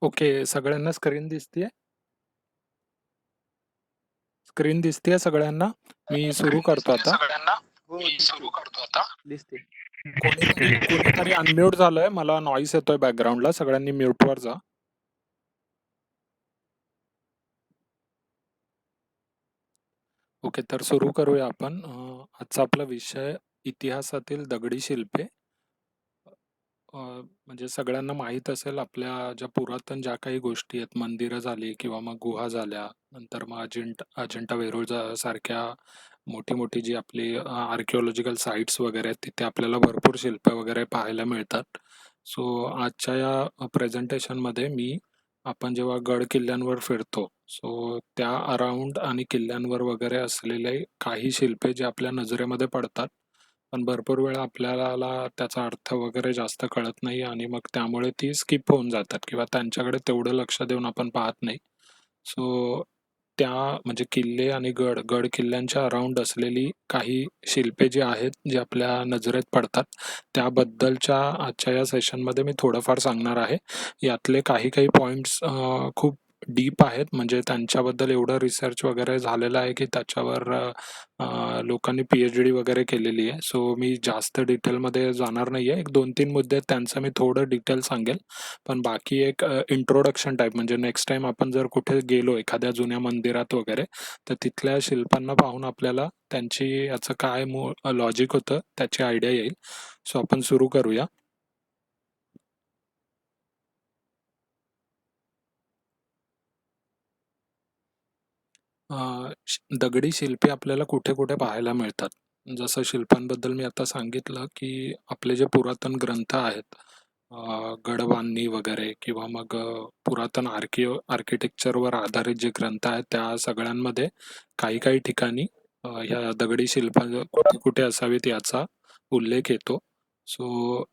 Okay, सगळ्यांना screen दिसतीये? Screen दिसतीये सगळ्यांना? मी सुरू स्क्रीन करतो दिसते आता. सगळ्यांना? हो मी दिसते सुरू करतो आता. दिसते. कोणीतरी अनम्यूट झालंय. मला नॉईस येतोय बॅकग्राऊंडला. सगळ्यांनी म्यूटवर जा. ओके, तर सुरू करूया आपण. आजचा आपला विषय इतिहासातील दगडी शिल्पे. म्हणजे सगळ्यांना माहीत असेल आपल्या ज्या पुरातन ज्या काही गोष्टी आहेत, मंदिरं झाली किंवा मग गुहा झाल्या, नंतर मग अजिंठा वेरूळ सारख्या मोठी मोठी जी आपली आर्किओलॉजिकल साईट्स वगैरे आहेत, तिथे आपल्याला भरपूर शिल्प वगैरे पाहायला मिळतात. सो आजच्या या प्रेझेंटेशनमध्ये आपण जेव्हा गड किल्ल्यांवर फिरतो, सो त्या अराउंड आणि किल्ल्यांवर वगैरे असलेले काही शिल्पे जे आपल्या नजरेमध्ये पडतात, पण भरपूर वेळा आपल्याला त्याचा अर्थ वगैरे जास्त कळत नाही आणि मग त्यामुळे ती स्किप होऊन जातात किंवा त्यांच्याकडे तेवढं लक्ष देऊन आपण पाहत नाही. सो त्या म्हणजे किल्ले आणि गड किल्ल्यांच्या अराउंड असलेली काही शिल्पे जी आहेत, जी आपल्या नजरेत पडतात, त्याबद्दलच्या आजच्या या सेशनमध्ये मी थोडंफार सांगणार आहे. यातले काही पॉइंट्स खूप डीप आहेत, म्हणजे त्यांच्याबद्दल एवढं रिसर्च वगैरे झालेलं आहे की त्याच्यावर लोकांनी PhD वगैरे केलेली आहे. सो मी जास्त डिटेलमध्ये जाणार नाही आहे. एक 2-3 मुद्दे आहेत, त्यांचं मी थोडं डिटेल सांगेल. पण बाकी एक इंट्रोडक्शन टाईप, म्हणजे नेक्स्ट टाईम आपण जर कुठे गेलो एखाद्या जुन्या मंदिरात वगैरे, तर तिथल्या शिल्पांना पाहून आपल्याला त्यांची याचं काय लॉजिक होतं त्याची आयडिया येईल. सो आपण सुरू करूया. दगडी शिल्पे आपल्याला कुठे कुठे पाहायला मिळतात. जसं शिल्पांबद्दल मी आता सांगितलं की आपले जे पुरातन ग्रंथ आहेत, गडबांधणी वगैरे किंवा मग पुरातन आर्किटेक्चरवर आधारित जे ग्रंथ आहेत, त्या सगळ्यांमध्ये काही ठिकाणी ह्या दगडी शिल्प कुठे कुठे असावीत याचा उल्लेख येतो. सो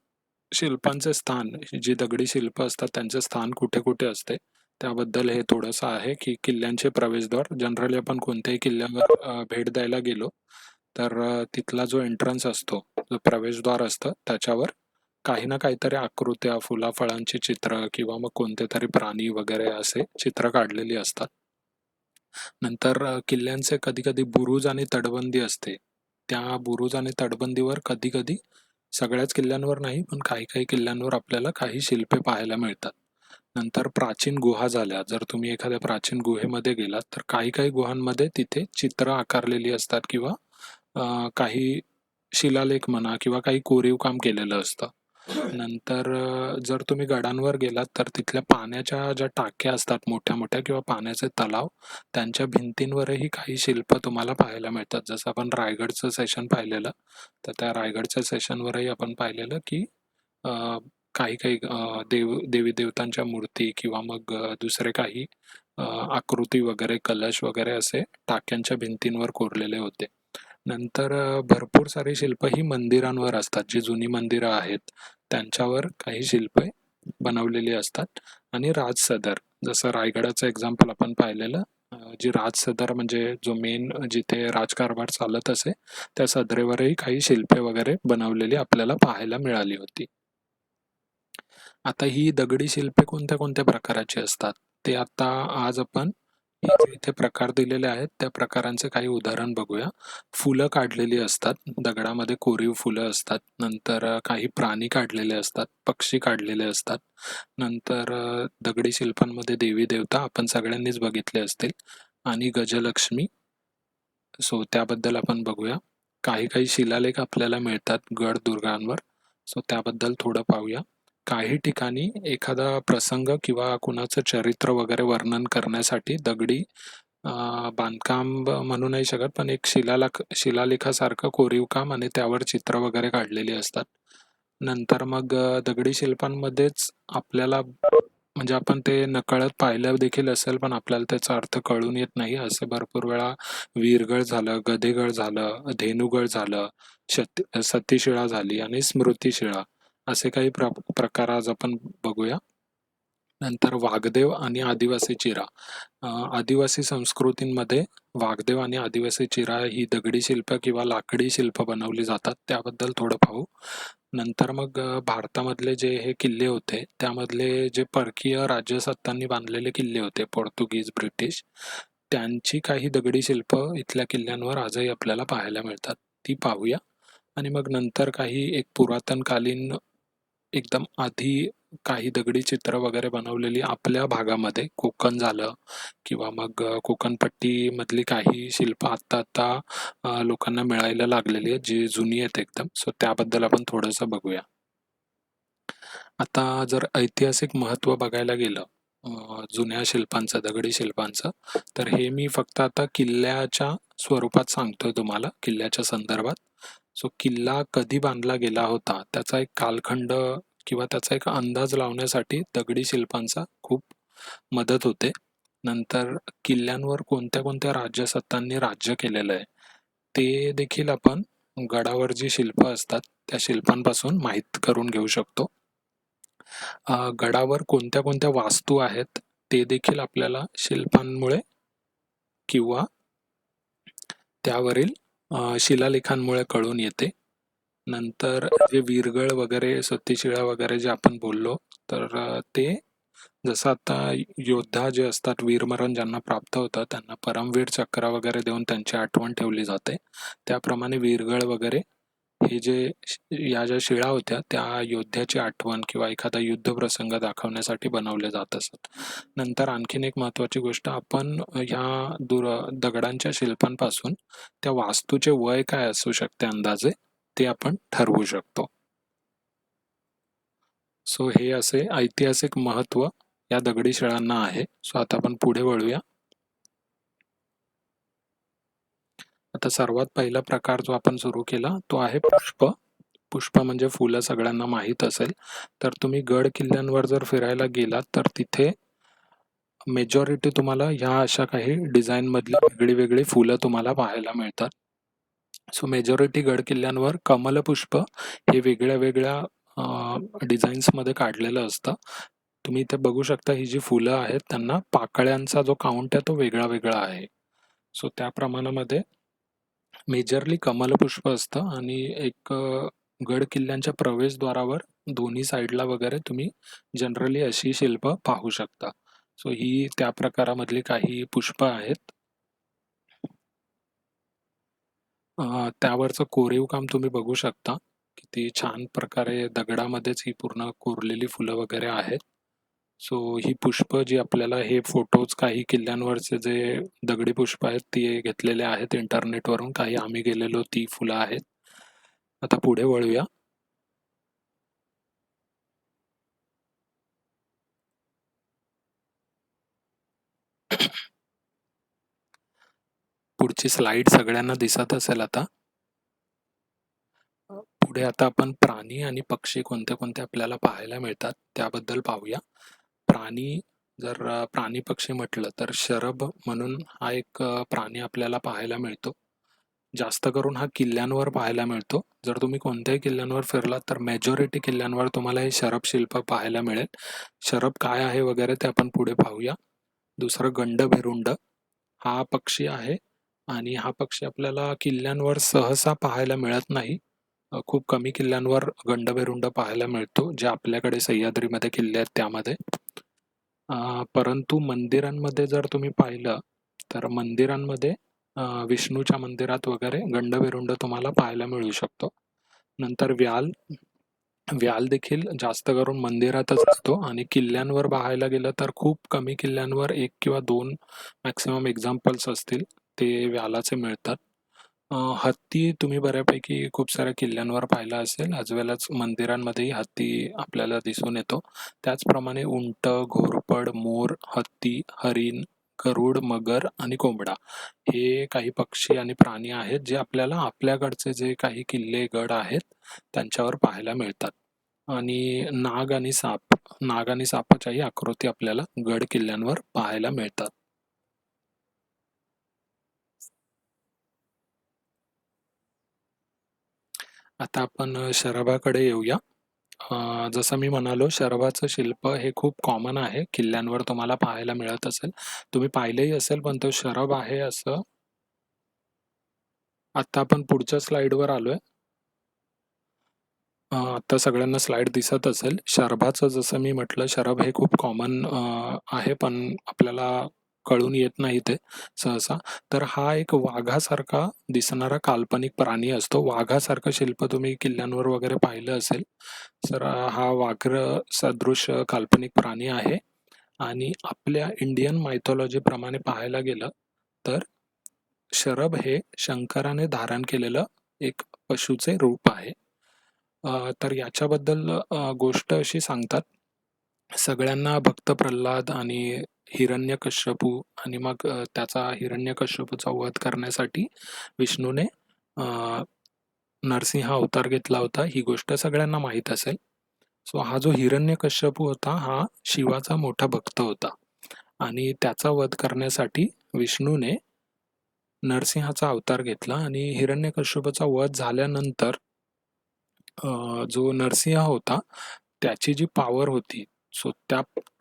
शिल्पांचे स्थान, जी दगडी शिल्प असतात त्यांचे स्थान कुठे कुठे असते त्याबद्दल हे थोडंसं आहे. की किल्ल्यांचे प्रवेशद्वार, जनरली आपण कोणत्याही किल्ल्यावर भेट द्यायला गेलो तर तिथला जो एंट्रन्स असतो, जो प्रवेशद्वार असतं, त्याच्यावर काही ना काहीतरी आकृत्या, फुलाफळांची चित्र किंवा मग कोणते तरी प्राणी वगैरे असे चित्र काढलेली असतात. नंतर किल्ल्यांचे कधी कधी बुरुज आणि तटबंदी असते. त्या बुरुज आणि तटबंदीवर कधी कधी, सगळ्याच किल्ल्यांवर नाही पण काही किल्ल्यांवर आपल्याला काही शिल्पे पाहायला मिळतात. नंतर प्राचीन गुहा झाल्या. जर तुम्ही एखाद्या प्राचीन गुहेमध्ये गेलात तर काही गुहांमध्ये तिथे चित्र आकारलेली असतात किंवा काही शिलालेख म्हणा किंवा काही कोरीव काम केलेलं असतं. नंतर जर तुम्ही गडांवर गेलात तर तिथल्या पाण्याच्या ज्या टाक्या असतात मोठ्या मोठ्या किंवा पाण्याचे तलाव, त्यांच्या भिंतींवरही काही शिल्प तुम्हाला पाहायला मिळतात. जसं आपण रायगडचं सेशन पाहिलेलं, तर त्या रायगडच्या सेशनवरही आपण पाहिलेलं की काही देवी देवतांच्या मूर्ती किंवा मग दुसरे काही आकृती वगैरे, कलश वगैरे असे टाक्यांच्या भिंतींवर कोरलेले होते. नंतर भरपूर सारी शिल्प ही मंदिरांवर असतात. जी जुनी मंदिरं आहेत त्यांच्यावर काही शिल्पे बनवलेली असतात. आणि राजसदर, जसं रायगडाचं एक्झाम्पल आपण पाहिलेलं, जी राजसदर म्हणजे जो मेन जिथे राजकारभार चालत असे, त्या सदरेवरही काही शिल्पे वगैरे बनवलेली आपल्याला पाहायला मिळाली होती. आता ही दगडी शिल्पे कोणत्या कोणत्या प्रकाराची असतात ते आता आज आपण हे जे इथे प्रकार दिलेले आहेत त्या प्रकारांचे काही उदाहरण बघूया. फुलं काढलेली असतात, दगडामध्ये कोरीव फुलं असतात. नंतर काही प्राणी काढलेले असतात, पक्षी काढलेले असतात. नंतर दगडी शिल्पांमध्ये देवी देवता आपण सगळ्यांनीच बघितले असतील, आणि गजलक्ष्मी. सो त्याबद्दल आपण बघूया. काही शिलालेख आपल्याला मिळतात गड दुर्गांवर, सो त्याबद्दल थोडं पाहूया. काही ठिकाणी एखादा प्रसंग किंवा कुणाचं चरित्र वगैरे वर्णन करण्यासाठी दगडी बांधकाम म्हणू नाही शकत, पण एक शिलालेखासारखं कोरीव काम आणि त्यावर चित्र वगैरे काढलेली असतात. नंतर मग दगडी शिल्पांमध्येच आपल्याला, म्हणजे आपण ते नकळत पाहिलं देखील असेल पण आपल्याला त्याचा अर्थ कळून येत नाही, असे भरपूर वेळा वीरगळ झालं, गदेगळ झालं, धेनुगळ झालं, सतीशिळा झाली आणि स्मृतिशिळा, असे काही प्रकार आज आपण बघूया. नंतर वाघदेव आणि आदिवासी चिरा. आदिवासी संस्कृतींमध्ये वाघदेव आणि आदिवासी चिरा ही दगडी शिल्प किंवा लाकडी शिल्प बनवली जातात, त्याबद्दल थोडं पाहू. नंतर मग भारतामधले जे हे किल्ले होते त्यामधले जे परकीय राज्यसत्तांनी बांधलेले किल्ले होते, पोर्तुगीज, ब्रिटिश, त्यांची काही दगडी शिल्प इथल्या किल्ल्यांवर आजही आपल्याला पाहायला मिळतात, ती पाहूया. आणि मग नंतर काही एक पुरातनकालीन, एकदम आधी काही दगडी चित्र वगैरे बनवलेली आपल्या भागामध्ये, कोकण झालं किंवा मग कोकणपट्टीमधली काही शिल्प आत्ता आत्ता लोकांना मिळायला लागलेली आहेत, जी जुनी आहेत एकदम. सो त्याबद्दल आपण थोडंसं बघूया. आता जर ऐतिहासिक महत्त्व बघायला गेलं जुन्या शिल्पांचं, दगडी शिल्पांचं, तर हे मी फक्त आता किल्ल्याच्या स्वरूपात सांगतोय तुम्हाला, किल्ल्याच्या संदर्भात. सो किल्ला कधी बांधला गेला होता त्याचा एक कालखंड किंवा त्याचा एक अंदाज लावण्यासाठी दगडी शिल्पांचा खूप मदत होते. नंतर किल्ल्यांवर कोणत्या कोणत्या राज्यसत्तांनी राज्य केलेलं आहे ते देखील आपण गडावर जी शिल्प असतात त्या शिल्पांपासून माहीत करून घेऊ शकतो. गडावर कोणत्या कोणत्या वास्तू आहेत ते देखील आपल्याला शिल्पांमुळे किंवा त्यावरील शिलालेखांमुळे कळून येते. नंतर जे वीरगळ वगैरे, सतीशिळा वगैरे जे आपण बोललो, तर ते जसं आता योद्धा जे असतात, वीरमरण ज्यांना प्राप्त होतं त्यांना परमवीर चक्र वगैरे देऊन त्यांची आठवण ठेवली जाते, त्याप्रमाणे वीरगळ वगैरे हे जे या ज्या शिळा होत्या त्या योद्ध्याची आठवण किंवा एखादा युद्ध प्रसंग दाखवण्यासाठी बनवले जात असत. नंतर आणखीन एक महत्वाची गोष्ट, आपण ह्या दगडांच्या शिल्पांपासून त्या वास्तूचे वय काय असू शकते अंदाजे ते आपण ठरवू शकतो. सो हे असे ऐतिहासिक महत्व या दगडी शिळांना आहे. सो आता आपण पुढे वळूया. आता सर्वात पहिला प्रकार जो आपण सुरू केला तो आहे पुष्प. पुष्प म्हणजे फुलं सगळ्यांना माहीत असेल. तर तुम्ही गड किल्ल्यांवर जर फिरायला गेलात तर तिथे मेजॉरिटी तुम्हाला ह्या अशा काही डिझाईन मधली वेगळी वेगळी फुलं तुम्हाला पाहायला मिळतात. सो मेजॉरिटी गड किल्ल्यांवर कमलपुष्प हे वेगळ्या वेगळ्या डिझाईन्स मध्ये काढलेलं असतं. तुम्ही इथे बघू शकता, ही जी फुलं आहेत त्यांना पाकळ्यांचा जो काउंट आहे तो वेगळा वेगळा आहे. सो त्या प्रमाणामध्ये मेजरली कमलपुष्प असतं. आणि एक गड किल्ल्यांच्या प्रवेशद्वारावर दोन्ही साईडला वगैरे तुम्ही जनरली अशी शिल्प पाहू शकता. सो ही त्या प्रकारामधली काही पुष्प आहेत. त्यावरचं कोरीव काम तुम्ही बघू शकता, किती छान प्रकारे दगडामध्येच ही पूर्ण कोरलेली फुलं वगैरे आहेत. सो ही पुष्प जी आपल्याला, हे फोटोज काही किल्ल्यांवरचे जे दगडी पुष्प आहेत ती घेतलेले आहेत इंटरनेटवरून, काही आम्ही गेलेलो ती फुलं आहेत. आता पुढे वळूया. पुढची स्लाइड सगळ्यांना दिसत असेल आता. पुढे आता आपण प्राणी आणि पक्षी कोणते कोणते आपल्याला पाहायला मिळतात त्याबद्दल पाहूया. प्राणी, जर प्राणी पक्षी म्हटलं तर शरभ म्हणून हा एक प्राणी आपल्याला पाहायला मिळतो. जास्त करून हा किल्ल्यांवर पाहायला मिळतो. जर तुम्ही कोणत्याही किल्ल्यांवर फिरलात तर मेजॉरिटी किल्ल्यांवर तुम्हाला हे शरभ शिल्प पाहायला मिळेल. शरभ काय आहे वगैरे ते आपण पुढे पाहूया. दुसरं गंडभिरुंड हा पक्षी आहे, आणि हा पक्षी आपल्याला किल्ल्यांवर सहसा पाहायला मिळत नाही. खूप कमी किल्ल्यांवर गंडभेरुंड पाहायला मिळतो, जे आपल्याकडे सह्याद्रीमध्ये किल्ले आहेत त्यामध्ये. परंतु मंदिरांमध्ये जर तुम्ही पाहिलं तर मंदिरांमध्ये विष्णूच्या मंदिरात वगैरे गंडभेरुंड तुम्हाला पाहायला मिळू शकतो. नंतर व्याल, व्याल देखील जास्त करून मंदिरातच असतो. आणि किल्ल्यांवर पाहायला गेलं तर खूप कमी किल्ल्यांवर एक किंवा दोन मॅक्सिमम एक्झाम्पल्स असतील ते व्यालाचे मिळतात. हत्ती तुम्ही बऱ्यापैकी खूप साऱ्या किल्ल्यांवर पाहिला असेल, ॲज वेल ॲज मंदिरांमध्येही हत्ती आपल्याला दिसून येतो. त्याचप्रमाणे उंट, घोरपड, मोर, हत्ती, हरिण, गरुड, मगर आणि कोंबडा हे काही पक्षी आणि प्राणी आहेत जे आपल्याला आपल्याकडचे जे काही किल्ले, गड आहेत त्यांच्यावर पाहायला मिळतात. आणि नाग आणि साप, नाग आणि सापाच्याही आकृती आपल्याला गड किल्ल्यांवर पाहायला मिळतात. आता आपण शरभाकडे येऊया. जसं मी म्हणालो शरभाचं शिल्प हे खूप कॉमन आहे. किल्ल्यांवर तुम्हाला पाहायला मिळत असेल. तुम्ही पाहिलंही असेल, पण तो शरभ आहे असं आता आपण पुढच्या स्लाईडवर आलोय. आता सगळ्यांना स्लाईड दिसत असेल. शरभाचं जसं मी म्हटलं, शरभ हे खूप कॉमन आहे, पण आपल्याला कळून येत नाही ते सहसा. तर हा एक वाघासारखा दिसणारा काल्पनिक प्राणी असतो. वाघासारखं शिल्प तुम्ही किल्ल्यांवर वगैरे पाहिलं असेल. तर हा व्याघ्र सदृश काल्पनिक प्राणी आहे आणि आपल्या इंडियन मायथॉलॉजीप्रमाणे पाहायला गेलं तर शरभ हे शंकराने धारण केलेलं एक पशुचे रूप आहे. तर याच्याबद्दल गोष्ट अशी सांगतात, सगळ्यांना भक्त प्रल्हाद आणि हिरण्यकश्यपू आणि मग त्याचा हिरण्यकश्यपूचा वध करण्यासाठी विष्णूने अ, नरसिंह अवतार घेतला होता. ही गोष्ट सगळ्यांना माहीत असेल. सो हा जो हिरण्यकश्यपू होता, हा शिवाचा मोठा भक्त होता आणि त्याचा वध करण्यासाठी विष्णूने नरसिंहाचा अवतार घेतला आणि हिरण्यकश्यपूचा वध झाल्यानंतर जो नरसिंह होता त्याची जी पॉवर होती, सो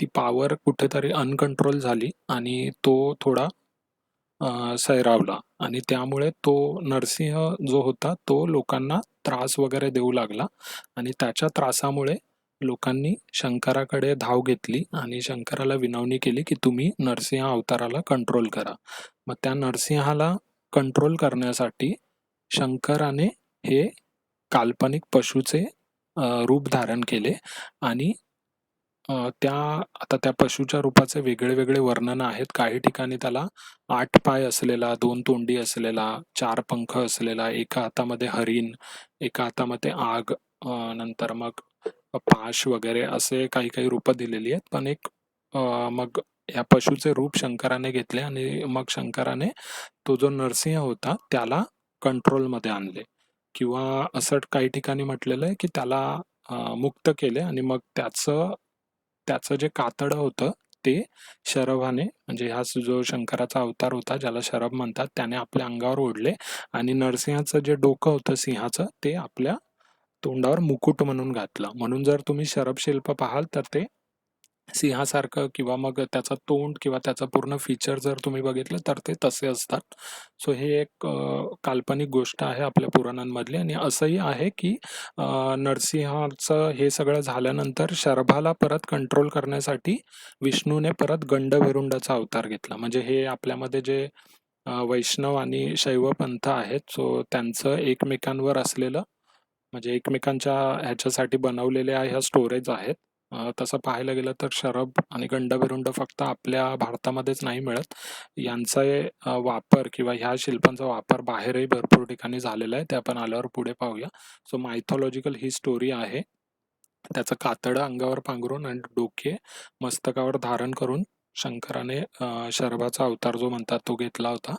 ती पॉवर कुठेतरी अनकंट्रोल झाली आणि तो थोडा सैरावला आणि त्यामुळे तो नरसिंह जो होता तो लोकांना त्रास वगैरे देऊ लागला आणि त्याच्या त्रासामुळे लोकांनी शंकराकडे धाव घेतली आणि शंकराला विनवणी केली की तुम्ही नरसिंह अवताराला कंट्रोल करा. मग त्या नरसिंहाला कंट्रोल करण्यासाठी शंकराने हे काल्पनिक पशुचे रूप धारण केले आणि त्या पशुच्या रूपाचे वेगळे-वेगळे वर्णनं आहेत. काही ठिकाणी त्याला 8 पाय असलेला, 2 तोंडी असलेला, 4 पंख असलेला, एका हातामध्ये हरिण, एका हातामध्ये आग, नंतर मग पाश वगैरे असे काही-काही रूपं दिलेली आहेत. पण मग या पशुचे रूप शंकराने घेतले आणि मग शंकराने तो जो नरसिंह होता त्याला कंट्रोलमध्ये आणले किंवा असं काही ठिकाणी म्हटलेलं आहे, की त्याला मुक्त केले आणि मग त्याचं त्याचं जे कातडं होतं ते शरभाने म्हणजे हा जो शंकराचा अवतार होता ज्याला शरभ म्हणतात त्याने आपल्या अंगावर ओढले आणि नरसिंहाचं जे डोकं होतं सिंहाचं ते आपल्या तोंडावर मुकुट म्हणून घातलं. म्हणून जर तुम्ही शरभ शिल्प पाहाल तर ते सिंहासारखं किंवा मग त्याचं तोंड किंवा त्याचं पूर्ण फीचर जर तुम्ही बघितलं तर ते तसे असतात. सो हे एक काल्पनिक गोष्ट आहे आपल्या पुराणांमधली आणि असंही आहे की नरसिंहाचं हे सगळं झाल्यानंतर शरभाला परत कंट्रोल करण्यासाठी विष्णूने परत गंडभेरुंडाचा अवतार घेतला. म्हणजे हे आपल्यामध्ये जे वैष्णव आणि शैव पंथ आहेत, सो त्यांचं एकमेकांवर असलेलं म्हणजे एकमेकांच्या ह्याच्यासाठी बनवलेल्या ह्या स्टोरेज आहेत. तसं पाहायला गेलं तर शरभ आणि गंडभेरुंड फक्त आपल्या भारतामध्येच नाही मिळत. यांचा वापर किंवा ह्या शिल्पांचा वापर बाहेरही भरपूर ठिकाणी झालेला आहे. ते आपण आल्यावर पुढे पाहूया. सो मायथॉलॉजिकल ही स्टोरी आहे. त्याचं कातडं अंगावर पांघरून आणि डोके मस्तकावर धारण करून शंकराने शरभाचा अवतार जो म्हणतात तो घेतला होता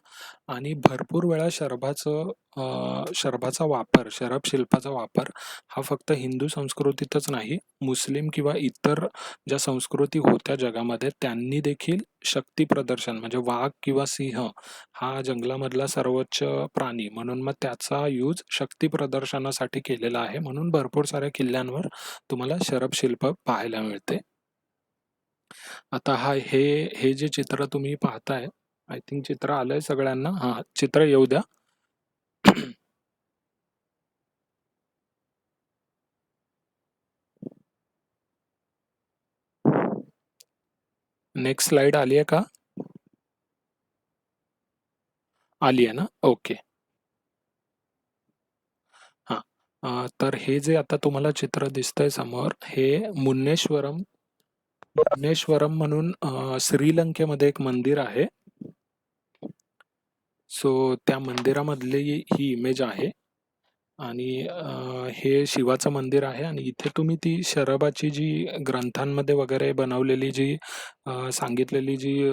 आणि भरपूर वेळा शरभाचा वापर, शरभ शिल्पाचा वापर हा फक्त हिंदू संस्कृतीतच नाही, मुस्लिम किंवा इतर ज्या संस्कृती होत्या जगामध्ये त्यांनी देखील शक्ती प्रदर्शन म्हणजे वाघ किंवा सिंह हा जंगलामधला सर्वोच्च प्राणी म्हणून मग त्याचा यूज शक्ती प्रदर्शनासाठी केलेला आहे. म्हणून भरपूर साऱ्या किल्ल्यांवर तुम्हाला शरभ शिल्प पाहायला मिळते. आता हे जे चित्र तुम्ही पाहताय, आय थिंक चित्र आलंय सगळ्यांना. हां, चित्र येऊ द्या. नेक्स्ट स्लाइड आली आहे का? आली आहे ना? ओके. हां. तर हे जे आता तुम्हाला चित्र दिसतंय समोर, हे मुन्नेश्वरम मुन्नेश्वरम म्हणून श्रीलंकेमध्ये एक मंदिर आहे. सो त्या मंदिरामधली ही इमेज आहे आणि हे शिवाचं मंदिर आहे आणि इथे तुम्ही ती शरभाची जी ग्रंथांमध्ये वगैरे बनवलेली जी सांगितलेली जी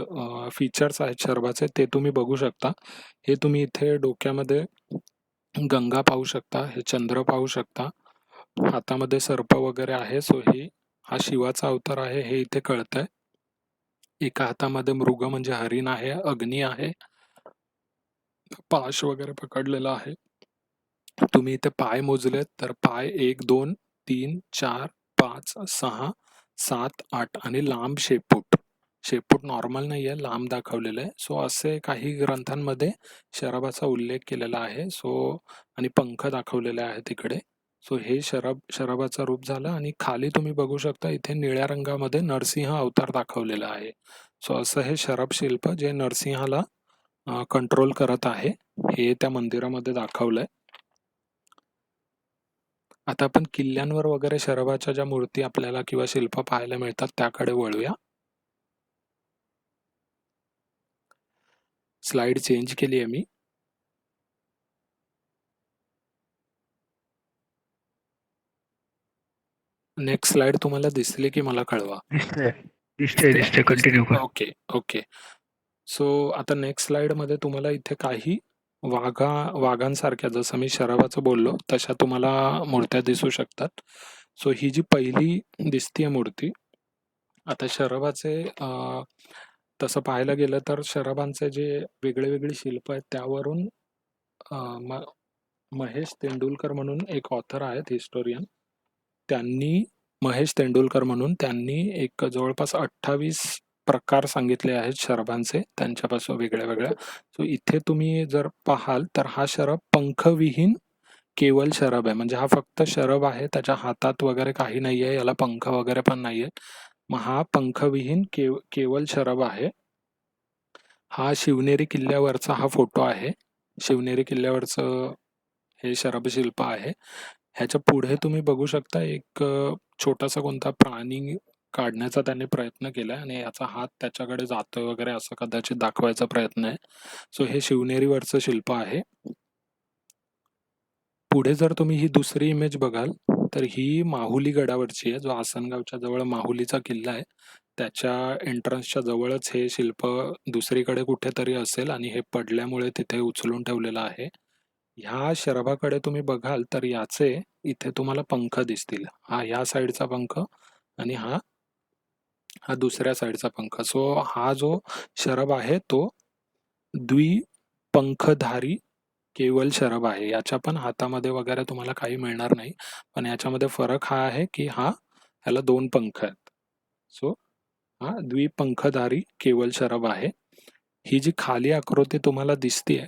फीचर्स आहेत शरभाचे ते तुम्ही बघू शकता. हे तुम्ही इथे डोक्यामध्ये गंगा पाहू शकता, हे चंद्र पाहू शकता, हातामध्ये सर्प वगैरे आहे. सो हा शिवाचा अवतार आहे हे इथे कळतंय. एका हातामध्ये मृग म्हणजे हरिण आहे, अग्नी आहे, पाश वगैरे पकडलेला आहे. तुम्ही इथे पाय मोजलेत तर पाय 1, 2, 3, 4, 5, 6, 7, 8 आणि लांब शेपूट. शेपूट नॉर्मल नाही आहे, लांब दाखवलेलं आहे. सो असे काही ग्रंथांमध्ये शराबाचा उल्लेख केलेला आहे. सो आणि पंख दाखवलेले आहेत इकडे. सो हे शराबाचं रूप झालं आणि खाली तुम्ही बघू शकता इथे निळ्या रंगामध्ये नरसिंह अवतार दाखवलेला आहे. सो असं हे शराब शिल्प जे नरसिंहाला कंट्रोल करत आहे, हे त्या मंदिरामध्ये दाखवलंय. आता आपण किल्ल्यांवर वगैरे शराबाच्या ज्या मूर्ती आपल्याला किंवा शिल्प पाहायला मिळतात त्याकडे वळूया. स्लाइड चेंज केली आहे मी. नेक्स्ट स्लाइड तुम्हाला दिसली की मला कळवा. दिसतंय दिसतंय दिसतंय कंटिन्यू कर. Okay okay. सो आता नेक्स्ट स्लाइडमध्ये तुम्हाला इथे काही वाघांसारख्या, जसं मी शराबाचं बोललो तशा तुम्हाला मूर्त्या दिसू शकतात. सो ही जी पहिली दिसतीये मूर्ती, आता शराबाचे तसं पाहायला गेलं तर शराबांचे जे वेगळे शिल्प आहेत त्यावरून महेश तेंडुलकर म्हणून एक ऑथर आहेत, हिस्टोरियन. महेश तेंडुलकर म्हणून त्यांनी एक जवळपास 28 प्रकार सांगितले आहेत शराबांचे, त्यांच्यापासून वेगळ्या. सो इथे तुम्ही जर पाहाल तर हा शराब पंखविहीन केवल शराब आहे. म्हणजे हा फक्त शराब आहे, त्याच्या हातात वगैरे काही नाही आहे, याला पंख वगैरे पण नाही आहेत. मग हा पंखविहीन केवल शराब आहे. हा शिवनेरी किल्ल्यावरचा हा फोटो आहे. शिवनेरी किल्ल्यावरचं हे शराब शिल्प आहे. ह्याच्या पुढे तुम्ही बघू शकता एक छोटासा कोणता प्राणी काढण्याचा त्याने प्रयत्न केलाय आणि याचा हात त्याच्याकडे जातोय वगैरे असं कदाचित दाखवायचा प्रयत्न आहे. सो हे शिवनेरीवरचं शिल्प आहे. पुढे जर तुम्ही ही दुसरी इमेज बघाल तर ही माहुली गडावरची आहे, जो आसनगावच्या जवळ माहुलीचा किल्ला आहे त्याच्या एंट्रन्सच्या जवळच हे शिल्प दुसरीकडे कुठेतरी असेल आणि हे पडल्यामुळे तिथे उचलून ठेवलेलं आहे. ह्या शराबाकडे तुम्ही बघाल तर याचे इथे तुम्हाला पंख दिसतील. हा या साईडचा पंख आणि हा दुसऱ्या साईडचा पंख. सो हा जो शराब आहे तो द्विपंखधारी केवल शराब आहे. याच्या पण हातामध्ये वगैरे तुम्हाला काही मिळणार नाही, पण याच्यामध्ये फरक हा आहे की ह्याला 2 पंख आहेत. सो हा द्विपंखधारी केवल शराब आहे. ही जी खाली आकृती तुम्हाला दिसतीये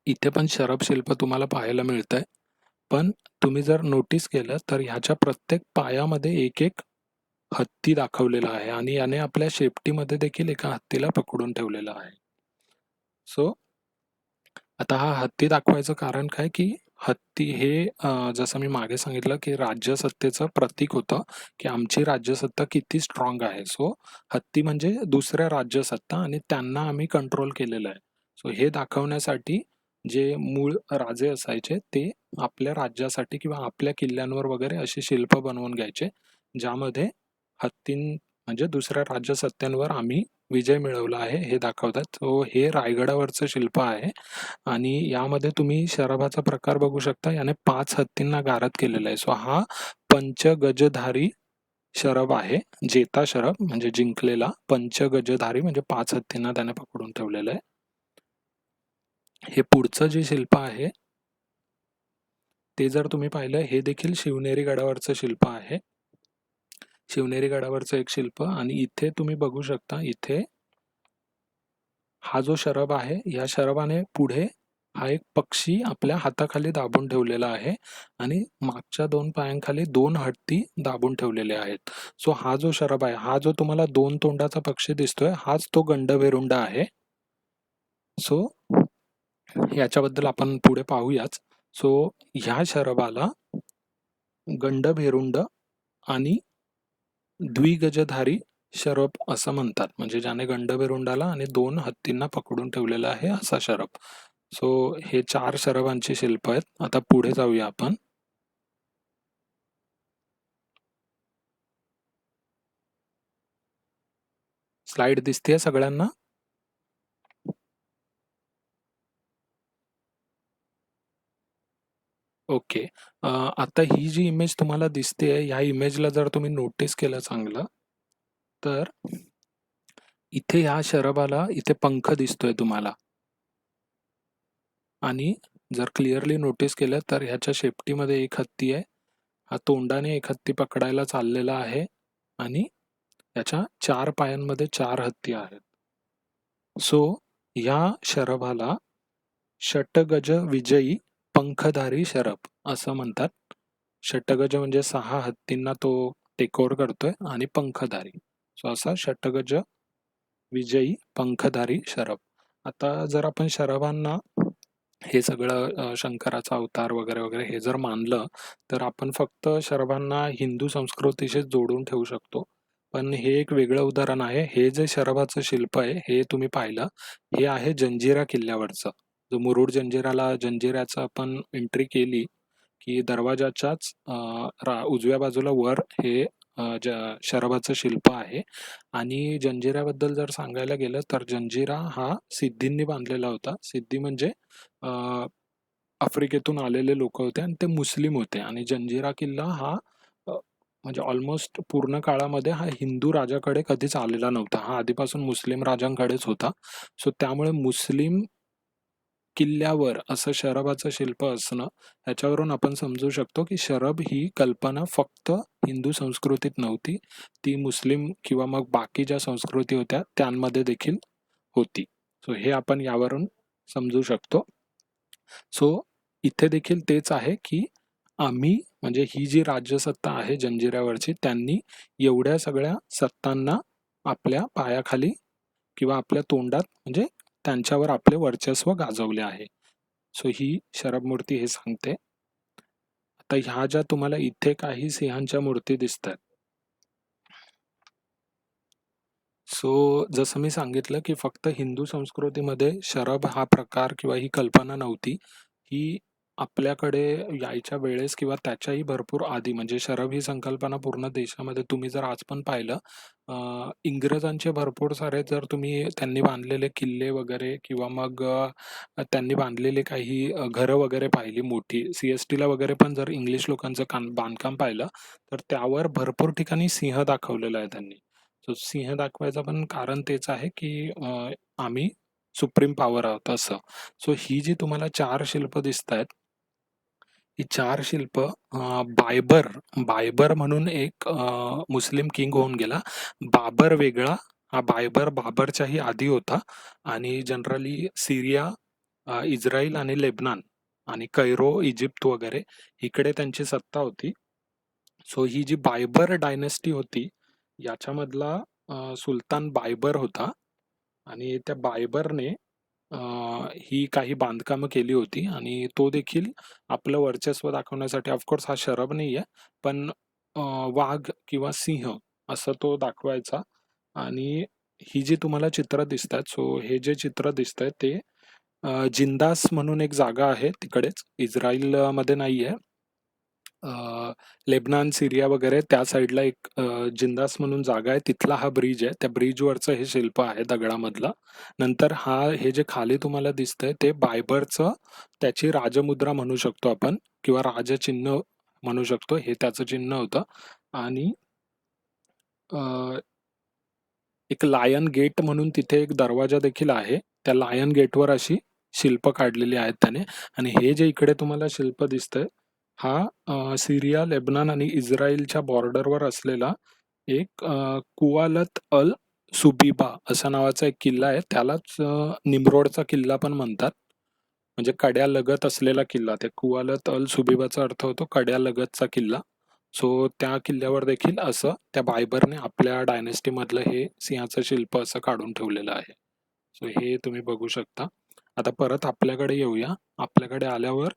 इथे पण शराब शिल्प तुम्हाला पाहायला मिळतंय. पण तुम्ही जर नोटीस केलं तर ह्याच्या प्रत्येक पायामध्ये एक हत्ती दाखवलेला आहे आणि याने आपल्या शेपटीमध्ये देखील एका हत्तीला पकडून ठेवलेलं आहे. सो आता हा हत्ती दाखवायचं कारण काय की हत्ती हे जसं मी मागे सांगितलं की राज्यसत्तेचं प्रतीक होतं की आमची राज्यसत्ता किती स्ट्रॉंग आहे. सो हत्ती म्हणजे दुसऱ्या राज्यसत्ता आणि त्यांना आम्ही कंट्रोल केलेलं आहे. सो हे दाखवण्यासाठी जे मूळ राजे असायचे ते आपल्या राज्यासाठी किंवा आपल्या किल्ल्यांवर वगैरे अशी शिल्प बनवून घ्यायचे, ज्यामध्ये म्हणजे दुसऱ्या राज्यसत्त्यांवर आम्ही विजय मिळवला आहे हे दाखवतात. सो हे रायगडावरचं शिल्प आहे आणि यामध्ये तुम्ही शराबाचा प्रकार बघू शकता. याने 5 हत्तींना गारद केलेलं आहे. सो हा पंचगजधारी शराब आहे. जेता शराब म्हणजे जिंकलेला. पंचगजधारी म्हणजे 5 हत्तींना त्याने पकडून ठेवलेलं आहे. हे पुढचं जे शिल्प आहे ते जर तुम्ही पाहिलं, हे देखील शिवनेरी गडावरचं शिल्प आहे. शिवनेरी गडावरचं एक शिल्प आणि इथे तुम्ही बघू शकता, इथे हा जो शराब आहे, या शराबाने पुढे हा एक पक्षी आपल्या हाताखाली दाबून ठेवलेला आहे आणि मागच्या 2 पायांखाली 2 हत्ती दाबून ठेवलेले आहेत. सो हा जो शराब आहे, हा जो तुम्हाला 2 तोंडाचा पक्षी दिसतोय, हाच तो गंडभेरुंड आहे. सो याच्याबद्दल आपण पुढे पाहूयाच. सो ह्या शराबाला गंडभेरुंड आणि द्विगजधारी शराब असं म्हणतात. म्हणजे ज्याने गंडभेरुंडाला आणि 2 हत्तींना पकडून ठेवलेला आहे असा शराब. सो हे 4 शराबांची शिल्प आहेत. आता पुढे जाऊया आपण. स्लाइड दिसतेय सगळ्यांना? ओके. आता ही जी इमेज तुम्हाला दिसतेय, ह्या इमेजला जर तुम्ही नोटीस केलं चांगलं तर इथे ह्या शराबाला इथे पंख दिसतोय तुम्हाला आणि जर क्लिअरली नोटीस केलं तर ह्याच्या शेपटीमध्ये एक हत्ती आहे हा तोंडाने एक हत्ती पकडायला चाललेला आहे आणि याच्या 4 पायांमध्ये 4 हत्ती आहेत. सो या शरभाला षटगज विजयी पंखधारी शरभ असं म्हणतात. षटगज म्हणजे 6 हत्तींना तो टेक ओव्हर करतोय आणि पंखधारी. सो असा षटगज विजयी पंखधारी शरभ. आता जर आपण शरभांना हे सगळं शंकराचा अवतार वगैरे वगैरे हे जर मानलं तर आपण फक्त शरभांना हिंदू संस्कृतीशी जोडून ठेवू शकतो. पण हे एक वेगळं उदाहरण आहे. हे जे शरभाचं शिल्प आहे हे तुम्ही पाहिलं, हे आहे जंजिरा किल्ल्यावरचं. जो मुरुड जंजिऱ्याचं आपण एंट्री केली की दरवाजाच्याच उजव्या बाजूला वर हे शरभाचं शिल्प आहे. आणि जंजिऱ्याबद्दल जर सांगायला गेलं तर जंजिरा हा सिद्धींनी बांधलेला होता. सिद्धी म्हणजे आफ्रिकेतून आलेले लोक होते आणि ते मुस्लिम होते. आणि जंजिरा किल्ला हा म्हणजे ऑलमोस्ट पूर्ण काळामध्ये हा हिंदू राजाकडे कधीच आलेला नव्हता. हा आधीपासून मुस्लिम राजांकडेच होता. सो त्यामुळे मुस्लिम किल्ल्यावर असं शरभाचं शिल्प असणं, ह्याच्यावरून आपण समजू शकतो की शरभ ही कल्पना फक्त हिंदू संस्कृतीत नव्हती, ती मुस्लिम किंवा मग बाकी ज्या संस्कृती होत्या त्यांमध्ये देखील होती. सो हे आपण यावरून समजू शकतो. सो इथे देखील तेच आहे की आम्ही म्हणजे ही जी राज्यसत्ता आहे जंजिऱ्यावरची, त्यांनी एवढ्या सगळ्या सत्तांना आपल्या पायाखाली किंवा आपल्या तोंडात म्हणजे त्यांच्यावर आपले वर्चस्व गाजवले आहे. सो ही शरभ मूर्ती हे सांगते. आता ह्या ज्या तुम्हाला इथे काही सिंहांच्या मूर्ती दिसतात, सो जसं मी सांगितलं की फक्त हिंदू संस्कृतीमध्ये शरभ हा प्रकार किंवा ही कल्पना नव्हती. ही आपल्याकडे यायच्या वेळेस किंवा त्याच्याही भरपूर आधी म्हणजे शरभ ही संकल्पना पूर्ण देशामध्ये तुम्ही जर आज पण पाहिलं, इंग्रजांचे भरपूर सारे जर तुम्ही त्यांनी बांधलेले किल्ले वगैरे किंवा मग त्यांनी बांधलेले काही घरं वगैरे पाहिली मोठी, CSTला वगैरे पण जर इंग्लिश लोकांचं बांधकाम पाहिलं तर त्यावर भरपूर ठिकाणी सिंह दाखवलेला आहे त्यांनी. सो सिंह दाखवायचं पण कारण तेच आहे की आम्ही सुप्रीम पॉवर आहोत असं. सो ही जी तुम्हाला 4 शिल्प दिसतायत, ही 4 शिल्प बायबर बायबर म्हणून एक मुस्लिम किंग होऊन गेला. बाबर वेगळा, हा बायबर बाबरच्याही आधी होता. आणि जनरली सिरिया, इस्रायल आणि लेबनान आणि कैरो, इजिप्त वगैरे इकडे त्यांची सत्ता होती. सो ही जी बायबर डायनेस्टी होती याच्यामधला सुलतान बायबर होता. आणि त्या बायबरने ही काही बांधकामं केली होती आणि तो देखील आपलं वर्चस्व दाखवण्यासाठी, ऑफकोर्स हा शरभ नाहीये पण वाघ किंवा सिंह असं तो दाखवायचा. आणि ही जी तुम्हाला चित्र दिसतात, सो हे जे चित्र दिसतंय ते जिंदास म्हणून एक जागा आहे तिकडेच, इस्रायलमध्ये नाहीये. लेबनान, सिरिया वगैरे त्या साईडला एक जिंदास म्हणून जागा आहे, तिथला हा ब्रिज आहे. त्या ब्रिजवरचं हे शिल्प आहे दगडामधलं. नंतर हे जे खाली तुम्हाला दिसतंय ते बायबरचं, त्याची राजमुद्रा म्हणू शकतो आपण किंवा राजचिन्ह म्हणू शकतो, हे त्याचं चिन्ह होतं. आणि एक लायन गेट म्हणून तिथे एक दरवाजा देखील आहे. त्या लायन गेटवर अशी शिल्प काढलेली आहेत त्याने. आणि हे जे इकडे तुम्हाला शिल्प दिसतंय हा सिरिया, लेबनान आणि इस्रायलच्या बॉर्डरवर असलेला एक कुवालत अल सुबिबा असा नावाचा एक किल्ला आहे. त्यालाच निमरोडचा किल्ला पण म्हणतात, म्हणजे कड्यालगत असलेला किल्ला. त्या कुवालत अल सुबिबाचा अर्थ होतो कड्यालगतचा किल्ला. सो त्या किल्ल्यावर देखील असं त्या बायबरने आपल्या डायनेस्टीमधलं हे सिंहाचं शिल्प असं काढून ठेवलेलं आहे. सो हे तुम्ही बघू शकता. आता परत आपल्याकडे येऊया. आपल्याकडे आल्यावर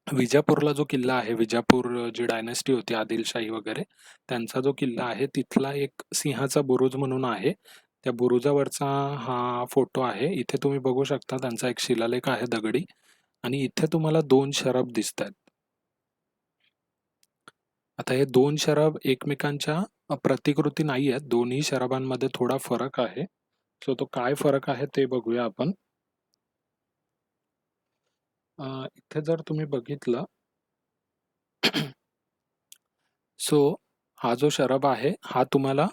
विजापूरला जो किल्ला आहे, विजापूर जी डायनेस्टी होती आदिलशाही वगैरे, त्यांचा जो किल्ला आहे तिथला एक सिंहाचा बुरुज म्हणून आहे. त्या बुरुजावरचा हा फोटो आहे. इथे तुम्ही बघू शकता त्यांचा एक शिलालेख आहे दगडी. आणि इथे तुम्हाला 2 शरभ दिसतायत. आता हे 2 शरभ एकमेकांच्या प्रतिकृती नाही आहेत. दोन्ही शरभांमध्ये थोडा फरक आहे. सो तो काय फरक आहे ते बघूया आपण. इथे जर तुम्ही बघितलं सो हा जो शरभ आहे हा तुम्हाला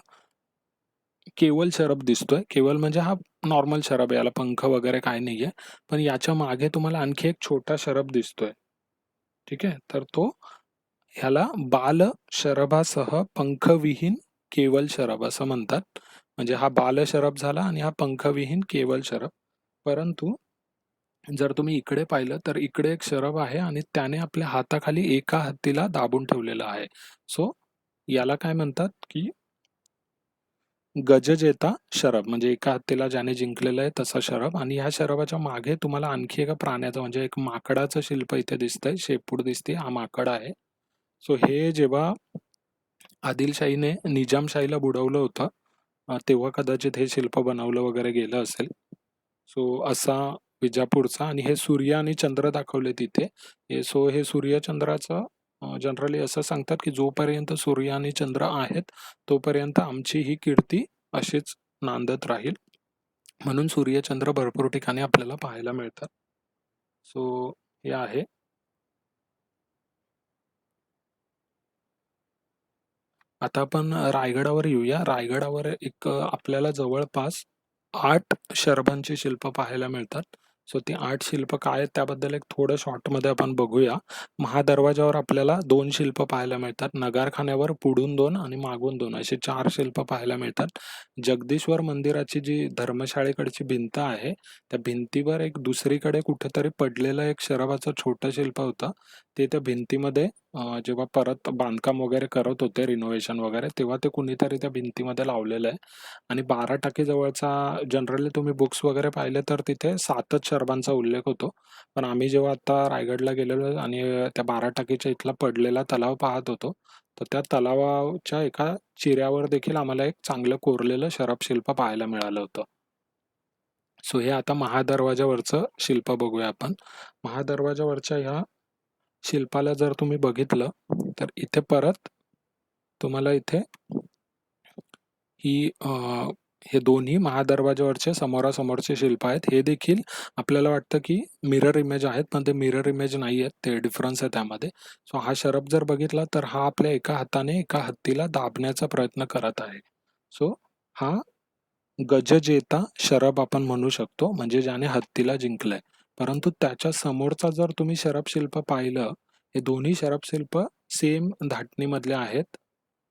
केवल शरभ दिसतोय. केवल म्हणजे हा नॉर्मल शरभ आहे, याला पंख वगैरे काय नाहीये. पण याच्या मागे तुम्हाला आणखी एक छोटा शरभ दिसतोय. ठीक आहे, तर तो ह्याला बाल शरभासह पंखविहीन केवल शरभ असं म्हणतात. म्हणजे हा बाल शरभ झाला आणि हा पंखविहीन केवल शरभ. परंतु जर तुम्ही इकडे पाहिलं तर इकडे एक शरभ आहे आणि त्याने आपल्या हाताखाली एका हत्तीला दाबून ठेवलेलं आहे. सो याला काय म्हणतात की गजजेता शरभ, म्हणजे एका हत्तीला ज्याने जिंकलेलं आहे तसा शरभ. आणि ह्या शरभाच्या मागे तुम्हाला आणखी एका प्राण्याचं म्हणजे एक माकडाचं शिल्प इथे दिसतंय, शेपूट दिसते, हा माकड आहे. सो हे जेव्हा आदिलशाहीने निजामशाहीला बुडवलं होतं तेव्हा कदाचित हे शिल्प बनवलं वगैरे गेलं असेल. सो असा विजापूरचा. आणि हे सूर्य आणि चंद्र दाखवले तिथे. सो हे सूर्य चंद्राचं जनरली असं सांगतात की जोपर्यंत सूर्य आणि चंद्र आहेत तोपर्यंत आमची ही कीर्ती अशीच नांदत राहील. म्हणून सूर्यचंद्र भरपूर ठिकाणी आपल्याला पाहायला मिळतात. सो हे आहे. आता आपण रायगडावर येऊया. रायगडावर एक आपल्याला जवळपास 8 शरभांची शिल्प पाहायला मिळतात. सो ती 8 शिल्प काय आहेत त्याबद्दल एक थोडं शॉर्टमध्ये आपण बघूया. महादरवाजावर आपल्याला 2 शिल्प पाहायला मिळतात. नगारखान्यावर पुढून 2 आणि मागून 2 असे 4 शिल्प पाहायला मिळतात. जगदीश्वर मंदिराची जी धर्मशाळेकडची भिंत आहे, त्या भिंतीवर एक दुसरीकडे कुठेतरी पडलेलं एक शरभाचं छोटं शिल्प होतं. ते त्या भिंतीमध्ये जेव्हा परत बांधकाम वगैरे करत होते, रिनोव्हेशन वगैरे, तेव्हा ते कुणीतरी त्या भिंतीमध्ये लावलेलं आहे. आणि 12 टाकीजवळचा जनरली तुम्ही बुक्स वगैरे पाहिले तर तिथे 7च शरभांचा उल्लेख होतो. पण आम्ही जेव्हा आता रायगडला गेलेलो आणि त्या 12 टाकीच्या इथला पडलेला तलाव पाहत होतो, तर त्या तलावाच्या एका चिऱ्यावर देखील आम्हाला एक चांगलं कोरलेलं शरभ शिल्प पाहायला मिळालं होतं. सो हे आता महादरवाजावरचं शिल्प बघूया आपण. महादरवाजावरच्या ह्या शिल्पाला जर तुम्ही बघितलं तर इथे परत तुम्हाला इथे ही हे दोन्ही महादरवाजावरचे समोरासमोरचे शिल्प आहेत. हे देखील आपल्याला वाटतं की मिरर इमेज आहेत, पण ते मिरर इमेज नाही आहेत, ते डिफरन्स आहे त्यामध्ये. सो हा शरभ जर बघितला तर हा आपल्या एका हाताने एका हत्तीला दाबण्याचा प्रयत्न करत आहे. सो हा गजजेता शरभ आपण म्हणू शकतो, म्हणजे ज्याने हत्तीला जिंकलंय. परंतु त्याच्या समोरचा जर तुम्ही शरभ शिल्प पाहिलं, हे दोन्ही शरभ शिल्प सेम धाटणीमधले आहेत.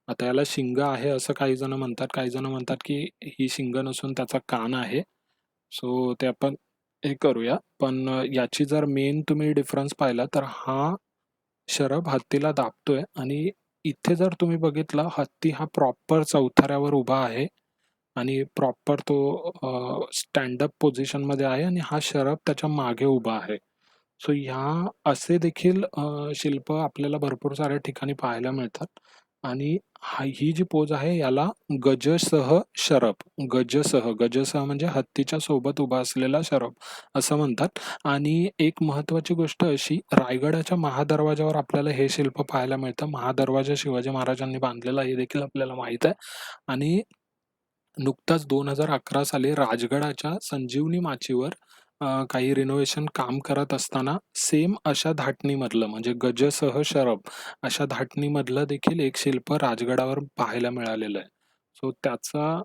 आता याला शिंग आहे असं काही जण म्हणतात, काही जण म्हणतात की ही शिंग नसून त्याचा कान आहे. सो ते आपण हे करूया. पण याची जर मेन तुम्ही डिफरन्स पाहिला तर हा शरभ हत्तीला दाबतोय आणि इथे जर तुम्ही बघितलं, हत्ती हा प्रॉपर चौथऱ्यावर उभा आहे आणि प्रॉपर तो स्टँडअप पोझिशनमध्ये आहे आणि हा शरभ त्याच्या मागे उभा आहे. सो ह्या असे देखील शिल्प आपल्याला भरपूर साऱ्या ठिकाणी पाहायला मिळतात. आणि ही जी पोज आहे याला गजसह शरभ, गजसह म्हणजे हत्तीच्या सोबत उभा असलेला शरभ असं म्हणतात. आणि एक महत्वाची गोष्ट अशी, रायगडाच्या महादरवाजावर आपल्याला हे शिल्प पाहायला मिळतं. महादरवाजा शिवाजी महाराजांनी बांधलेला हे देखील आपल्याला माहित आहे. आणि नुकताच 2011 साली राजगडाच्या संजीवनी माचीवर काही रिनोव्हेशन काम करत असताना सेम अशा धाटणीमधलं म्हणजे गजसह शरभ अशा धाटणीमधलं देखील एक शिल्प राजगडावर पाहायला मिळालेलं आहे. सो त्याचा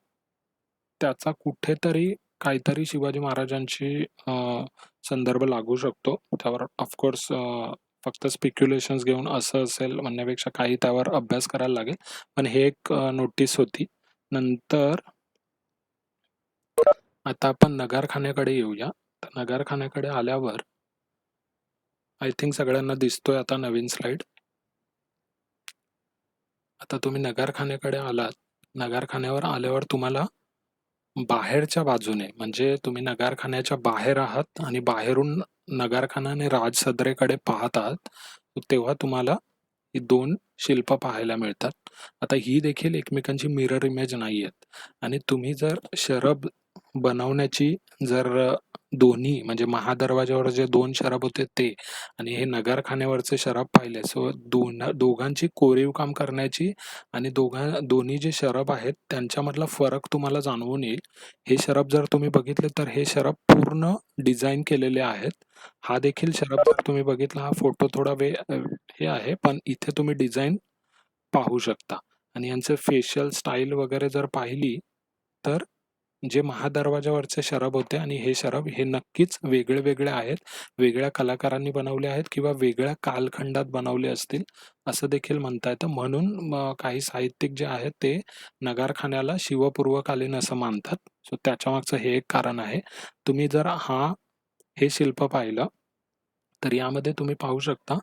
त्याचा कुठेतरी काहीतरी शिवाजी महाराजांची संदर्भ लागू शकतो. त्यावर ऑफकोर्स फक्त स्पेक्युलेशन्स घेऊन असं असेल म्हणण्यापेक्षा काही त्यावर अभ्यास करायला लागेल. पण हे एक नोटीस होती. नंतर आता आपण नगारखान्याकडे येऊया. तर नगारखान्याकडे आल्यावर आय थिंक सगळ्यांना दिसतोय आता नवीन स्लाइड. आता तुम्ही नगारखान्याकडे आलात. नगारखान्यावर आल्यावर तुम्हाला बाहेरच्या बाजूने म्हणजे तुम्ही नगारखान्याच्या बाहेर आहात आणि बाहेरून नगारखाना आणि राजसदरेकडे पाहत आहात, तेव्हा तुम्हाला ही 2 शिल्प पाहायला मिळतात. आता ही देखील एकमेकांची मिरर इमेज नाही आहेत. आणि तुम्ही जर शरभ बनवण्याची जर दोन्ही म्हणजे महादरवाजावर जे 2 शरभ होते ते आणि हे नगारखान्यावरचे शरभ पाहिले, सो दोघांची कोरीव काम करण्याची आणि दोन्ही जे शरभ आहेत त्यांच्यामधला फरक तुम्हाला जाणवून येईल. हे शरभ जर तुम्ही बघितले तर हे शरभ पूर्ण डिझाइन केलेले आहेत. हा देखील शरभ जर तुम्ही बघितला, हा फोटो थोडा हे आहे, पण इथे तुम्ही डिझाइन पाहू शकता. आणि यांचं फेशियल स्टाईल वगैरे जर पाहिली तर जे महादरवाजावरचे शरब होते आणि हे शरब हे नक्कीच वेगळे वेगळे आहेत, वेगळ्या कलाकारांनी बनवले आहेत किंवा वेगळ्या कालखंडात बनवले असतील असं देखील म्हणता येतं. म्हणून काही साहित्यिक जे आहेत ते नगारखान्याला शिवपूर्वकालीन असं मानतात. सो त्याच्यामागचं हे एक कारण आहे. तुम्ही जर हे शिल्प पाहिलं तर यामध्ये तुम्ही पाहू शकता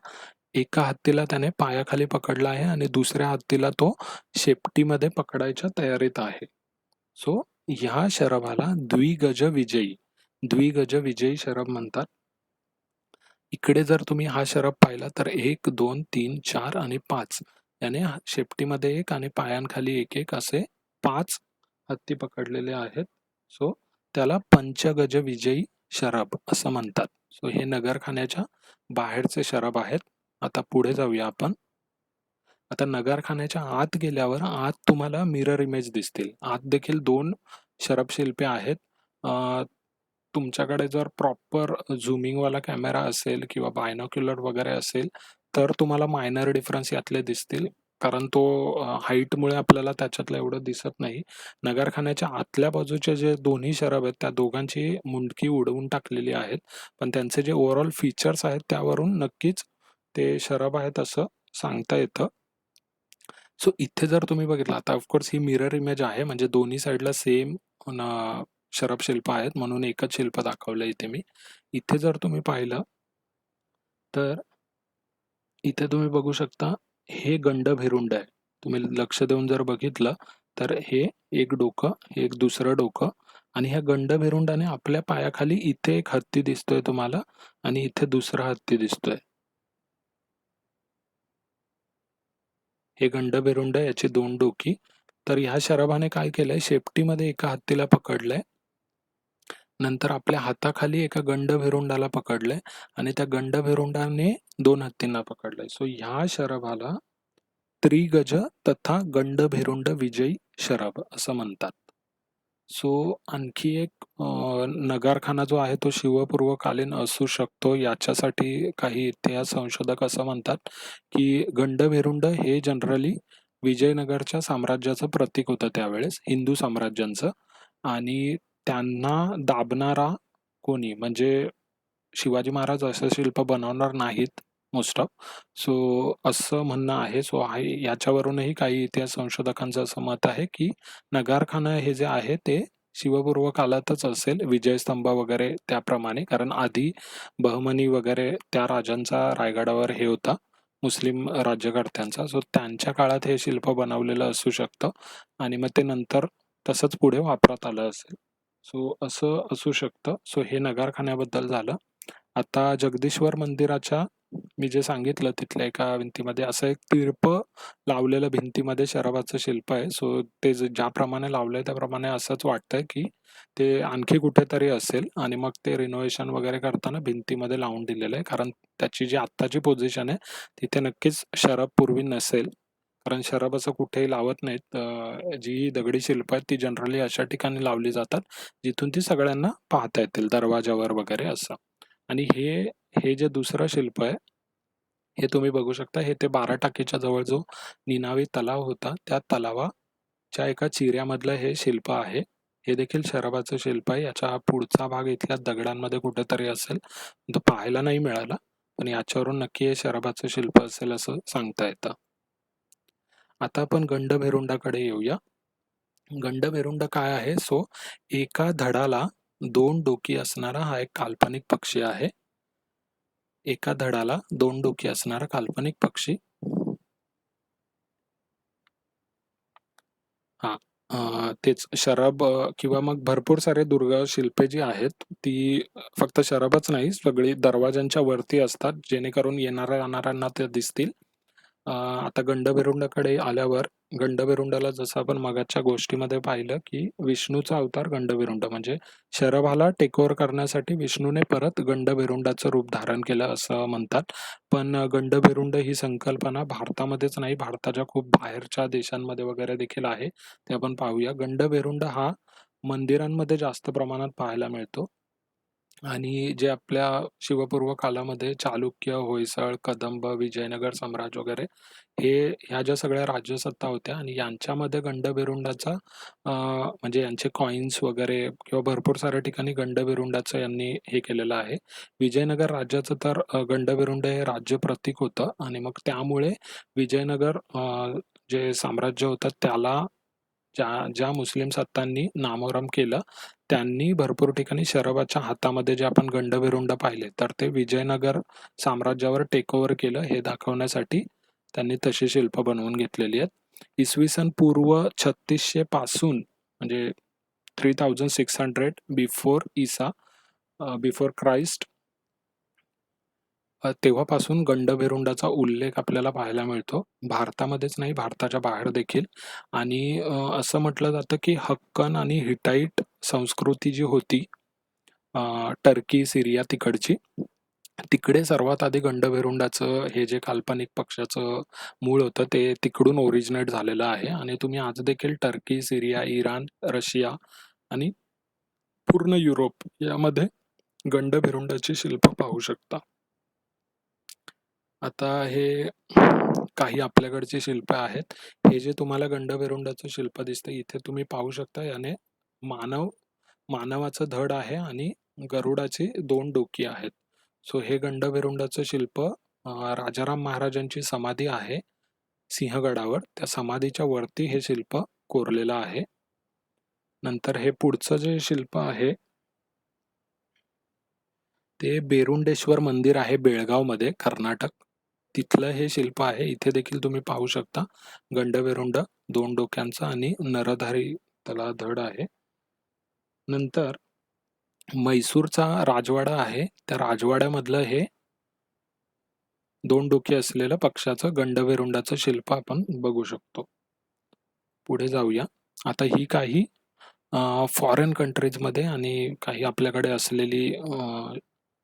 एका हत्तीला त्याने पायाखाली पकडला आहे आणि दुसऱ्या हत्तीला तो शेपटीमध्ये पकडायच्या तयारीत आहे. सो ह्या शरभाला द्विगज विजयी शरभ म्हणतात. इकडे जर तुम्ही हा शरभ पाहिला तर 1, 2, 3, 4 आणि 5 याने शेपटीमध्ये एक आणि पायांखाली एक एक असे 5 हत्ती पकडलेले आहेत. सो त्याला पंचगज विजयी शरभ असं म्हणतात. सो हे नगरखान्याच्या बाहेरचे शरभ आहेत. आता पुढे जाऊया आपण. आता नगारखान्याच्या आत गेल्यावर आत तुम्हाला मिरर इमेज दिसतील. आत देखील 2 शरभशिल्पे आहेत. तुमच्याकडे जर प्रॉपर झूमिंगवाला कॅमेरा असेल किंवा बायनॉक्युलर वगैरे असेल, तर तुम्हाला मायनर डिफरन्स यातले दिसतील. कारण तो हाईटमुळे आपल्याला त्याच्यातलं एवढं दिसत नाही. नगारखान्याच्या आतल्या बाजूचे जे दोन्ही शरभ आहेत, त्या दोघांची मुंडकी उडवून टाकलेली आहेत. पण त्यांचे जे ओव्हरऑल फीचर्स आहेत, त्यावरून नक्कीच ते शरभ आहेत असं सांगता येतं. सो इथे जर तुम्ही बघितलं, आता ऑफकोर्स ही मिरर इमेज आहे, म्हणजे दोन्ही साईडला सेम शरभ शिल्प आहेत, म्हणून एकच शिल्प दाखवलं इथे मी. इथे जर तुम्ही पाहिलं तर इथे तुम्ही बघू शकता हे गंडभेरुंड आहे. तुम्ही लक्ष देऊन जर बघितलं तर हे एक डोकं, हे एक दुसरं डोकं आणि ह्या गंडभेरुंडाने आपल्या पायाखाली इथे एक हत्ती दिसतोय तुम्हाला आणि इथे दुसरा हत्ती दिसतोय. हे गंडभेरुंड याची 2 डोकी. तर ह्या शरभाने काय केलंय, शेपटीमध्ये एका हत्तीला पकडलंय. नंतर आपल्या हाताखाली एका गंडभेरुंडाला पकडलंय आणि त्या गंडभेरुंडाने 2 हत्तींना पकडलंय. सो ह्या शरभाला त्रिगज तथा गंडभेरुंड विजयी शरभ असं म्हणतात. सो आणखी एक नगारखाना जो आहे तो शिवपूर्वकालीन असू शकतो. याच्यासाठी काही इतिहास संशोधक असं म्हणतात की गंडभेरुंड हे जनरली विजयनगरच्या साम्राज्याचं प्रतीक होतं त्यावेळेस, हिंदू साम्राज्यांचं. आणि त्यांना दाबणारा कोणी म्हणजे शिवाजी महाराज असं शिल्प बनवणार नाहीत मोस्ट ऑफ. सो असं म्हणणं आहे. सो याच्यावरूनही काही इतिहास संशोधकांचं असं मत आहे की नगारखाना हे जे आहे ते शिवपूर्व काळातच असेल, विजयस्तंभ वगैरे त्याप्रमाणे. कारण आधी बहमनी वगैरे त्या राजांचा रायगडावर हे होता, मुस्लिम राज्यकर्त्यांचा. सो त्यांच्या काळात हे शिल्प बनवलेलं असू शकतं आणि मग ते नंतर तसंच पुढे वापरात आलं असेल. सो असं असू शकतं. सो हे नगारखान्याबद्दल झालं. आता जगदीश्वर मंदिराच्या मी जे सांगितलं तिथल्या एका भिंतीमध्ये असं एक तिरपं लावलेलं भिंतीमध्ये शरभाचं शिल्प आहे. सो ते ज्याप्रमाणे लावलंय त्याप्रमाणे असंच वाटतंय की ते आणखी कुठेतरी असेल आणि मग ते रिनोव्हेशन वगैरे करताना भिंतीमध्ये लावून दिलेलं आहे. कारण त्याची जी आत्ताची पोझिशन आहे तिथे नक्कीच शरभ पूर्वी नसेल. कारण शरभ असं कुठेही लावत नाहीत. जी दगडी शिल्प आहेत ती जनरली अशा ठिकाणी लावली जातात जिथून ती सगळ्यांना पाहता येतील, दरवाजावर वगैरे असं. आणि हे जे दुसरं शिल्प आहे हे तुम्ही बघू शकता. हे ते 12 टाकीच्या जवळ जो निनावी तलाव होता त्या तलावाच्या एका चिऱ्यामधलं हे शिल्प आहे. हे देखील शरभाचं शिल्प आहे. याचा पुढचा भाग इथल्या दगडांमध्ये कुठेतरी असेल, तो पाहायला नाही मिळाला. पण याच्यावरून नक्की हे शरभाचं शिल्प असेल असं सांगता येतं. आता आपण गंडभेरुंडाकडे येऊया. गंडभेरुंड काय आहे? सो एका धडाला 2 डोकी असणारा हा एक काल्पनिक पक्षी आहे. एका धडाला 2 डोकी असणारा काल्पनिक पक्षी. हां. तेच शरभ किंवा मग भरपूर सारे दुर्गा शिल्पे जी आहेत, ती फक्त शरभच नाही, सगळी दरवाजांच्या वरती असतात, जेणेकरून येणाऱ्या-जाणाऱ्यांना ते दिसतील. आता गंडभेरुंडाकडे आल्यावर, गंडभेरुंडाला जसं आपण मगाचच्या गोष्टीमध्ये पाहिलं, की विष्णूचा अवतार गंडभेरुंड म्हणजे शरभाला टेक ओव्हर करण्यासाठी विष्णूने परत गंडभेरुंडाचं रूप धारण केलं असं म्हणतात. पण गंडभेरुंड ही संकल्पना भारतामध्येच नाही, भारताच्या खूप बाहेरच्या देशांमध्ये वगैरे देखील आहे. ते आपण पाहूया. गंडभेरुंड हा मंदिरांमध्ये जास्त प्रमाणात पाहायला मिळतो. आणि जे आपल्या शिवपूर्व कालामध्ये चालुक्य, होयसळ, कदंब, विजयनगर साम्राज्य वगैरे ह्या ज्या सगळ्या राज्यसत्ता होत्या आणि यांच्यामध्ये गंडबेरुंडाचा म्हणजे यांचे कॉइन्स वगैरे किंवा भरपूर साऱ्या ठिकाणी गंडबेरुंडाचं यांनी हे केलेलं आहे. विजयनगर राज्याचं तर गंडबेरुंड हे राज्य प्रतीक होतं आणि मग त्यामुळे विजयनगर जे साम्राज्य होतं त्याला ज्या ज्या मुस्लिम सत्तांनी नामोहरम केलं त्यांनी भरपूर ठिकाणी शरवाच्या हातामध्ये जे आपण गंडबेरुंड पाहिले तर ते विजयनगर साम्राज्यावर टेक ओव्हर केलं हे दाखवण्यासाठी त्यांनी तशी शिल्प बनवून घेतलेली आहेत. इसवी सन पूर्व 3600 पासून म्हणजे 3600 बिफोर बिफोर क्राइस्ट तेव्हापासून गंडबेरुंडाचा उल्लेख आपल्याला पाहायला मिळतो. भारतामध्येच नाही, भारताच्या बाहेर देखील. आणि असं म्हटलं जातं की हक्कन आणि हिटाईट संस्कृती जी होती टर्की, सिरिया तिकडची, तिकडे सर्वात आधी गंडबेरुंडाचं हे जे काल्पनिक पक्षाचं मूळ होतं ते तिकडून ओरिजिनेट झालेलं आहे. आणि तुम्ही आज देखील टर्की, सिरिया, इराण, रशिया आणि पूर्ण युरोप यामध्ये गंडबेरुंडाची शिल्प पाहू शकता. आता हे काही आपल्याकडची शिल्प आहेत. हे जे तुम्हाला गंडबेरुंडाचं शिल्प दिसतं इथे तुम्ही पाहू शकता, याने मानवाचं धड आहे आणि गरुडाची 2 डोकी आहेत. सो हे गंडबेरुंडाचं शिल्प राजाराम महाराजांची समाधी आहे सिंहगडावर. त्या समाधीच्या वरती हे शिल्प कोरलेलं आहे. नंतर हे पुढचं जे शिल्प आहे ते बेरुंडेश्वर मंदिर आहे बेळगावमध्ये, कर्नाटक. तिथलं हे शिल्प आहे. इथे देखील तुम्ही पाहू शकता गंडबेरुंड 2 डोक्यांचा आणि नरधारी त्याला धड आहे. नंतर म्हैसूरचा राजवाडा आहे. त्या राजवाड्यामधलं हे 2 डोके असलेलं पक्षाचं गंडबेरुंडाचं शिल्प आपण बघू शकतो. पुढे जाऊया. आता ही काही फॉरेन कंट्रीजमध्ये आणि काही आपल्याकडे असलेली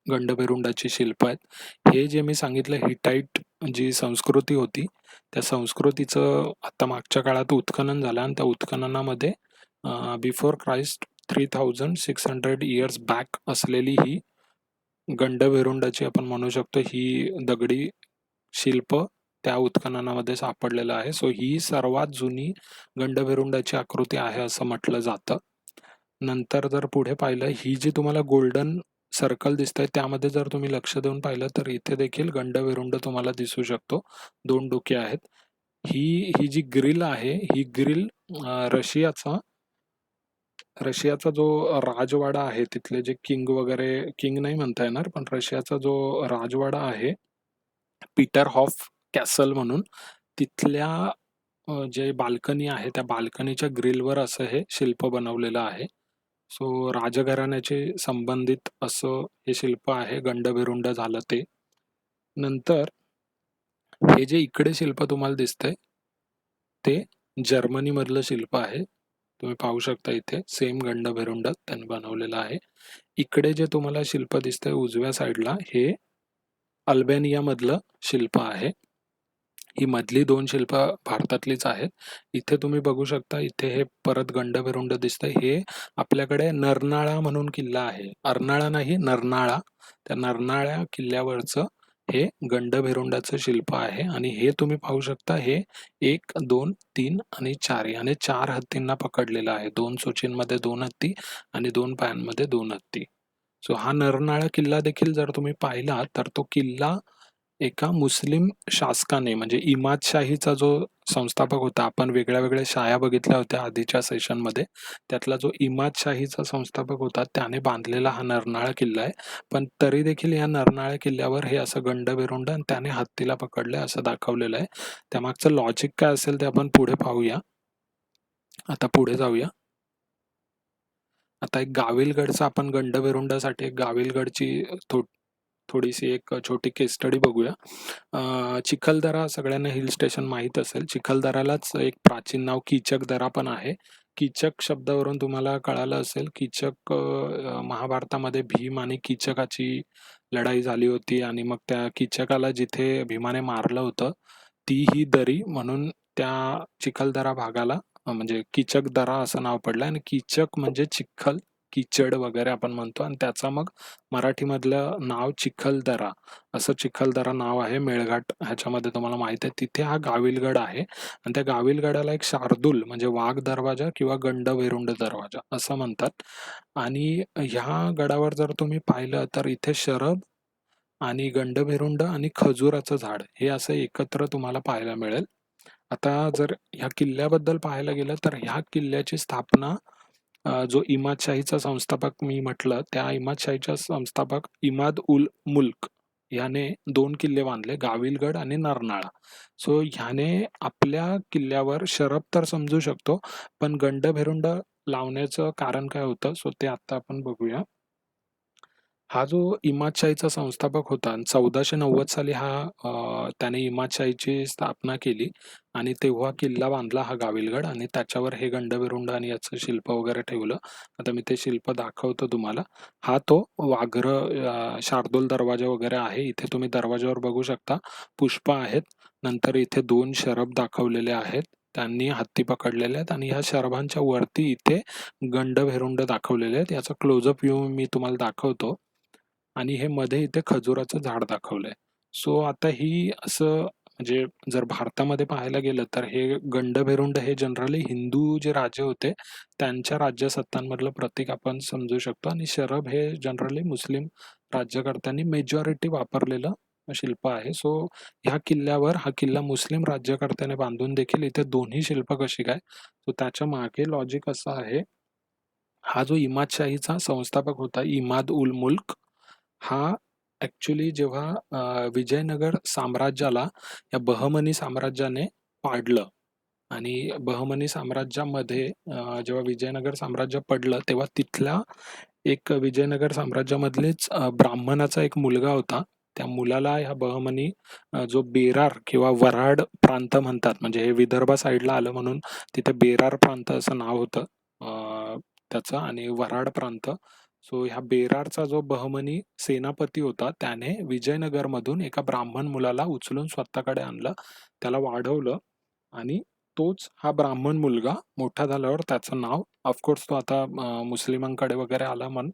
गंडबेरुंडाची शिल्प आहेत. हे जे मी सांगितलं हिटाईट जी संस्कृती होती त्या संस्कृतीचं आता मागच्या काळात उत्खनन झालं आणि त्या उत्खननामध्ये बिफोर क्राइस्ट 3600 इयर्स बॅक असलेली ही गंडबेरुंडाची आपण म्हणू शकतो ही दगडी शिल्प त्या उत्खननामध्ये सापडलेलं आहे. सो ही सर्वात जुनी गंडबेरुंडाची आकृती आहे असं म्हटलं जातं. नंतर जर पुढे पाहिलं, ही जी तुम्हाला गोल्डन सर्कल दिसतंय त्यामध्ये जर तुम्ही लक्ष देऊन पाहिलं तर इथे देखील गंडबेरुंड तुम्हाला दिसू शकतो. 2 डोके आहेत. ही जी ग्रिल आहे ही ग्रिल रशियाचा जो राजवाडा आहे तिथले जे किंग वगैरे, किंग नाही म्हणता येणार पण रशियाचा जो राजवाडा आहे पीटरहॉफ कॅसल म्हणून, तिथल्या जे बाल्कनी आहे त्या बाल्कनीच्या ग्रिलवर असं हे शिल्प बनवलेलं आहे. सो राजघराण्याचे संबंधित असं हे शिल्प आहे. गंडबेरुंड झालं ते. नंतर हे जे इकडे शिल्प तुम्हाला दिसतंय ते जर्मनीमधलं शिल्प आहे. तुम्ही पाहू शकता इथे सेम गंडबेरुंड त्यांनी बनवलेलं आहे. इकडे जे तुम्हाला शिल्प दिसतंय उजव्या साईडला हे अल्बेनियामधलं शिल्प आहे. ही मधली 2 शिल्प भारतातलीच आहेत. इथे तुम्ही बघू शकता इथे हे परत गंडबेरुंड दिसतंय. हे आपल्याकडे नरनाळा म्हणून किल्ला आहे. अर्नाळा नाही, नरनाळा. त्या नरनाळा किल्ल्यावरचं हे गंडबेरुंडाचं शिल्प आहे आणि हे तुम्ही पाहू शकता हे 1, 2, 3 आणि 4 याने 4 हत्तींना पकडलेलं आहे. 2 सुचींमध्ये 2 हत्ती आणि 2 पायांमध्ये 2 हत्ती. सो हा नरनाळा किल्ला देखील जर तुम्ही पाहिला तर तो किल्ला एका मुस्लिम शासकाने म्हणजे इमादशाहीचा जो संस्थापक होता, आपण वेगळ्या शाया बघितल्या होत्या आधीच्या सेशनमध्ये. त्यातला जो इमादशाहीचा संस्थापक होता त्याने बांधलेला हा नरनाळा किल्ला आहे. पण तरी देखील या नरनाळा किल्ल्यावर हे असं गंडबेरुंड आणि त्याने हत्तीला पकडलंय असं दाखवलेलं आहे. त्यामागचं लॉजिक काय असेल ते आपण पुढे पाहूया. आता पुढे जाऊया. आता एक गाविलगडचा आपण गंडबेरुंडासाठी एक गाविलगडची थोडीशी एक छोटी केस स्टडी बघूया. चिखलदरा सगळ्यांना हिल स्टेशन माहीत असेल. चिखलदरालाच एक प्राचीन नाव कीचकदरा पण आहे. कीचक शब्दावरून तुम्हाला कळालं असेल कीचक महाभारतामध्ये भीम आणि कीचकाची लढाई झाली होती आणि मग त्या कीचकाला जिथे भीमाने मारलं होतं ती ही दरी म्हणून त्या चिखलदरा भागाला म्हणजे कीचकदरा असं नाव पडलं आणि कीचक म्हणजे चिखल किचड वगैरे आपण म्हणतो आणि त्याचा मग मराठीमधलं नाव चिखलदरा, असं चिखलदरा नाव आहे. मेळघाट ह्याच्यामध्ये तुम्हाला माहित आहे. तिथे हा गाविलगड आहे आणि त्या गाविलगडाला एक शार्दूल म्हणजे वाघ दरवाजा किंवा गंडभेरुंड दरवाजा असं म्हणतात. आणि ह्या गडावर जर तुम्ही पाहिलं तर इथे शरब आणि गंडभेरुंड आणि खजुराचं झाड हे असं एकत्र तुम्हाला पाहायला मिळेल. आता जर ह्या किल्ल्याबद्दल पाहायला गेलं तर ह्या किल्ल्याची स्थापना जो इमादशाहीचा संस्थापक मी म्हटलं, त्या इमादशाहीच्या संस्थापक इमाद उल मुल्क ह्याने 2 किल्ले बांधले, गाविलगड आणि नरनाळा. सो ह्याने आपल्या किल्ल्यावर शरब तर समजू शकतो, पण गंडभेरुंड लावण्याचं कारण काय होतं? सो ते आत्ता आपण बघूया. हा जो इमादशाहीचा संस्थापक होता आणि 1490 साली त्याने इमादशाहीची स्थापना केली आणि तेव्हा किल्ला बांधला हा गाविलगड आणि त्याच्यावर हे गंडभेरुंड आणि याचं शिल्प वगैरे ठेवलं. आता मी ते शिल्प दाखवतो तुम्हाला. हा तो शार्दूल दरवाजा वगैरे आहे. इथे तुम्ही दरवाजावर बघू शकता पुष्प आहेत. नंतर इथे 2 शरब दाखवलेले आहेत. त्यांनी हत्ती पकडलेले आहेत आणि ह्या शरभांच्या वरती इथे गंडभेरुंड दाखवलेले आहेत. याचा क्लोजअप व्ह्यू मी तुम्हाला दाखवतो. आणि हे मध्ये इथे खजुराचं झाड दाखवलंय. सो आता ही असं म्हणजे जर भारतामध्ये पाहायला गेलं तर हे गंडभेरुंड हे जनरली हिंदू जे राजे होते त्यांच्या राज्यसत्तांमधलं प्रतीक आपण समजू शकतो आणि शरब हे जनरली मुस्लिम राज्यकर्त्यांनी मेजॉरिटी वापरलेलं शिल्प आहे. सो ह्या किल्ल्यावर हा किल्ला मुस्लिम राज्यकर्त्याने बांधून देखील इथे दोन्ही शिल्प कशी काय? सो त्याच्या मागे लॉजिक असं आहे, हा जो इमादशाहीचा संस्थापक होता इमाद उल मुल्क हा ॲक्चुअली जेव्हा विजयनगर साम्राज्याला या बहमनी साम्राज्याने पाडलं आणि बहमनी साम्राज्यामध्ये जेव्हा विजयनगर साम्राज्य पडलं तेव्हा तिथल्या एक विजयनगर साम्राज्यामधलेच ब्राह्मणाचा एक मुलगा होता. त्या मुलाला ह्या बहमनी जो बेरार किंवा वऱ्हाड प्रांत म्हणतात म्हणजे हे विदर्भ साईडला आलं म्हणून तिथे बेरार प्रांत असं नाव होतं त्याचं आणि वऱ्हाड प्रांत. सो ह्या बेरारचा जो बहमनी सेनापती होता त्याने विजयनगरमधून एका ब्राह्मण मुलाला उचलून स्वतःकडे आणलं, त्याला वाढवलं आणि तोच हा ब्राह्मण मुलगा मोठा झाल्यावर त्याचं नाव ऑफकोर्स तो आता मुस्लिमांकडे वगैरे आला म्हणून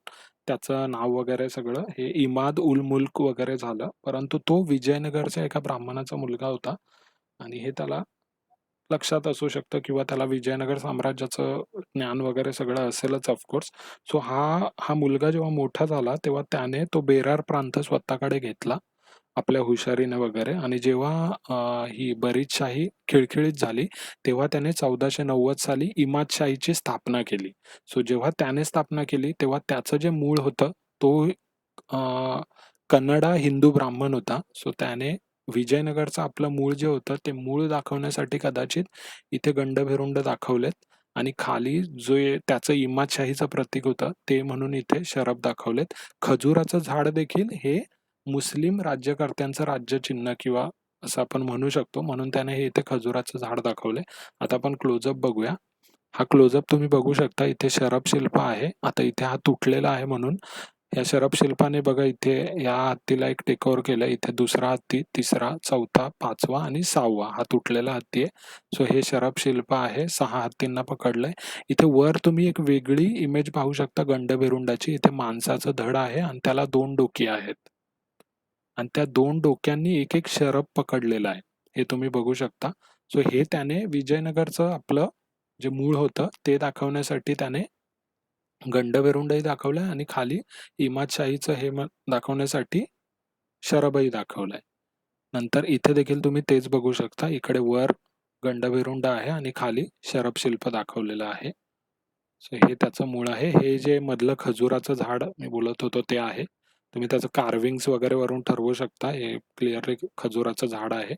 त्याचं नाव वगैरे सगळं हे इमाद उल मुल्क वगैरे झालं. परंतु तो विजयनगरच्या एका ब्राह्मणाचा मुलगा होता आणि हे त्याला लक्षात असू शकतं किंवा त्याला विजयनगर साम्राज्याचं ज्ञान वगैरे सगळं असेलच ऑफकोर्स. सो हा मुलगा जेव्हा मोठा झाला तेव्हा त्याने तो बेरार प्रांत स्वतःकडे घेतला आपल्या हुशारीने वगैरे आणि जेव्हा ही बरीच शाही खिळखिळीत झाली तेव्हा त्याने 1490 साली इमादशाहीची स्थापना केली. सो जेव्हा त्याने स्थापना केली तेव्हा त्याचं जे मूळ होतं तो कन्नडा हिंदू ब्राह्मण होता. सो त्याने विजयनगरचं आपलं मूळ जे होतं ते मूळ दाखवण्यासाठी कदाचित इथे गंडभेरुंड दाखवलेत आणि खाली त्याचं इमादशाहीचं प्रतीक होतं ते म्हणून इथे शरब दाखवलेत. खजुराचं झाड देखील हे मुस्लिम राज्यकर्त्यांचं राज्यचिन्ह किंवा असं आपण म्हणू शकतो म्हणून त्याने हे इथे खजुराचं झाड दाखवलंय. आता आपण क्लोजअप बघूया. हा क्लोजअप तुम्ही बघू शकता. इथे शरब शिल्प आहे. आता इथे हा तुटलेला आहे म्हणून या शरब शिल्पाने बघा इथे या हत्तीला एक टेकओव्हर केलं. इथे दुसरा हत्ती, तिसरा, चौथा, 5वा आणि 6वा हा तुटलेला हत्ती आहे. सो हे शरब शिल्प आहे. 6 हत्तींना पकडलंय. इथे वर तुम्ही एक वेगळी इमेज पाहू शकता गंडभेरुंडाची. इथे माणसाचं धड आहे आणि त्याला 2 डोकी आहेत. आणि त्या 2 डोक्यांनी एक शरब पकडलेला आहे. हे तुम्ही बघू शकता. सो हे त्याने विजयनगरचं आपलं जे मूळ होतं ते दाखवण्यासाठी त्याने गंडभेरुंडही दाखवलंय आणि खाली इमादशाहीचं हे दाखवण्यासाठी शरबही दाखवलंय. नंतर इथे देखील तुम्ही तेच बघू शकता. इकडे वर गंडभेरुंड आहे आणि खाली शरब शिल्प दाखवलेलं आहे. सो हे त्याचं मूळ आहे. हे जे मधलं खजुराचं झाड मी बोलत होतो ते आहे. तुम्ही त्याचं कार्विंग्स वगैरे वरून ठरवू शकता. हे क्लिअरली खजुराचं झाड आहे.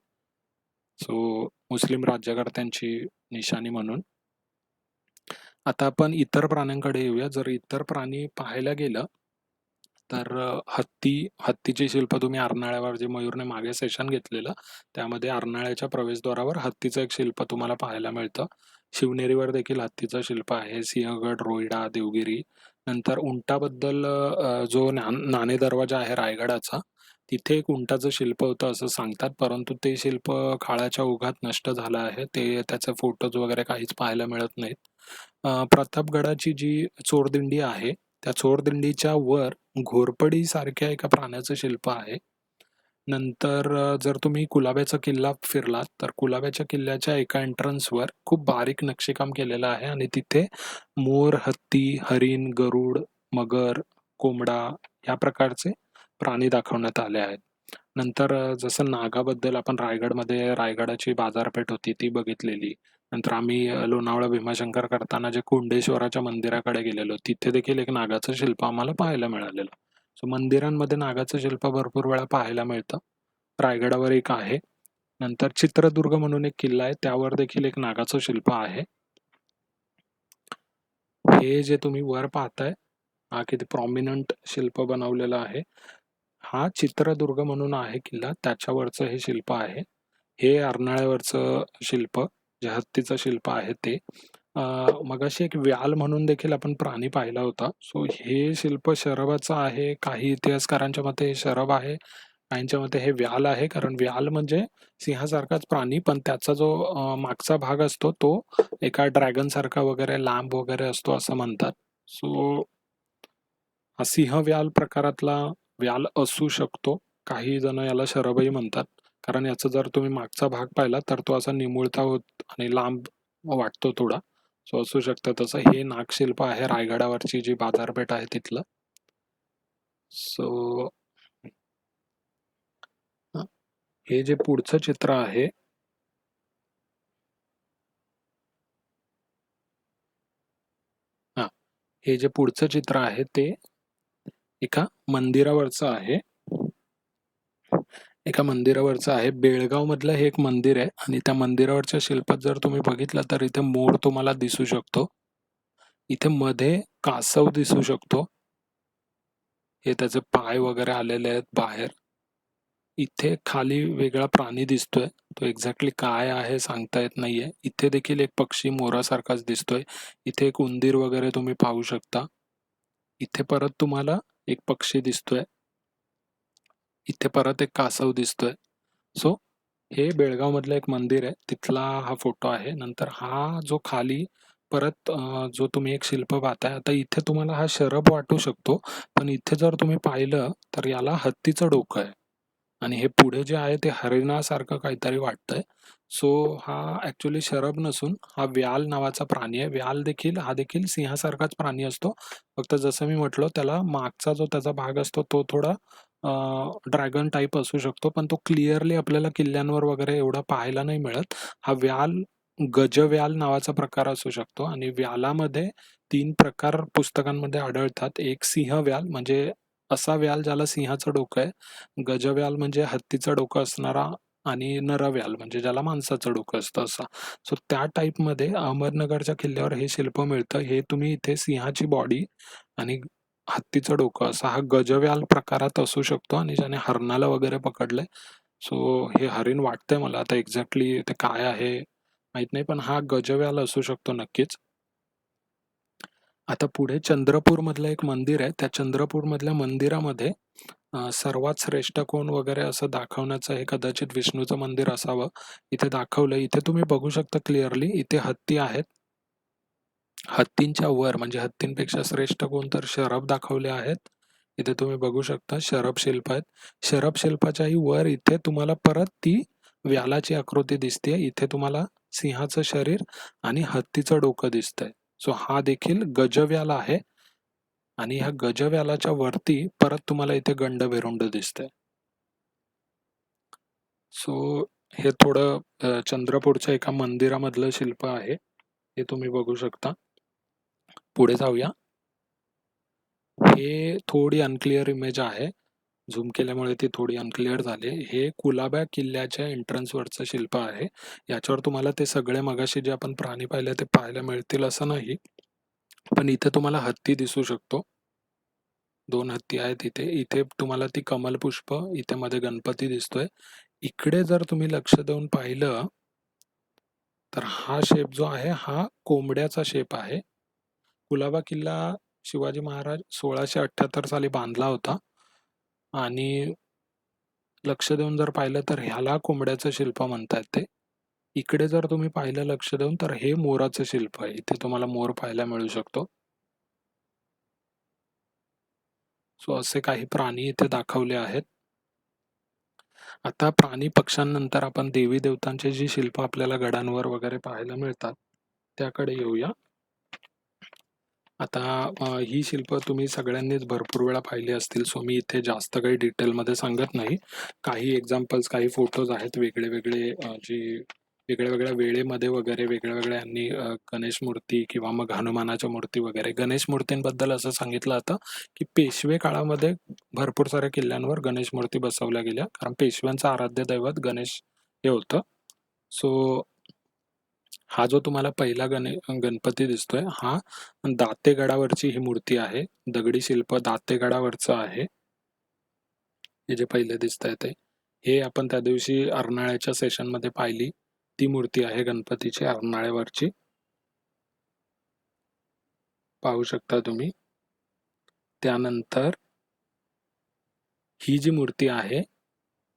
सो मुस्लिम राज्यकर्त्यांची निशाणी म्हणून. आता आपण इतर प्राण्यांकडे येऊया. जर इतर प्राणी पाहायला गेलं तर हत्तीची शिल्प तुम्ही अर्नाळ्यावर जे मयूरने मागे सेशन घेतलेलं त्यामध्ये अर्नाळ्याच्या प्रवेशद्वारावर हत्तीचं एक शिल्प तुम्हाला पाहायला मिळतं. शिवनेरीवर देखील हत्तीचं शिल्प आहे. सिंहगड, रोईडा, देवगिरी. नंतर उंटाबद्दल जो नाणे दरवाजा आहे रायगडाचा तिथे एक उंटाचं शिल्प होतं असं सांगतात. परंतु ते शिल्प काळाच्या ओघात नष्ट झालं आहे. त्याचे फोटोज वगैरे काहीच पाहायला मिळत नाहीत. प्रतापगडाची जी चोरदिंडी आहे त्या चोरदिंडीच्या वर घोरपडी सारख्या एका प्राण्याचं शिल्प आहे. नंतर जर तुम्ही कुलाब्याचा किल्ला फिरलात तर कुलाब्याच्या किल्ल्याच्या एका एंट्रन्सवर खूप बारीक नक्षीकाम केलेलं आहे आणि तिथे मोर, हत्ती, हरिण, गरुड, मगर, कोंबडा या प्रकारचे प्राणी दाखवण्यात आले आहेत. नंतर जसं नागाबद्दल आपण रायगडमध्ये रायगडाची बाजारपेठ होती ती बघितलेली. नंतर आम्ही लोणावळा भीमाशंकर करताना जे कुंडेश्वराच्या मंदिराकडे गेलेलो तिथे देखील एक नागाचं शिल्प आम्हाला पाहायला मिळालेलं. सो मंदिरांमध्ये नागाचं शिल्प भरपूर वेळा पाहायला मिळतं. रायगडावर एक आहे. नंतर चित्रदुर्ग म्हणून एक किल्ला आहे त्यावर देखील एक नागाचं शिल्प आहे. हे जे तुम्ही वर पाहताय हा किती प्रॉमिनंट शिल्प बनवलेलं आहे. हा चित्रदुर्ग म्हणून आहे किल्ला त्याच्यावरचं हे शिल्प आहे. हे अर्नाळ्यावरचं शिल्प जे हत्तीचं शिल्प आहे ते. मगाशी एक व्याल म्हणून देखील आपण प्राणी पाहिला होता. सो हे शिल्प शरभाचं आहे. काही इतिहासकारांच्या मते हे शरभ आहे. काहींच्या मते हे व्याल आहे कारण व्याल म्हणजे सिंहासारखाच प्राणी पण त्याचा जो मागचा भाग असतो तो एका ड्रॅगन सारखा वगैरे लांब वगैरे असतो असं म्हणतात. सो हा सिंह व्याल प्रकारातला व्याल असू शकतो. काही जण याला शरभही म्हणतात कारण याचा जर तुम्ही मागचा भाग पाहिला तर तो असा निमुळता होत आणि लांब वाटतो थोडा. सो असू शकतं तसं. हे नागशिल्प आहे रायगडावरची जी बाजारपेठ आहे तिथलं. सो हे जे पुढचं चित्र आहे हे जे पुढचं चित्र आहे ते एका मंदिरावरचं आहे. एका मंदिरावरचं आहे. बेळगाव मधलं हे एक मंदिर आहे आणि त्या मंदिरावरच्या शिल्पात जर तुम्ही बघितलं तर इथे मोर तुम्हाला दिसू शकतो. इथे मध्ये कासव दिसू शकतो. हे त्याचे पाय वगैरे आलेले आहेत बाहेर. इथे खाली वेगळा प्राणी दिसतोय. तो एक्झॅक्टली काय आहे सांगता येत नाहीये. इथे देखील एक पक्षी मोरासारखाच दिसतोय. इथे एक उंदीर वगैरे तुम्ही पाहू शकता. इथे परत तुम्हाला एक पक्षी दिसतोय. इथे परत एक कासव दिसतोय. सो हे बेळगाव मधलं एक मंदिर आहे तिथला हा फोटो आहे. नंतर हा जो खाली परत जो तुम्ही एक शिल्प पाहताय आता इथे तुम्हाला हा शरभ वाटू शकतो पण इथे जर तुम्ही पाहिलं तर याला हत्तीचं डोकं आहे आणि हे पुढे जे आहे ते हरिणासारखं काहीतरी वाटतंय. सो हा ऍक्च्युली शरभ नसून हा व्याल नावाचा प्राणी आहे. व्याल देखील हा देखील सिंहासारखाच प्राणी असतो. फक्त जसं मी म्हटलं त्याला मागचा जो त्याचा भाग असतो तो थोडा ड्रॅगन टाइप असू शकतो पण तो क्लिअरली आपल्याला किल्ल्यांवर वगैरे एवढा पाहायला नाही मिळत. हा व्याल गजव्याल नावाचा प्रकार असू शकतो आणि व्यालामध्ये 3 प्रकार पुस्तकांमध्ये आढळतात. एक सिंह व्याल म्हणजे असा व्याल ज्याला सिंहाचं डोकं आहे. गजव्याल म्हणजे हत्तीचं डोकं असणारा आणि नरव्याल म्हणजे ज्याला माणसाचं डोकं असतं असा. सो त्या टाईपमध्ये अहमदनगरच्या किल्ल्यावर हे शिल्प मिळतं. हे तुम्ही इथे सिंहाची बॉडी आणि हत्तीचं डोकं असा हा गजव्याल प्रकारात असू शकतो आणि ज्याने हरणाला वगैरे पकडलंय. सो हे हरिण वाटतंय मला. आता एक्झॅक्टली ते काय आहे माहित नाही पण हा गजव्याल असू शकतो नक्कीच. आता पुढे चंद्रपूर मधलं एक मंदिर आहे. त्या चंद्रपूर मधल्या मंदिरामध्ये सर्वात श्रेष्ठ कोण वगैरे असं दाखवण्याचं हे कदाचित विष्णूचं मंदिर असावं. इथे दाखवलंय. इथे तुम्ही बघू शकता क्लिअरली इथे हत्ती आहेत. हत्तींच्या वर म्हणजे हत्तींपेक्षा श्रेष्ठ कोण तर शरभ दाखवले आहेत. इथे तुम्ही बघू शकता शरभ शिल्प आहेत. शरभ शिल्पाच्याही वर इथे तुम्हाला परत ती व्यालाची आकृती दिसते. इथे तुम्हाला सिंहाचं शरीर आणि हत्तीचं डोकं दिसतंय. सो हा देखील गजव्याल आहे आणि ह्या गजव्यालाच्या वरती परत तुम्हाला इथे गंडभेरुंड दिसतंय. सो हे थोडं चंद्रपूरच्या एका मंदिरामधलं शिल्प आहे. हे तुम्ही बघू शकता. पुढे जाऊया. हे थोडी अनक्लिअर इमेज आहे. झूम केल्यामुळे ती थोडी अनक्लिअर झाली. हे कुलाबा किल्ल्याच्या एंट्रन्सवरचं शिल्प आहे. याच्यावर तुम्हाला ते सगळे मगाशी जे आपण प्राणी पाहिले ते पाहायला मिळतील असं नाही. पण इथे तुम्हाला हत्ती दिसू शकतो. 2 हत्ती आहेत इथे. इथे तुम्हाला ती कमलपुष्प, इथे मध्ये गणपती दिसतोय. इकडे जर तुम्ही लक्ष देऊन पाहिलं तर हा शेप जो आहे हा कोंबड्याचा शेप आहे. कुलाबा किल्ला शिवाजी महाराज 1678 साली बांधला होता आणि लक्ष देऊन जर पाहिलं तर ह्याला कोंबड्याचं शिल्प म्हणतात ते. इकडे जर तुम्ही पाहिलं लक्ष देऊन तर हे मोराचं शिल्प आहे. इथे तुम्हाला मोर पाहायला मिळू शकतो. सो असे काही प्राणी इथे दाखवले आहेत. आता प्राणी पक्ष्यांनंतर आपण देवी देवतांची जी शिल्प आपल्याला गडांवर वगैरे पाहायला मिळतात त्याकडे येऊया. आता ही शिल्प तुम्ही सगळ्यांनीच भरपूर वेळा पाहिली असतील, सो मी इथे जास्त काही डिटेलमध्ये सांगत नाही. काही एक्झाम्पल्स, काही फोटोज आहेत वेगळे वेगळे, जी वेगळ्या वेगळ्या वेळेमध्ये वगैरे वेगळ्या वेगळ्या यांनी गणेश मूर्ती किंवा मग हनुमानाच्या मूर्ती वगैरे. गणेश मूर्तींबद्दल असं सांगितलं जातं की पेशवे काळामध्ये भरपूर साऱ्या किल्ल्यांवर गणेश मूर्ती बसवल्या गेल्या, कारण पेशव्यांचं आराध्य दैवत गणेश हे होतं. सो हा जो तुम्हाला पहिला गणपती दिसतोय, हा दातेगडावरची ही मूर्ती आहे. दगडी शिल्प दातेगडावरचं आहे. हे जे पहिले दिसतंय ते, हे आपण त्या दिवशी अर्नाळ्याच्या सेशनमध्ये पाहिली ती मूर्ती आहे गणपतीची अर्नाळ्यावरची. पाहू शकता तुम्ही. त्यानंतर ही जी मूर्ती आहे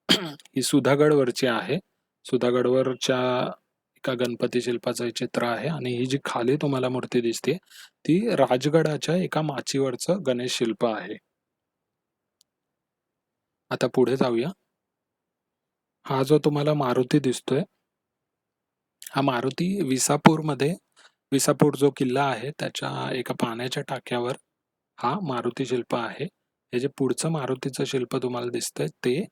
ही सुधागडवरची आहे. सुधागडवरच्या एका गणपती शिल्पाचं हे चित्र आहे, आणि ही जी खाली तुम्हाला मूर्ती दिसते ती राजगडाच्या एका माचीवरचं गणेश शिल्प आहे. आता पुढे जाऊया. हा जो तुम्हाला मारुती दिसतोय, हा मारुती विसापूर जो किल्ला आहे त्याच्या एका पाण्याच्या टाक्यावर हा मारुती शिल्प आहे. हे जे पुढचं मारुतीचं शिल्प तुम्हाला दिसतंय ते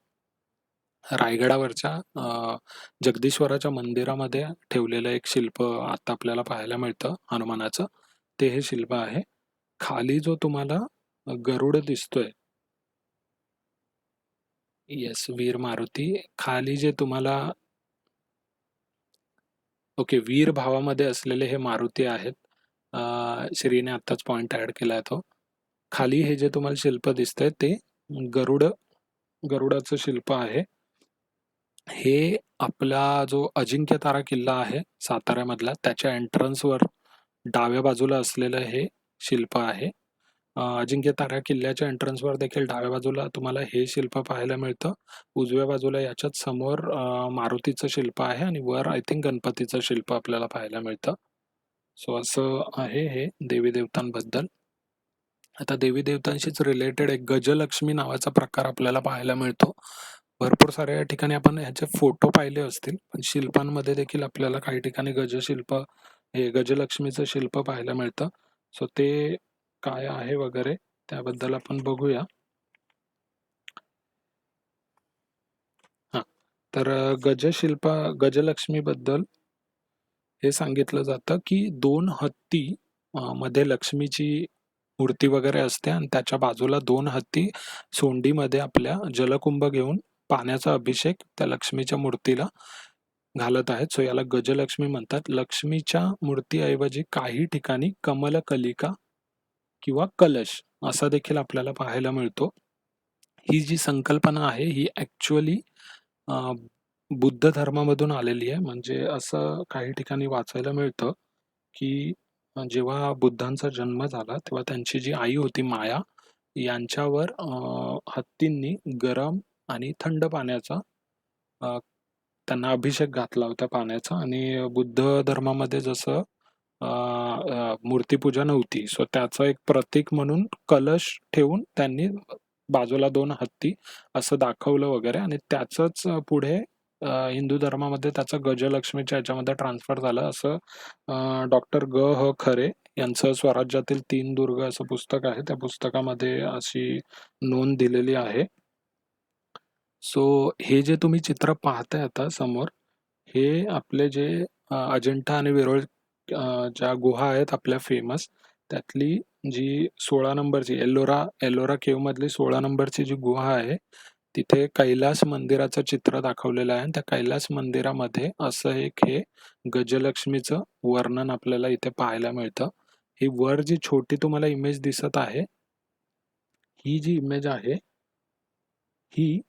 रायगडावरच्या जगदीश्वराच्या मंदिरामध्ये ठेवलेलं एक शिल्प आता आपल्याला पाहायला मिळतं हनुमानाचं. ते हे शिल्प आहे. खाली जो तुम्हाला गरुड दिसतोय, येस, वीर मारुती. खाली जे तुम्हाला ओके, वीर भावामध्ये असलेले हे मारुती आहेत. श्रीने आत्ताच पॉइंट ऍड केलाय तो. खाली हे जे तुम्हाला शिल्प दिसतंय ते गरुडाचं शिल्प आहे. हे आपला जो अजिंक्यतारा किल्ला आहे साताऱ्यामधला, त्याच्या एंट्रन्सवर डाव्या बाजूला असलेलं हे शिल्प आहे. अजिंक्यतारा किल्ल्याच्या एंट्रन्सवर देखील डाव्या बाजूला तुम्हाला हे शिल्प पाहायला मिळतं. उजव्या बाजूला याच्यात समोर मारुतीचं शिल्प आहे, आणि वर आय थिंक गणपतीचं शिल्प आपल्याला पाहायला मिळतं. सो असं आहे हे देवी देवतांबद्दल. आता देवी देवतांशीच रिलेटेड एक गजलक्ष्मी नावाचा प्रकार आपल्याला पाहायला मिळतो. भरपूर साऱ्या ठिकाणी आपण ह्याचे फोटो पाहिले असतील, पण शिल्पांमध्ये देखील आपल्याला काही ठिकाणी हे गजलक्ष्मीचं शिल्प पाहायला मिळतं. सो ते काय आहे वगैरे त्याबद्दल आपण बघूया. हा, तर गजलक्ष्मी बद्दल हे सांगितलं जातं की 2 हत्ती मध्ये लक्ष्मीची मूर्ती वगैरे असते, आणि त्याच्या बाजूला 2 हत्ती सोंडीमध्ये आपल्या जलकुंभ घेऊन पाण्याचा अभिषेक त्या लक्ष्मीच्या मूर्तीला घालत आहेत. सो याला गजलक्ष्मी म्हणतात. लक्ष्मीच्या मूर्तीऐवजी काही ठिकाणी कमलकलिका किंवा कलश असा देखील आपल्याला पाहायला मिळतो. ही जी संकल्पना आहे ही ऍक्च्युअली बुद्ध धर्मामधून आलेली आहे. म्हणजे असं काही ठिकाणी वाचायला मिळतं की जेव्हा बुद्धांचा जन्म झाला तेव्हा त्यांची जी आई होती माया, यांच्यावर हत्तींनी गरम आणि थंड पाण्याचा त्यांना अभिषेक घातला होता पाण्याचा. आणि बुद्ध धर्मामध्ये जसं मूर्तीपूजा नव्हती, सो त्याचं एक प्रतीक म्हणून कलश ठेवून त्यांनी बाजूला 2 हत्ती असं दाखवलं वगैरे, आणि त्याचंच पुढे हिंदू धर्मामध्ये त्याचं गजलक्ष्मीच्या ह्याच्यामध्ये ट्रान्सफर झालं, असं डॉक्टर ह खरे यांचं स्वराज्यातील 3 दुर्ग असं पुस्तक आहे, त्या पुस्तकामध्ये अशी नोंद दिलेली आहे. सो हे जे तुम्ही चित्र पाहताय आता समोर, हे आपले जे अजिंठा आणि वेरूळ ज्या गुहा आहेत आपल्या फेमस, त्यातली जी 16 नंबरची एल्लोरा केव्ह मधली 16 नंबरची जी गुहा आहे, तिथे कैलास मंदिराचं चित्र दाखवलेलं आहे. आणि त्या कैलास मंदिरामध्ये असं एक हे गजलक्ष्मीचं वर्णन आपल्याला इथे पाहायला मिळतं. ही वर जी छोटी तुम्हाला इमेज दिसत आहे, ही जी इमेज आहे ही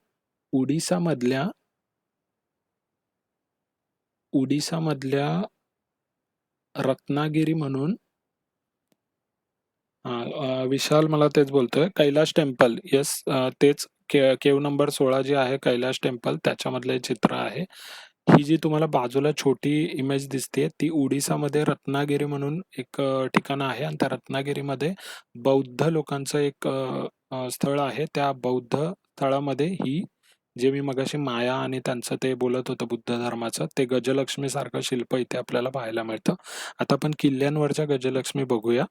उडीसामधल्या रत्नागिरी म्हणून, विशाल मला तेच बोलतोय, कैलाश टेम्पल, येस, तेच केव नंबर 16 जी आहे कैलाश टेम्पल, त्याच्यामधलं हे चित्र आहे. ही जी तुम्हाला बाजूला छोटी इमेज दिसते ती उडीसामध्ये रत्नागिरी म्हणून एक ठिकाण आहे आणि त्या रत्नागिरीमध्ये बौद्ध लोकांचं एक स्थळ आहे. त्या बौद्ध स्थळामध्ये ही जे मी मगाशी माया आणि त्यांचं ते बोलत होतं बुद्ध धर्माचं ते गजलक्ष्मी सारखं शिल्प इथे आपल्याला पाहायला मिळतं. आता आपण किल्ल्यांवरच्या गजलक्ष्मी बघूया.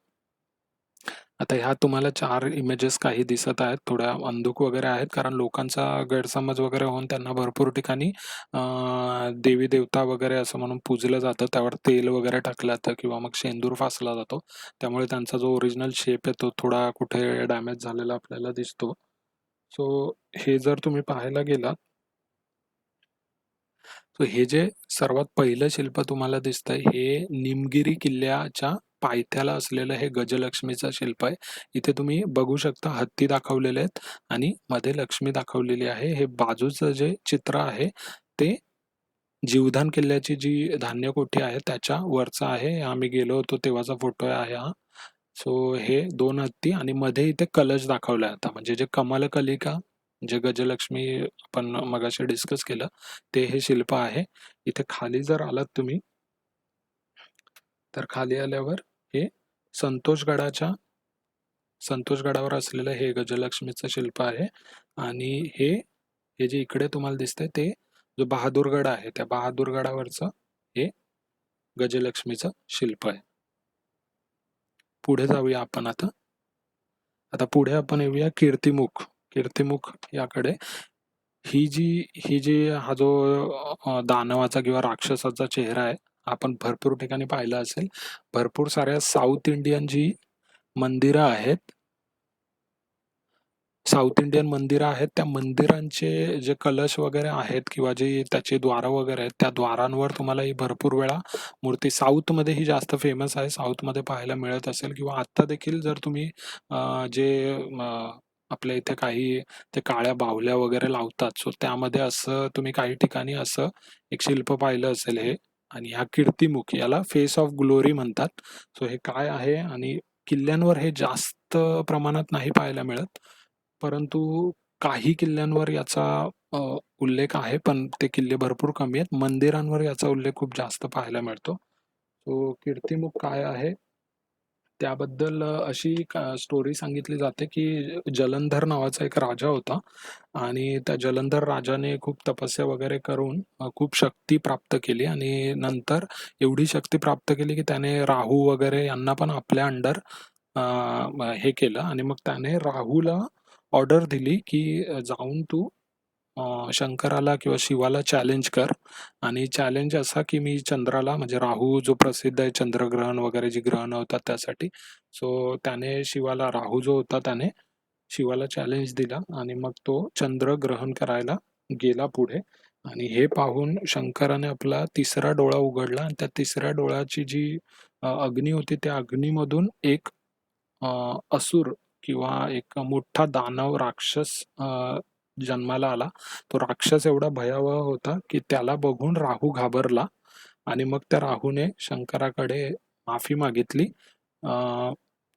आता ह्या तुम्हाला 4 इमेजेस काही दिसत आहेत. थोड्या अंधुक वगैरे आहेत कारण लोकांचा गैरसमज वगैरे होऊन त्यांना भरपूर ठिकाणी देवी-देवता वगैरे असं म्हणून पूजलं जातं. त्यावर तेल वगैरे टाकलं जातं किंवा मग शेंदूर फासला जातो. त्यामुळे त्यांचा जो ओरिजिनल शेप आहे तो थोडा कुठे डॅमेज झालेला आपल्याला दिसतो. सो हे जर तुम्ही पाहायला गेलात सो हे जे सर्वात पहिलं शिल्प तुम्हाला दिसतंय हे निमगिरी किल्ल्याच्या पायथ्याला असलेलं हे गजलक्ष्मीचं शिल्प आहे. इथे तुम्ही बघू शकता हत्ती दाखवलेले आहेत आणि मध्ये लक्ष्मी दाखवलेली आहे. हे बाजूचं जे चित्र आहे ते जीवदान किल्ल्याची जी धान्य कोठी आहे त्याच्या वरचं आहे. आम्ही गेलो होतो तेव्हाचा फोटो आहे हा. सो हे 2 हत्ती आणि मध्ये इथे कलश दाखवलाय आता म्हणजे जे कमलकलिका जे गजलक्ष्मी आपण मगाशी डिस्कस केलं ते हे शिल्प आहे. इथे खाली जर आलात तुम्ही तर खाली आल्यावर हे संतोषगडाच्या संतोषगडावर असलेलं हे गजलक्ष्मीचं शिल्प आहे आणि हे जे इकडे तुम्हाला दिसतंय ते जो बहादूरगड आहे त्या बहादूरगडावरचं हे गजलक्ष्मीचं शिल्प आहे. पुढे जाऊया आपण आता. आता पुढे आपण येऊया कीर्तिमुख. कीर्तिमुख याकडे. ही जी हा जो दानवाचा किंवा राक्षसाचा चेहरा आहे, आपण भरपूर ठिकाणी पाहिला असेल. भरपूर साऱ्या साउथ इंडियन जी मंदिरं आहेत साउथ इंडियन मंदिरं आहेत, त्या मंदिरांचे जे कलश वगैरे आहेत किंवा जे त्याची द्वारं वगैरे आहेत, त्या द्वारांवर तुम्हाला ही भरपूर वेळा मूर्ती साऊथमध्ये ही जास्त फेमस आहे. साऊथमध्ये पाहायला मिळत असेल किंवा आत्ता देखील जर तुम्ही जे आपल्या इथे काही ते काळ्या बाहुल्या वगैरे लावतात. सो त्यामध्ये असं तुम्ही काही ठिकाणी असं एक शिल्प पाहिलं असेल हे आणि हा कीर्तिमुख याला फेस ऑफ ग्लोरी म्हणतात. सो हे काय आहे आणि किल्ल्यांवर हे जास्त प्रमाणात नाही पाहायला मिळत. परंतु काही किल्ल्यांवर याचा अ, उल्लेख आहे, पण ते किल्ले भरपूर कमी आहेत. मंदिरांवर याचा उल्लेख खूप जास्त पाहायला मिळतो. सो कीर्तिमुख काय आहे? त्याबद्दल अशी स्टोरी सांगितली जाते, की जलंधर नावाचा एक राजा होता आणि त्या जलंधर राजाने खूप तपस्या वगैरे करून खूप शक्ती प्राप्त केली आणि नंतर एवढी शक्ती प्राप्त केली, की त्याने राहू वगैरे यांना पण आपल्या अंडर हे केलं आणि मग त्याने राहूला ऑर्डर दिली, की जाऊन तू शंकराला किंवा शिवाला चॅलेंज कर आणि चॅलेंज असा, की मी चंद्राला म्हणजे राहू जो प्रसिद्ध आहे चंद्रग्रहण वगैरे जी ग्रहणं होतात त्यासाठी. सो त्याने शिवाला राहू जो होता त्याने शिवाला चॅलेंज दिला आणि मग तो चंद्र ग्रहण करायला गेला पुढे आणि हे पाहून शंकराने आपला तिसरा डोळा उघडला आणि त्या तिसऱ्या डोळ्याची जी अग्नी होती त्या अग्नीमधून एक असुर किंवा एक मोठा दानव राक्षस जन्माला आला. तो राक्षस एवढा भयावह होता, की त्याला बघून राहू घाबरला आणि मग त्या राहूने शंकराकडे माफी मागितली. अ,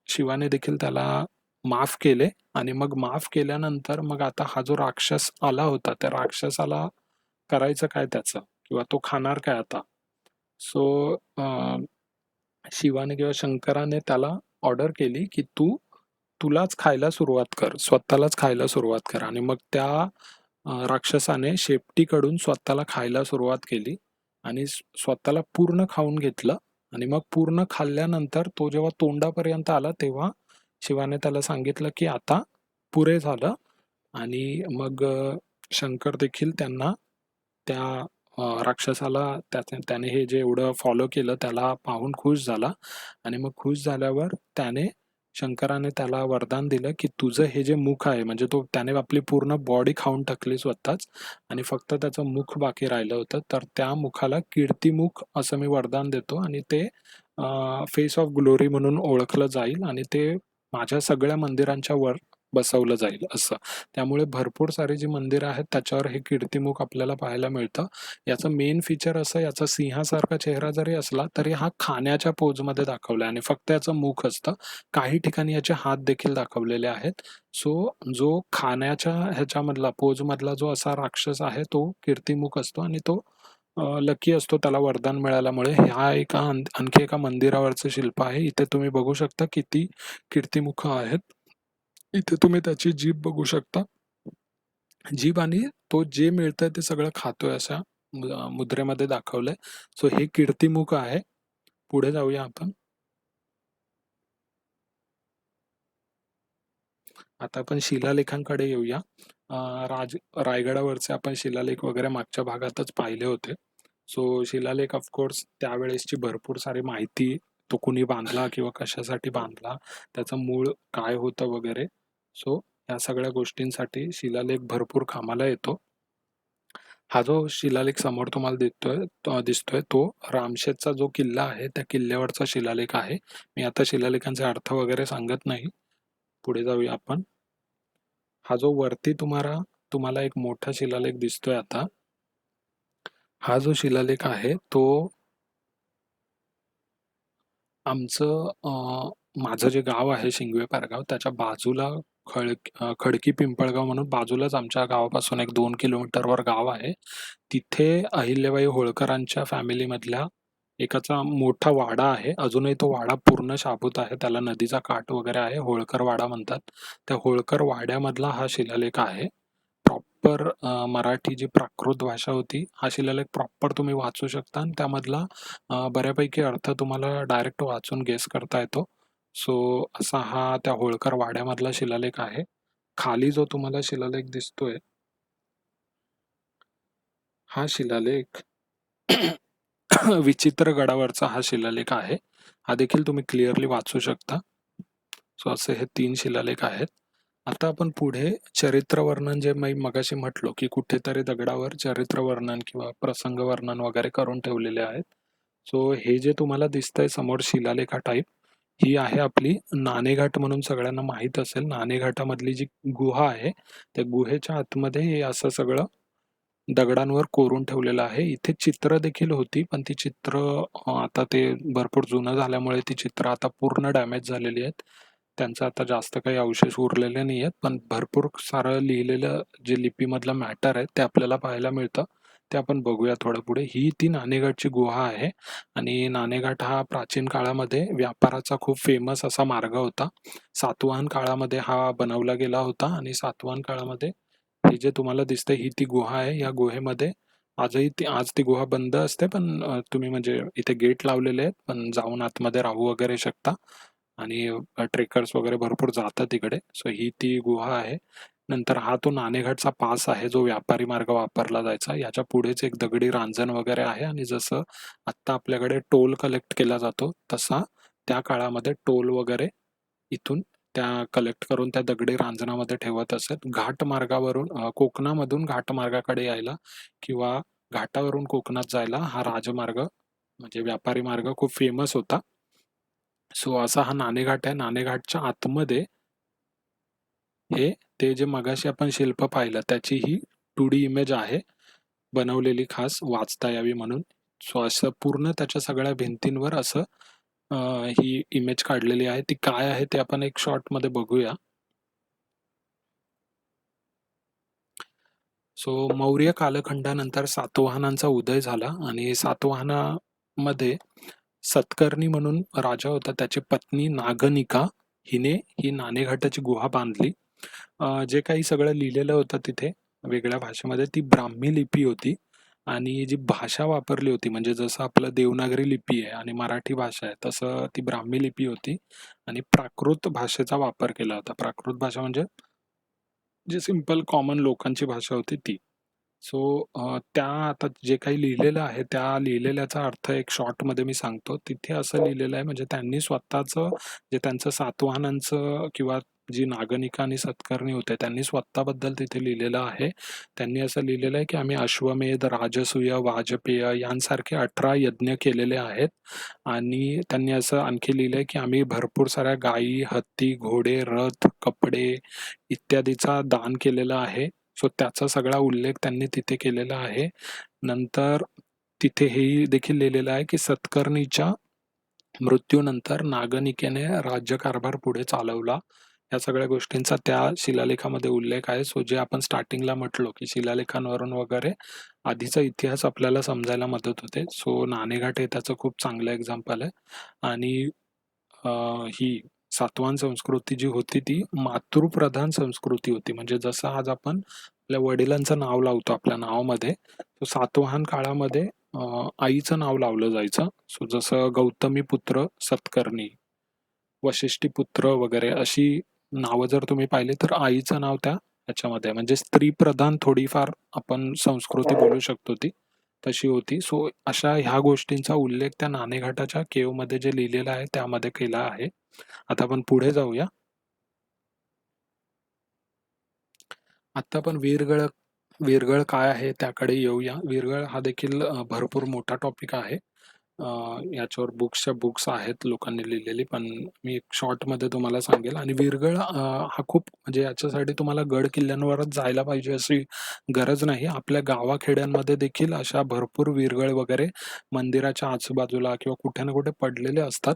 शिवाने देखील त्याला माफ केले आणि मग माफ केल्यानंतर मग आता हा जो राक्षस आला होता, त्या राक्षसाला करायचं काय त्याचं? किंवा तो खाणार काय आता? सो शिवाने किंवा शंकराने त्याला ऑर्डर केली, की तुलाच खायला सुरुवात कर. स्वतःलाच खायला सुरुवात कर आणि मग त्या राक्षसाने शेपटीकडून स्वतःला खायला सुरुवात केली आणि स्वतःला पूर्ण खाऊन घेतलं आणि मग पूर्ण खाल्ल्यानंतर तो जेव्हा तोंडापर्यंत आला, तेव्हा शिवाने त्याला सांगितलं, की आता पुरे झालं आणि मग शंकर देखील त्यांना त्या राक्षसाला त्याने हे जे एवढं फॉलो केलं त्याला पाहून खुश झाला आणि मग खुश झाल्यावर शंकराने त्याला वरदान दिलं, की तुझं हे जे मुख आहे म्हणजे त्याने आपली पूर्ण बॉडी खाऊन टाकली स्वतःच आणि फक्त त्याचं मुख बाकी राहिलं होतं. तर त्या मुखाला कीर्तिमुख असं मी वरदान देतो आणि ते फेस ऑफ ग्लोरी म्हणून ओळखलं जाईल आणि ते माझ्या सगळ्या मंदिरांच्या वर बसवलं जाईल असं. त्यामुळे भरपूर सारी जी मंदिरं आहेत त्याच्यावर हे कीर्तिमुख आपल्याला पाहायला मिळतं. याचं मेन फीचर असं याचा सिंहासारखा चेहरा जरी असला तरी हा खाण्याच्या पोजमध्ये दाखवला आणि फक्त याचं मुख असतं. काही ठिकाणी याचे हात देखील दाखवलेले आहेत. सो जो खाण्याच्या ह्याच्यामधला पोजमधला जो असा राक्षस आहे तो कीर्तिमुख असतो आणि तो लकी असतो, त्याला वरदान मिळाल्यामुळे. ह्या आणखी एका मंदिरावरचं शिल्प आहे. इथे तुम्ही बघू शकता किती कीर्तिमुख आहेत. इथे तुम्ही त्याची जीभ बघू शकता. जीभ आणि तो जे मिळतंय ते सगळं खातोय अशा मुद्रेमध्ये दाखवलंय. सो हे कीर्तिमुख आहे. पुढे जाऊया आपण. आता आपण शिलालेखांकडे येऊया. रायगडावरचे आपण शिलालेख वगैरे मागच्या भागातच पाहिले होते. सो शिलालेख ऑफकोर्स त्यावेळेसची भरपूर सारी माहिती, तो कुणी बांधला किंवा कशासाठी बांधला, त्याचं मूळ काय होतं वगैरे. सो ह्या सगळ्या गोष्टींसाठी शिलालेख भरपूर कामाला येतो. हा जो शिलालेख समोर तुम्हाला दिसतोय तो रामशेजचा जो किल्ला आहे त्या किल्ल्यावरचा शिलालेख आहे. मी आता शिलालेखांचे अर्थ वगैरे सांगत नाही. पुढे जाऊया आपण. हा जो वरती तुम्हाला एक मोठा शिलालेख दिसतोय आता, हा जो शिलालेख आहे तो माझं जे गाव आहे शिंगवे पारगाव, त्याच्या बाजूला खडकी पिंपळगाव म्हणून बाजूलाच आमच्या गावापासून एक 2 किलोमीटरवर गाव आहे. तिथे अहिल्याबाई होळकरांच्या फॅमिलीमधल्या एकाचा मोठा वाडा आहे. अजूनही तो वाडा पूर्ण शाबूत आहे. त्याला नदीचा काठ वगैरे आहे. होळकर वाडा म्हणतात. त्या होळकर वाड्यामधला हा शिलालेख आहे. प्रॉपर मराठी जी प्राकृत भाषा होती, हा शिलालेख प्रॉपर तुम्ही वाचू शकता आणि त्यामधला बऱ्यापैकी अर्थ तुम्हाला डायरेक्ट वाचून गेस करता येतो. सो असा हा त्या होळकर वाड्यामधला शिलालेख आहे. खाली जो तुम्हाला शिलालेख दिसतोय, हा शिलालेख विचित्रगडावरचा हा शिलालेख आहे. हा देखील तुम्ही क्लिअरली वाचू शकता. सो असे हे 3 शिलालेख आहेत. आता आपण पुढे चरित्र वर्णन, जे मी मगाशी म्हटलो की कुठेतरी दगडावर चरित्र वर्णन किंवा प्रसंग वर्णन वगैरे करून ठेवलेले आहेत. सो हे जे तुम्हाला दिसतंय समोर शिलालेखा टाईप, ही आहे आपली नाणेघाट म्हणून सगळ्यांना माहीत असेल. नाणेघाटामधली जी गुहा आहे, त्या गुहेच्या आतमध्ये हे असं सगळं दगडांवर कोरून ठेवलेलं आहे. इथे चित्र देखील होती, पण ती चित्र आता ते भरपूर जुनं झाल्यामुळे ती चित्र आता पूर्ण डॅमेज झालेली आहेत. त्यांचा आता जास्त काही अवशेष उरलेले नाही आहेत, पण भरपूर सारं लिहिलेलं जे लिपीमधलं मॅटर आहे ते आपल्याला पाहायला मिळतं. ते आपण बघूया थोडं पुढे. ही ती नाणेघाटची गुहा आहे आणि नाणेघाट हा प्राचीन काळामध्ये व्यापाराचा खूप फेमस असा मार्ग होता. सातवाहन काळामध्ये हा बनवला गेला होता आणि सातवाहन काळामध्ये हे जे तुम्हाला दिसतंय ही ती गुहा आहे. या गुहेमध्ये आज ती गुहा बंद असते, पण तुम्ही म्हणजे इथे गेट लावलेले आहेत, पण जाऊन आतमध्ये राहू वगैरे शकता आणि ट्रेकर्स वगैरे भरपूर जातात तिकडे. सो ही ती गुहा आहे. नंतर हा तो नाणेघाटचा पास आहे जो व्यापारी मार्ग वापरला जायचा. याच्या पुढेच एक दगडी रांजण वगैरे आहे आणि जसं आत्ता आपल्याकडे टोल कलेक्ट केला जातो तसा त्या काळामध्ये टोल वगैरे इथून त्या कलेक्ट करून त्या दगडी रांजणामध्ये ठेवत असत. घाट मार्गावरून कोकणामधून घाट मार्गाकडे यायला किंवा घाटावरून कोकणात जायला हा राजमार्ग म्हणजे व्यापारी मार्ग खूप फेमस होता. सो असा हा नाणेघाट आहे. नाणेघाटच्या आतमध्ये हे ते जे मगाशी आपण शिल्प पाहिलं त्याची ही 2D इमेज आहे, बनवलेली खास वाचता यावी म्हणून. सो असं पूर्ण त्याच्या सगळ्या भिंतींवर असं ही इमेज काढलेली आहे. ती काय आहे ते आपण एक शॉर्टमध्ये बघूया. सो मौर्य कालखंडानंतर सातवाहनांचा उदय झाला आणि सातवाहनामध्ये सतकर्णी म्हणून राजा होता. त्याची पत्नी नागनिका हिने ही नाणेघाटाची गुहा बांधली. जे काही सगळं लिहिलेलं होतं तिथे वेगळ्या भाषेमध्ये ती ब्राह्मी लिपी होती आणि जी भाषा वापरली होती म्हणजे जसं आपलं देवनागरी लिपी आहे आणि मराठी भाषा आहे तसं ती ब्राह्मी लिपी होती आणि प्राकृत भाषेचा वापर केला होता. प्राकृत भाषा म्हणजे जी सिंपल कॉमन लोकांची भाषा होती ती. सो त्या आता जे काही लिहिलेलं आहे त्या लिहिलेल्याचा अर्थ एक शॉर्टमध्ये मी सांगतो. तिथे असं लिहिलेलं आहे म्हणजे त्यांनी स्वतःचं जे त्यांचं सातवाहनांचं किंवा जी नागनिका आणि सत्कर्णी होते त्यांनी स्वतःबद्दल तिथे लिहिलेलं आहे. त्यांनी असं लिहिलेलं आहे की आम्ही अश्वमेध, राजसूय, वाजपेय यांसारखे 18 यज्ञ केलेले आहेत आणि त्यांनी असं आणखी लिहिलंय की आम्ही भरपूर साऱ्या गायी, हत्ती, घोडे, रथ, कपडे इत्यादीचा दान केलेलं आहे. सो त्याचा सगळा उल्लेख त्यांनी तिथे केलेला आहे. नंतर तिथे हेही देखील लिहिलेलं आहे की सतकर्णीच्या मृत्यूनंतर नागनिकेने राज्यकारभार पुढे चालवला. या सगळ्या गोष्टींचा त्या शिलालेखामध्ये उल्लेख आहे. सो जे आपण स्टार्टिंगला म्हटलो, की शिलालेखांवरून वगैरे आधीचा इतिहास आपल्याला समजायला मदत होते. सो नाणेघाट हे त्याचं खूप चांगलं एक्झाम्पल आहे. आणि ही सातवाहन संस्कृती जी होती ती मातृप्रधान संस्कृती होती. म्हणजे जसं आज आपण आपल्या वडिलांचं नाव लावतो आपल्या नावामध्ये, तो सातवाहन काळामध्ये आईचं नाव लावलं जायचं. सो जसं गौतमी पुत्र सत्कर्णी, वशिष्ठी पुत्र वगैरे अशी नावं जर तुम्ही पाहिली तर आईचं नाव त्या ह्याच्यामध्ये आहे. म्हणजे स्त्री प्रधान थोडीफार आपण संस्कृती बोलू शकतो ती तशी होती. सो अशा ह्या गोष्टींचा उल्लेख त्या नाणेघाटाच्या केवमध्ये जे लिहिलेलं आहे त्यामध्ये केला आहे. आता आपण पुढे जाऊया. आता आपण वीरगळ काय आहे त्याकडे येऊया. वीरगळ हा देखील भरपूर मोठा टॉपिक आहे. याच्यावर बुक्सच्या बुक्स आहेत लोकांनी लिहिलेली, पण मी एक शॉर्टमध्ये तुम्हाला सांगेल. आणि वीरगळ हा खूप म्हणजे याच्यासाठी तुम्हाला गड किल्ल्यांवरच जायला पाहिजे अशी गरज नाही. आपल्या गावाखेड्यांमध्ये देखील अशा भरपूर वीरगळ वगैरे मंदिराच्या आजूबाजूला किंवा कुठे ना कुठे पडलेले असतात.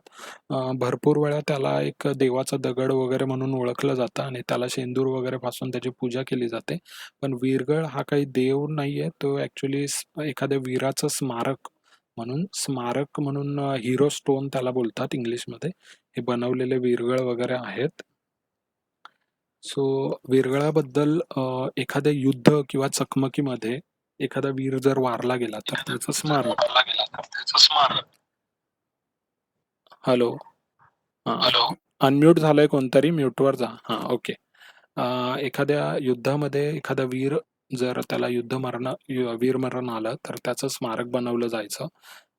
भरपूर वेळा त्याला एक देवाचा दगड वगैरे म्हणून ओळखलं जातं आणि त्याला शेंदूर वगैरे पासून त्याची पूजा केली जाते. पण वीरगळ हा काही देव नाहीये, तो ऍक्च्युली एखाद्या वीराचं स्मारक म्हणून हिरो स्टोन त्याला बोलतात इंग्लिशमध्ये. हे बनवलेले वीरगळ वगैरे आहेत. सो वीरगळाबद्दल एखाद्या युद्ध किंवा चकमकीमध्ये एखादा वीर जर वारला गेला तर त्याचं स्मारक. हॅलो. हां. अनम्यूट झालंय कोणतरी, म्यूटवर जा. हां, ओके. एखाद्या युद्धामध्ये एखादा वीर जर त्याला वीरमरण आलं तर त्याचं स्मारक बनवलं जायचं.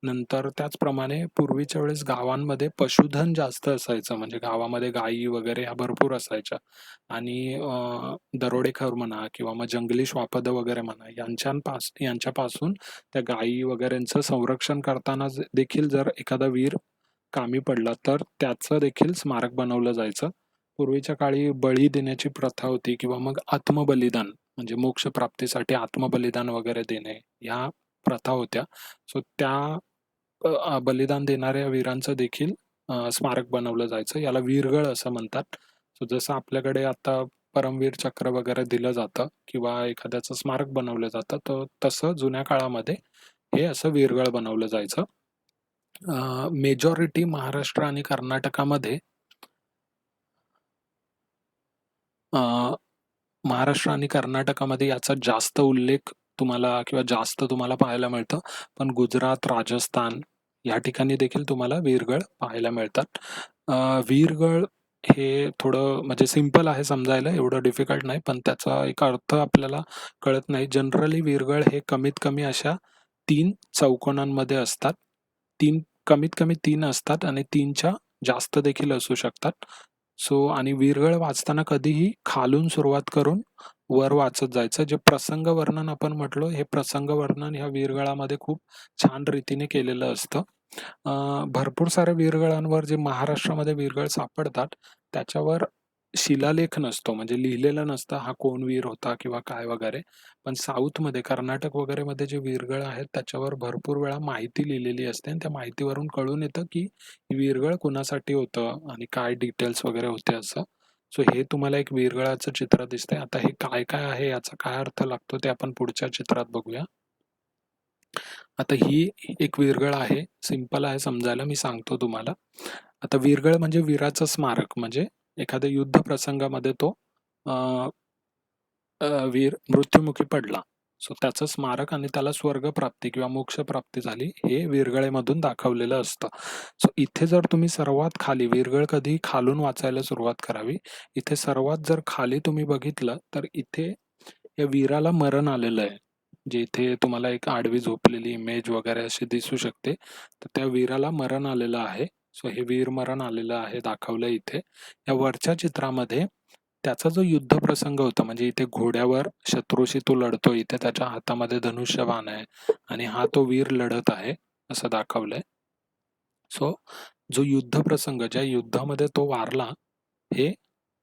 नंतर त्याचप्रमाणे पूर्वीच्या वेळेस गावांमध्ये पशुधन जास्त असायचं. म्हणजे गावामध्ये गायी वगैरे ह्या भरपूर असायच्या. आणि दरोडेखोर म्हणा किंवा मग जंगली श्वापदं वगैरे म्हणा यांच्यापासून त्या गायी वगैरेंचं संरक्षण करताना देखील जर एखादा वीर कामी पडला तर त्याचं देखील स्मारक बनवलं जायचं. पूर्वीच्या काळी बळी देण्याची प्रथा होती किंवा मग आत्मबलिदान म्हणजे मोक्ष प्राप्तीसाठी आत्मबलिदान वगैरे देणे या प्रथा होत्या. सो त्या बलिदान देणाऱ्या वीरांचं देखील स्मारक बनवलं जायचं. याला वीरगळ असं म्हणतात. सो जसं आपल्याकडे आता परमवीर चक्र वगैरे दिलं जातं किंवा एखाद्याचं स्मारक बनवलं जातं, तर तसं जुन्या काळामध्ये हे असं वीरगळ बनवलं जायचं. मेजॉरिटी महाराष्ट्र आणि कर्नाटकामध्ये महाराष्ट्र आणि कर्नाटकामध्ये याचा जास्त उल्लेख तुम्हाला किंवा जास्त तुम्हाला पाहायला मिळतं. पण गुजरात, राजस्थान या ठिकाणी देखील तुम्हाला वीरगळ पाहायला मिळतात. वीरगळ हे थोडं म्हणजे सिंपल आहे समजायला, एवढं डिफिकल्ट नाही, पण त्याचा एक अर्थ आपल्याला कळत नाही. जनरली वीरगळ हे कमीत कमी अशा 3 चौकोनांमध्ये असतात. कमीत कमी 3 असतात आणि 3च्या जास्त देखील असू शकतात. सो आणि वीरगळ वाचताना कधीही खालून सुरुवात करून वर वाचत जायचं. जे प्रसंग वर्णन आपण म्हटलो, हे प्रसंग वर्णन ह्या वीरगळामध्ये खूप छान रीतीने केलेलं असतं. भरपूर साऱ्या वीरगळांवर जे महाराष्ट्रामध्ये वीरगळ सापडतात त्याच्यावर शिलालेख नसतो, म्हणजे लिहिलेलं नसतं हा कोण वीर होता किंवा काय वगैरे. पण साऊथमध्ये कर्नाटक वगैरे मध्ये जे वीरगळ आहेत त्याच्यावर भरपूर वेळा माहिती लिहिलेली असते आणि त्या माहितीवरून कळून येतं की वीरगळ कुणासाठी होतं आणि काय डिटेल्स वगैरे होते असं. सो हे तुम्हाला एक वीरगळाचं चित्र दिसतंय. आता हे काय काय आहे, याचा काय अर्थ लागतो ते आपण पुढच्या चित्रात बघूया. आता ही एक वीरगळ आहे, सिंपल आहे समजायला, मी सांगतो तुम्हाला. आता वीरगळ म्हणजे वीराचं स्मारक, म्हणजे एखाद्या युद्ध प्रसंगामध्ये तो वीर मृत्युमुखी पडला. सो त्याचं स्मारक आणि त्याला स्वर्ग प्राप्ती किंवा मोक्ष प्राप्ती झाली हे वीरगळेमधून दाखवलेलं असतं. सो इथे जर तुम्ही सर्वात खाली वीरगळ कधी खालून वाचायला सुरुवात करावी. इथे सर्वात जर खाली तुम्ही बघितलं तर इथे या वीराला मरण आलेलं आहे. जे इथे तुम्हाला एक आडवी झोपलेली इमेज वगैरे अशी दिसू शकते, तर त्या वीराला मरण आलेलं आहे. सो हे वीर मरण आलेलं आहे दाखवलं इथे. या वरच्या चित्रामध्ये त्याचा जो युद्ध प्रसंग होता, म्हणजे इथे घोड्यावर शत्रूशी तो लढतो, इथे त्याच्या हातामध्ये धनुष्यबाण आहे आणि हा तो वीर लढत आहे असं दाखवलंय. सो जो युद्ध प्रसंग, ज्या युद्धामध्ये तो वारला, हे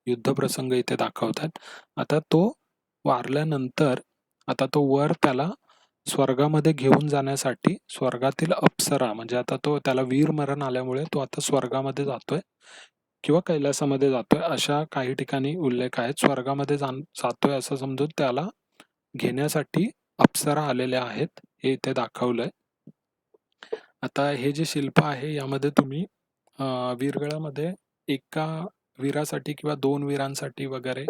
युद्ध प्रसंग इथे दाखवतात. आता तो वारल्यानंतर आता तो वर त्याला स्वर्गामध्ये घेऊन जाण्यासाठी स्वर्गातील अप्सरा, म्हणजे आता तो त्याला वीर मरण आल्यामुळे तो आता स्वर्गामध्ये जातोय. किंवा कैलासामध्ये जातोय अशा काही ठिकाणी उल्लेख आहेत. स्वर्गामध्ये जातोय असं समजून त्याला घेण्यासाठी अप्सरा आलेल्या आहेत, हे इथे दाखवलंय. आता हे जे शिल्प आहे यामध्ये तुम्ही वीरगळामध्ये एका वीरासाठी किंवा 2 वीरांसाठी वगैरे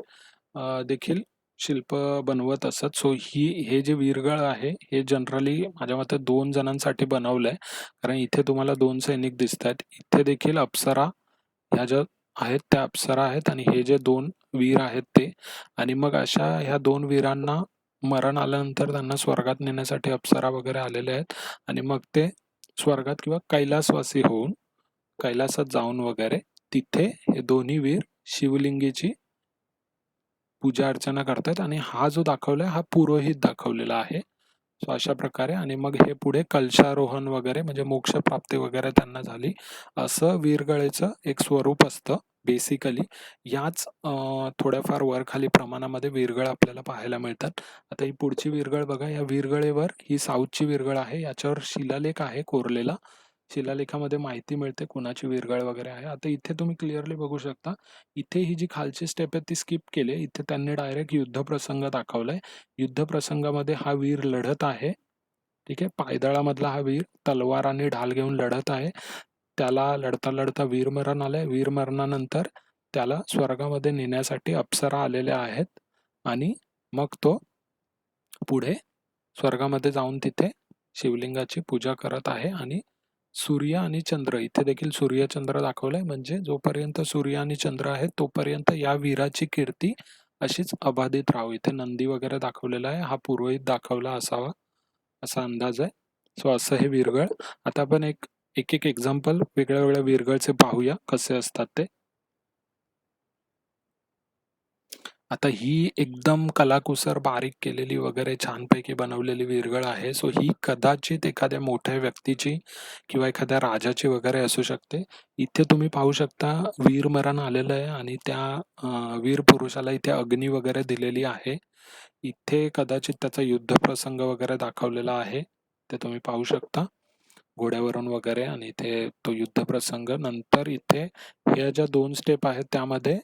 देखील शिल्प बनवत असत. सो हे जे वीरगळ आहे हे जनरली माझ्या मते 2 जणांसाठी बनवलंय. कारण इथे तुम्हाला 2 सैनिक दिसतायत. इथे देखील अप्सरा ह्या ज्या आहेत त्या अप्सरा आहेत आणि हे जे 2 वीर आहेत ते. आणि मग अशा ह्या 2 वीरांना मरण आल्यानंतर त्यांना स्वर्गात नेण्यासाठी अप्सरा वगैरे आलेल्या आहेत आणि मग ते स्वर्गात किंवा कैलासवासी होऊन कैलासात जाऊन वगैरे तिथे हे दोन्ही वीर शिवलिंगीची पूजा अर्चना करतात आणि हा जो दाखवलाय हा पुरोहित दाखवलेला आहे. सो अशा प्रकारे आणि मग हे पुढे कलशारोहण वगैरे म्हणजे मोक्ष प्राप्ती वगैरे त्यांना झाली असं वीरगळेचं एक स्वरूप असतं बेसिकली. याच थोड्याफार वरखाली प्रमाणामध्ये वीरगळ आपल्याला पाहायला मिळतात. आता ही पुढची वीरगळ बघा. या वीरगळेवर ही साऊथची वीरगळ आहे. याच्यावर शिलालेख आहे कोरलेला. शिलालेखामध्ये माहिती मिळते कुणाची वीरगळ वगैरे आहे. आता इथे तुम्ही क्लिअरली बघू शकता. इथे ही जी खालची स्टेप आहे ती स्किप केली. इथे त्यांनी डायरेक्ट युद्धप्रसंग दाखवलाय. युद्धप्रसंगामध्ये हा वीर लढत आहे. ठीक आहे. पायदळामधला हा वीर तलवार आणि ढाल घेऊन लढत आहे. त्याला लढता लढता वीरमरण आलंय. वीरमरणानंतर त्याला स्वर्गामध्ये नेण्यासाठी अप्सरा आलेल्या आहेत आणि मग तो पुढे स्वर्गामध्ये जाऊन तिथे शिवलिंगाची पूजा करत आहे आणि सूर्य आणि चंद्र इथे देखील सूर्य चंद्र दाखवलाय. म्हणजे जोपर्यंत सूर्य आणि चंद्र आहेत तोपर्यंत या वीराची कीर्ती अशीच अबाधित राहावी. इथे नंदी वगैरे दाखवलेला आहे. हा पुरोहित दाखवला असावा असा अंदाज आहे. सो असं हे वीरगळ. आता आपण एक एक एक्झाम्पल वेगळ्या वेगळ्या वीरगळचे पाहूया कसे असतात ते. आता ही एकदम कलाकुसर बारीक केलेली वगैरे छानपैकी बनवलेली वीरगळ आहे. सो ही कदाचित एखाद्या मोठ्या व्यक्तीची किंवा एखाद्या राजाची वगैरे असू शकते. इथे तुम्ही पाहू शकता वीरमरण आलेलं आहे आणि त्या वीर पुरुषाला इथे अग्नी वगैरे दिलेली आहे. इथे कदाचित त्याचा युद्धप्रसंग वगैरे दाखवलेला आहे. ते तुम्ही पाहू शकता घोड्यावरून वगैरे आणि इथे तो युद्धप्रसंग. नंतर इथे ह्या ज्या 2 स्टेप आहेत त्यामध्ये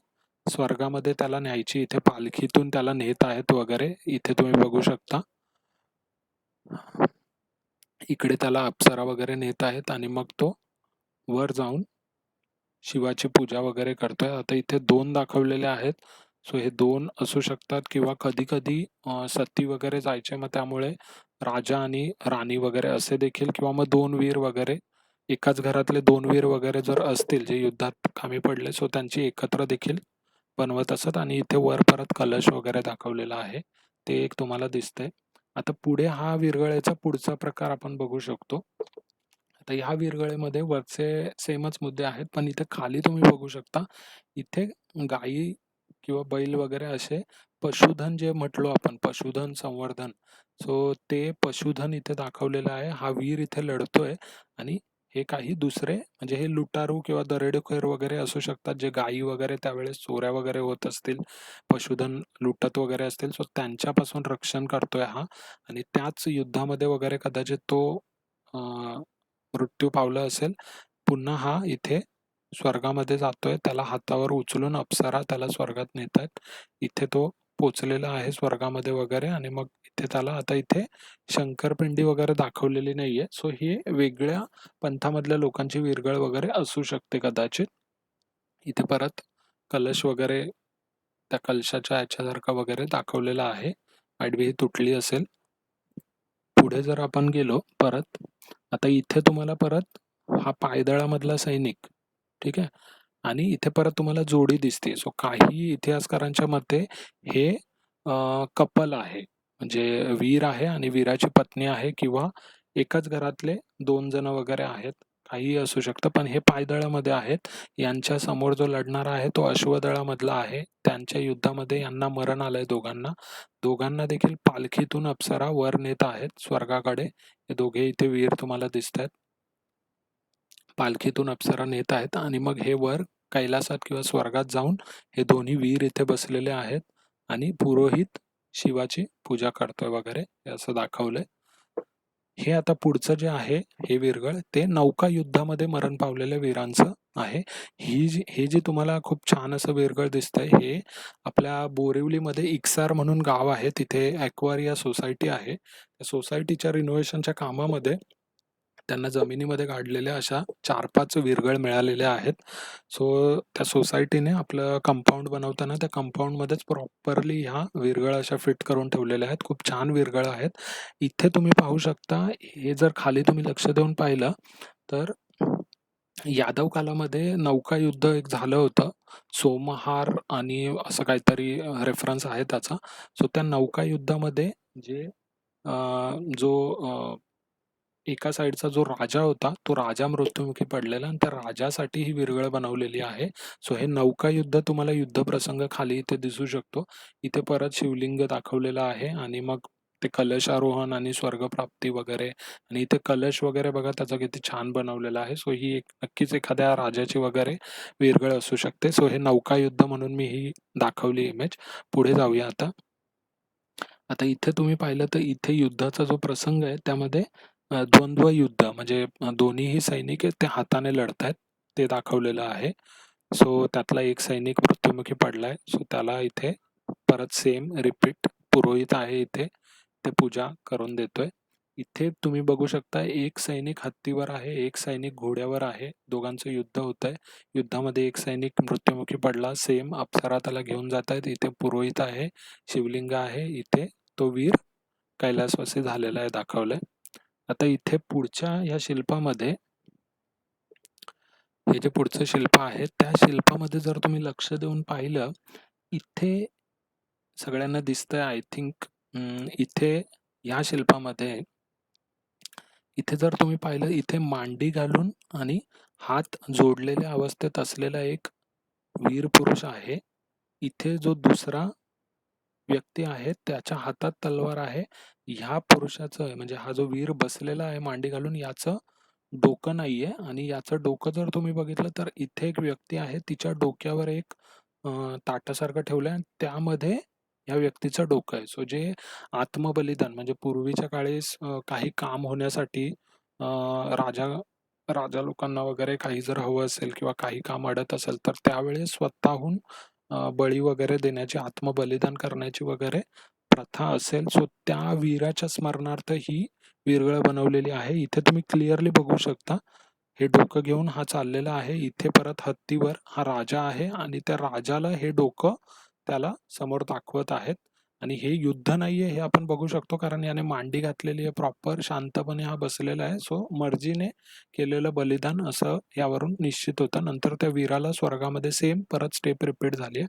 स्वर्गामध्ये त्याला न्यायची इथे पालखीतून त्याला नेत आहेत वगैरे. इथे तुम्ही बघू शकता. इकडे त्याला अप्सरा वगैरे नेत आहेत आणि मग तो वर जाऊन शिवाची पूजा वगैरे करतोय. आता इथे 2 दाखवलेले आहेत. सो हे 2 असू शकतात किंवा कधी-कधी सती वगैरे जायचे. मग त्यामुळे राजा आणि राणी वगैरे असे देखील किंवा मग 2 वीर वगैरे एकाच घरातले 2 वीर वगैरे जर असतील जे युद्धात कामी पडले सो त्यांची एकत्र देखील बनवत असत. आणि इथे वर परत कलश वगैरे दाखवलेला आहे. ते एक तुम्हाला दिसतंय. आता पुढे हा वीरगळेचा पुढचा प्रकार आपण बघू शकतो. आता ह्या वीरगळेमध्ये वरचे सेमच मुद्दे आहेत पण इथे खाली तुम्ही बघू शकता. इथे गायी किंवा बैल वगैरे असे पशुधन जे म्हटलो आपण पशुधन संवर्धन. सो ते पशुधन इथे दाखवलेलं आहे. हा वीर इथे लढतोय आणि हे काही दुसरे म्हणजे हे लुटारू किंवा दरोडेखोर वगैरे असू शकतात जे गायी वगैरे त्यावेळेस चोऱ्या वगैरे होत असतील, पशुधन लुटत वगैरे असतील. सो त्यांच्यापासून रक्षण करतोय हा आणि त्याच युद्धामध्ये वगैरे कदाचित तो मृत्यू पावला असेल. पुन्हा हा इथे स्वर्गामध्ये जातोय. त्याला हातावर उचलून अप्सरा त्याला स्वर्गात नेतायत. इथे तो पोचलेला आहे स्वर्गामध्ये वगैरे आणि मग इथे त्याला आता इथे शंकरपिंडी वगैरे दाखवलेली नाहीये. सो ही वेगळ्या पंथामधल्या लोकांची वीरगळ वगैरे असू शकते कदाचित. इथे परत कलश वगैरे त्या कलशाच्या ह्याच्यासारखा वगैरे दाखवलेला आहे. माईट बी ही तुटली असेल. पुढे जर आपण गेलो परत. आता इथे तुम्हाला परत हा पायदळामधला सैनिक ठीक आहे आणि इथे परत तुम्हाला जोडी दिसते. सो काही इतिहासकारांच्या मते हे कपल आहे म्हणजे वीर आहे आणि वीराची पत्नी आहे किंवा एकाच घरातले 2 जण वगैरे आहेत. काहीही असू शकतं पण हे पायदळामध्ये आहेत. यांच्या समोर जो लढणारा आहे तो अश्वदळामधला आहे. त्यांच्या युद्धामध्ये यांना मरण आलंय दोघांना. दोघांना देखील पालखीतून अप्सरा वर नेत आहेत स्वर्गाकडे. हे दोघे इथे वीर तुम्हाला दिसतायत. पालखीतून अप्सरा नेत आहेत आणि मग हे वर कैलासात किंवा स्वर्गात जाऊन हे दोन्ही वीर इथे बसलेले आहेत आणि पुरोहित शिवाची पूजा करतोय वगैरे हे असं दाखवलंय. हे आता पुढचं जे आहे हे विरगळ ते नौका युद्धामध्ये मरण पावलेल्या वीरांचं आहे. हे जे तुम्हाला खूप छान असं विरगळ दिसतंय हे आपल्या बोरिवलीमध्ये इक्सार म्हणून गाव आहे, तिथे ॲक्वारिया सोसायटी आहे. त्या सोसायटीच्या रिनोव्हेशनच्या कामामध्ये त्यांना जमिनीमध्ये काढलेल्या अशा 4-5 विरगळ मिळालेल्या आहेत. सो त्या सोसायटीने आपलं कंपाऊंड बनवताना त्या कंपाऊंडमध्येच प्रॉपरली ह्या विरगळ अशा फिट करून ठेवलेल्या आहेत. खूप छान विरगळ आहेत. इथे तुम्ही पाहू शकता, हे जर खाली तुम्ही लक्ष देऊन पाहिलं तर यादव कालामध्ये नौकायुद्ध एक झालं होतं. सोमहार आणि असं काहीतरी रेफरन्स आहे त्याचा. सो त्या नौकायुद्धामध्ये जे अ, जो एका साइडचा जो राजा होता, तो राजा मृत्युमुखी पडलेला आणि त्या राजासाठी ही विरगळ बनवलेली आहे. सो हे नौकायुद्ध तुम्हाला युद्धप्रसंग खाली इथे दिसू शकतो. इथे परत शिवलिंग दाखवलेलं आहे आणि मग ते कलशारोहण आणि स्वर्गप्राप्ती वगैरे आणि इथे कलश वगैरे बघा त्याचा किती छान बनवलेला आहे. सो ही एक नक्कीच एखाद्या राजाची वगैरे विरगळ असू शकते. सो हे नौकायुद्ध म्हणून मी ही दाखवली इमेज. पुढे जाऊया आता. आता इथे तुम्ही पाहिलं तर इथे युद्धाचा जो प्रसंग आहे त्यामध्ये द्वंद्व युद्ध म्हणजे दोन्हीही सैनिक आहेत ते हाताने लढतायत ते दाखवलेलं आहे. सो त्यातला एक सैनिक मृत्युमुखी पडलाय. सो त्याला इथे परत सेम रिपीट पुरोहित आहे इथे, ते पूजा करून देतोय. इथे तुम्ही बघू शकता एक सैनिक हत्तीवर आहे, एक सैनिक घोड्यावर आहे. दोघांचं युद्ध होतंय. युद्धामध्ये एक सैनिक मृत्युमुखी पडला. सेम अप्सरा त्याला घेऊन जातायत. इथे पुरोहित आहे, शिवलिंग आहे. इथे तो वीर कैलासवासी झालेला आहे दाखवलंय. आता इथे पुढच्या ह्या शिल्पामध्ये हे जे पुढचं शिल्प आहे त्या शिल्पामध्ये जर तुम्ही लक्ष देऊन पाहिलं, इथे सगळ्यांना दिसतंय आय थिंक इथे ह्या शिल्पामध्ये इथे जर तुम्ही पाहिलं इथे मांडी घालून आणि हात जोडलेल्या अवस्थेत असलेला एक वीर पुरुष आहे. इथे जो दुसरा व्यक्ती आहे त्याच्या हातात तलवार आहे. ह्या पुरुषाचं म्हणजे हा जो वीर बसलेला आहे मांडी घालून याचं डोकं नाहीये आणि याचं डोकं जर तुम्ही बघितलं तर इथे एक व्यक्ती आहे तिच्या डोक्यावर एक ताटासारखं ठेवलंय आणि त्यामध्ये या व्यक्तीचं डोकं आहे. सो जे आत्मबलिदान म्हणजे पूर्वीच्या काळी काही काम होण्यासाठी राजा राजा लोकांना वगैरे काही जर हवं असेल किंवा काही काम अडत असेल तर त्यावेळेस स्वतःहून बळी वगैरे देण्याची आत्मबलिदान करण्याची वगैरे प्रथा असेल. सो त्या वीराच्या स्मरणार्थ ही विरगळ बनवलेली आहे. इथे तुम्ही क्लिअरली बघू शकता हे डोकं घेऊन हा चाललेला आहे. इथे परत हत्तीवर हा राजा आहे आणि त्या राजाला हे डोकं त्याला समोर दाखवत आहेत आणि हे युद्ध नाहीये हे आपण बघू शकतो कारण याने मांडी घातलेली आहे प्रॉपर शांतपणे हा बसलेला आहे. सो मर्जीने केलेलं बलिदान असं यावरून निश्चित होतं. नंतर त्या वीराला स्वर्गामध्ये सेम परत स्टेप रिपीट झाली आहे.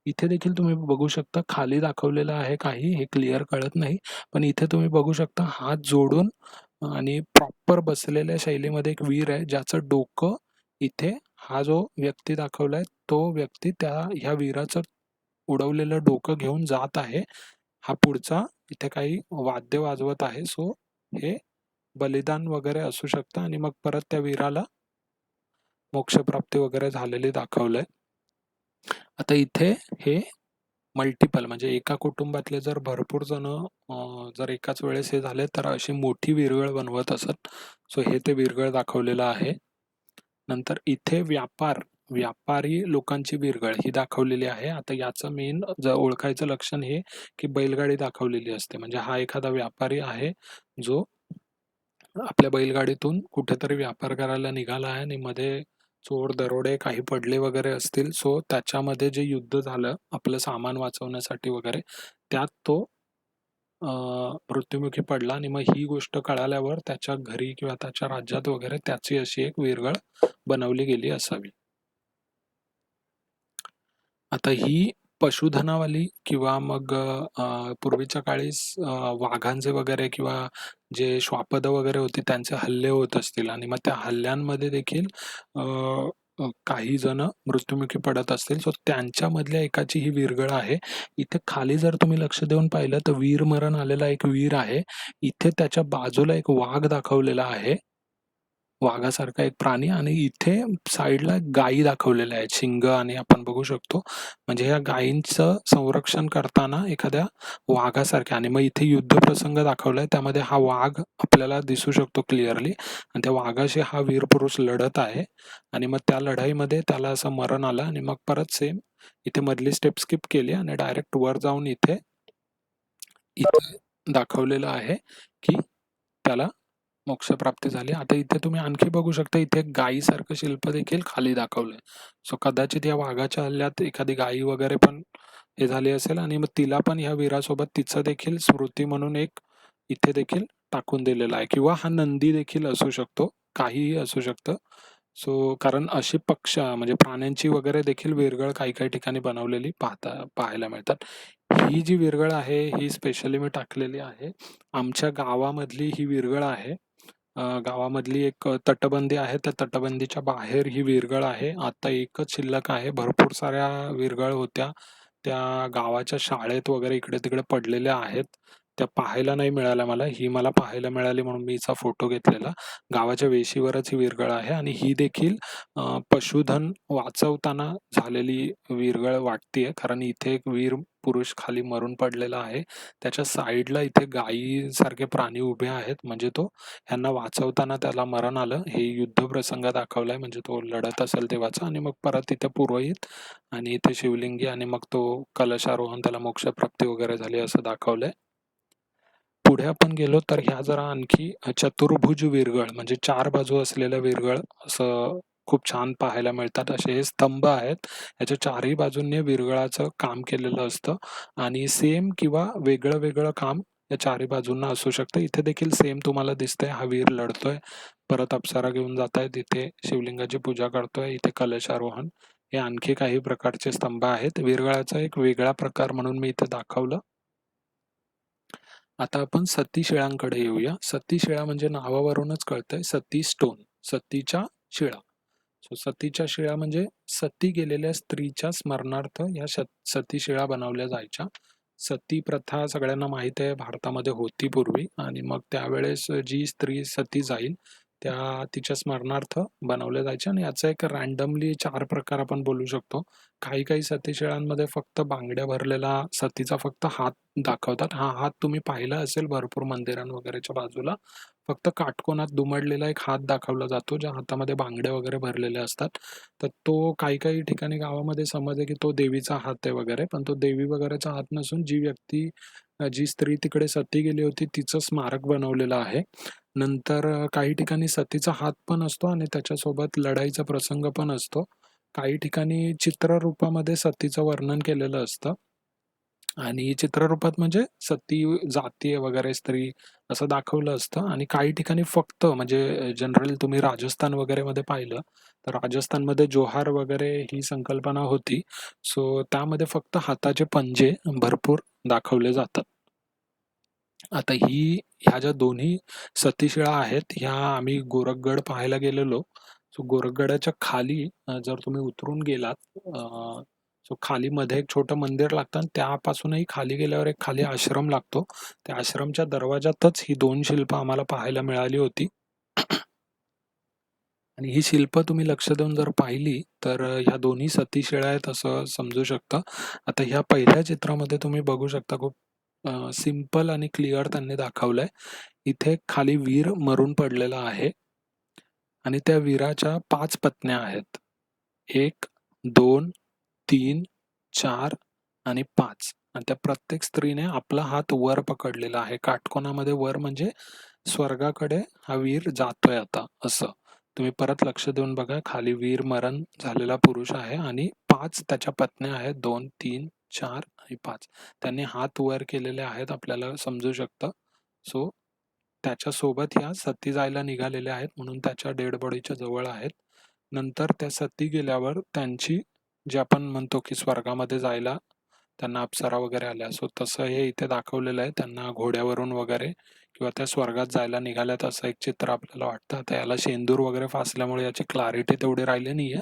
इथे देखील तुम्ही बघू शकता खाली दाखवलेलं आहे काही हे क्लिअर कळत नाही, पण इथे तुम्ही बघू शकता हात जोडून आणि प्रॉपर बसलेल्या शैलीमध्ये एक वीर आहे ज्याचं डोकं इथे हा जो व्यक्ती दाखवलाय तो व्यक्ती त्या ह्या वीराचं उडवलेलं डोकं घेऊन जात आहे. हा पुढचा इथे काही वाद्य वाजवत आहे. सो हे बलिदान वगैरे असू शकतं आणि मग परत त्या वीराला मोक्षप्राप्ती वगैरे झालेली दाखवलंय. आता इथे हे मल्टिपल म्हणजे एका कुटुंबातले जर भरपूर जण जर एकाच वेळेस हे झाले तर अशी मोठी विरगळ बनवत असत. सो हे ते विरगळ दाखवलेलं आहे. नंतर इथे व्यापारी लोकांची विरगळ ही दाखवलेली आहे. आता याचं मेन ओळखायचं लक्षण हे की बैलगाडी दाखवलेली असते. म्हणजे हा एखादा व्यापारी आहे जो आपल्या बैलगाडीतून कुठेतरी व्यापार करायला निघाला आहे आणि मध्ये चोर दरोडे काही पडले वगैरे असतील. सो त्याच्यामध्ये जे युद्ध झालं आपलं सामान वाचवण्यासाठी वगैरे त्यात तो मृत्युमुखी पडला आणि मग ही गोष्ट कळाल्यावर त्याच्या घरी किंवा त्याच्या राज्यात वगैरे त्याची अशी एक विरगळ बनवली गेली असावी. आता ही पशुधनावाली किंवा मग पूर्वीच्या काळी वाघांचे वगैरे किंवा जे श्वापदं वगैरे होती त्यांचे हल्ले होत असतील आणि मग त्या हल्ल्यांमध्ये देखील अ, काही जण मृत्युमुखी पडत असतील. सो त्यांच्यामधल्या एकाची ही विरगळ आहे. इथे खाली जर तुम्ही लक्ष देऊन पाहिलं तर वीरमरण आलेला एक वीर आहे. इथे त्याच्या बाजूला एक वाघ दाखवलेला आहे. वाघासारखा एक प्राणी आणि इथे साईडला गायी दाखवलेल्या आहेत, शिंग आणि आपण बघू शकतो. म्हणजे या गायींचं संरक्षण करताना एखाद्या वाघासारख्या आणि मग इथे युद्धप्रसंग दाखवलाय त्यामध्ये हा वाघ आपल्याला दिसू शकतो क्लिअरली आणि त्या वाघाशी हा वीर पुरुष लढत आहे आणि मग त्या लढाईमध्ये त्याला असं मरण आलं आणि मग परत सेम इथे मधली स्टेप स्किप केली आणि डायरेक्ट वर जाऊन इथे इथे दाखवलेलं आहे की त्याला मोक्षप्राप्ती झाली. आता इथे तुम्ही आणखी बघू शकता इथे एक गायीसारखं शिल्प देखील खाली दाखवलंय. सो कदाचित या वाघाच्या हल्ल्यात एखादी गायी वगैरे पण हे झाली असेल आणि मग तिला पण ह्या वीरासोबत तिचं देखील स्मृती म्हणून एक इथे देखील टाकून दिलेला आहे किंवा हा नंदी देखील असू शकतो, काहीही असू शकतं. सो कारण अशी म्हणजे प्राण्यांची वगैरे देखील विरगळ काही-काही ठिकाणी बनवलेली पाहायला मिळतात. ही जी विरगळ आहे ही स्पेशली मी टाकलेली आहे. आमच्या गावामधली ही विरगळ आहे. गावामधली एक तटबंदी आहे. त्या तटबंदीच्या बाहेर ही विरगळ आहे. आता एकच शिल्लक आहे. भरपूर साऱ्या विरगळ होत्या. त्या गावाच्या शाळेत वगैरे इकडे-तिकडे पडलेल्या आहेत. त्या पाहायला नाही मिळाल्या मला. ही मला पाहायला मिळाली म्हणून मी हिचा फोटो घेतलेला. गावाच्या वेशीवरच ही विरगळ आहे आणि ही देखील पशुधन वाचवताना झालेली विरगळ वाटतेय. कारण इथे एक वीर पुरुष खाली मरून पडलेला आहे. त्याच्या साईडला इथे गायीसारखे प्राणी उभे आहेत. म्हणजे तो ह्यांना वाचवताना त्याला मरण आलं. हे युद्धप्रसंग दाखवलाय म्हणजे तो लढत असेल तेव्हाचा आणि मग परत इथे पुरोहित आणि इथे शिवलिंगी आणि मग तो कलशारोहण त्याला मोक्षप्राप्ती वगैरे झाली असं दाखवलंय. पुढे आपण गेलो तर ह्या जरा आणखी चतुर्भुज विरगळ म्हणजे 4 बाजू असलेल्या विरगळ असं खूप छान पाहायला मिळतात. असे हे स्तंभ आहेत. याच्या चारही बाजूंनी विरगळाचं काम केलेलं असतं आणि सेम किंवा वेगळं-वेगळं काम या चारही बाजूंना असू शकतं. इथे देखील सेम तुम्हाला दिसतंय हा वीर लढतोय. परत अप्सरा घेऊन जातायत. इथे शिवलिंगाची पूजा करतोय. इथे कलशारोहण. हे आणखी काही प्रकारचे स्तंभ आहेत. विरगळाचा एक वेगळा प्रकार म्हणून मी इथे दाखवलं. आता आपण सती शिळांकडे येऊया. सती शिळा म्हणजे नावावरूनच कळतंय सती स्टोन, सतीच्या शिळा. सो सतीच्या शिळा म्हणजे सती गेलेल्या स्त्रीच्या स्मरणार्थ या सती शिळा बनवल्या जायच्या. सती प्रथा सगळ्यांना माहित आहे भारतामध्ये होती पूर्वी आणि मग त्यावेळेस जी स्त्री सती जाईल त्या तिच्या स्मरणार्थ बनवल्या जायच्या आणि याचा एक रँडमली 4 प्रकार आपण बोलू शकतो. काही-काही सतीशिळांमध्ये फक्त बांगड्या भरलेला सतीचा फक्त हात दाखवतात. हा हात तुम्ही पाहिला असेल भरपूर मंदिरां वगैरेच्या बाजूला. फक्त काटकोनात दुमडलेला एक हात दाखवला जातो, ज्या हातामध्ये बांगड्या वगैरे भरलेल्या असतात. तर तो काही-काही ठिकाणी गावामध्ये समज आहे, की तो देवीचा हात आहे वगैरे, पण तो देवी वगैरेचा हात नसून जी व्यक्ती जी स्त्री तिकडे सती गेली होती तिचं स्मारक बनवलेलं आहे. नंतर काही ठिकाणी सतीचा हात पण असतो आणि त्याच्यासोबत लढाईचा प्रसंग पण असतो. काही ठिकाणी चित्ररूपामध्ये सतीचं वर्णन केलेलं असतं. आणि चित्ररूपात म्हणजे सती जातीय वगैरे स्त्री असं दाखवलं असतं आणि काही ठिकाणी फक्त म्हणजे जनरल तुम्ही राजस्थान वगैरे मध्ये पाहिलं तर राजस्थानमध्ये जोहार वगैरे ही संकल्पना होती. सो त्यामध्ये फक्त हाताचे पंजे भरपूर दाखवले जातात. आता ह्या ज्या दोन्ही सतीशिळा आहेत ह्या आम्ही गोरखगड पाहायला गेलेलो. सो गोरखगडाच्या खाली जर तुम्ही उतरून गेलात सो खाली मध्ये एक छोटं मंदिर लागतं आणि त्यापासूनही खाली गेल्यावर एक खाली आश्रम लागतो. त्या आश्रमच्या दरवाजातच ही 2 शिल्प आम्हाला पाहायला मिळाली होती. आणि ही शिल्प तुम्ही लक्ष देऊन जर पाहिली तर ह्या दोन्ही सतीशिळा आहेत असं समजू शकता. आता ह्या पहिल्या चित्रामध्ये तुम्ही बघू शकता खूप सिंपल आणि क्लिअर त्यांनी दाखवलंय. इथे खाली वीर मरून पडलेला आहे आणि त्या वीराच्या 5 पत्न्या आहेत. 1, 2, 3, 4 आणि 5 आणि त्या प्रत्येक स्त्रीने आपला हात वर पकडलेला आहे. काटकोनामध्ये वर म्हणजे स्वर्गाकडे हा वीर जातोय आता असं. तुम्ही परत लक्ष देऊन बघा खाली वीर मरण झालेला पुरुष आहे आणि 5 त्याच्या पत्न्या आहेत. 2, 3, 4 आणि 5. त्यांनी हात वर केलेले आहेत आपल्याला समजू शकतं. सो त्याच्यासोबत ह्या सती जायला निघालेल्या आहेत म्हणून त्याच्या डेड बॉडीच्या जवळ आहेत. नंतर त्या सती गेल्यावर त्यांची जे आपण म्हणतो की स्वर्गामध्ये जायला त्यांना अप्सरा वगैरे आल्या. सो तसं हे इथे दाखवलेलं आहे. त्यांना घोड्यावरून वगैरे किंवा त्या स्वर्गात जायला निघाल्यात असं एक चित्र आपल्याला वाटतं. आता याला शेंदूर वगैरे फासल्यामुळे याची क्लॅरिटी तेवढी राहिली नाहीये.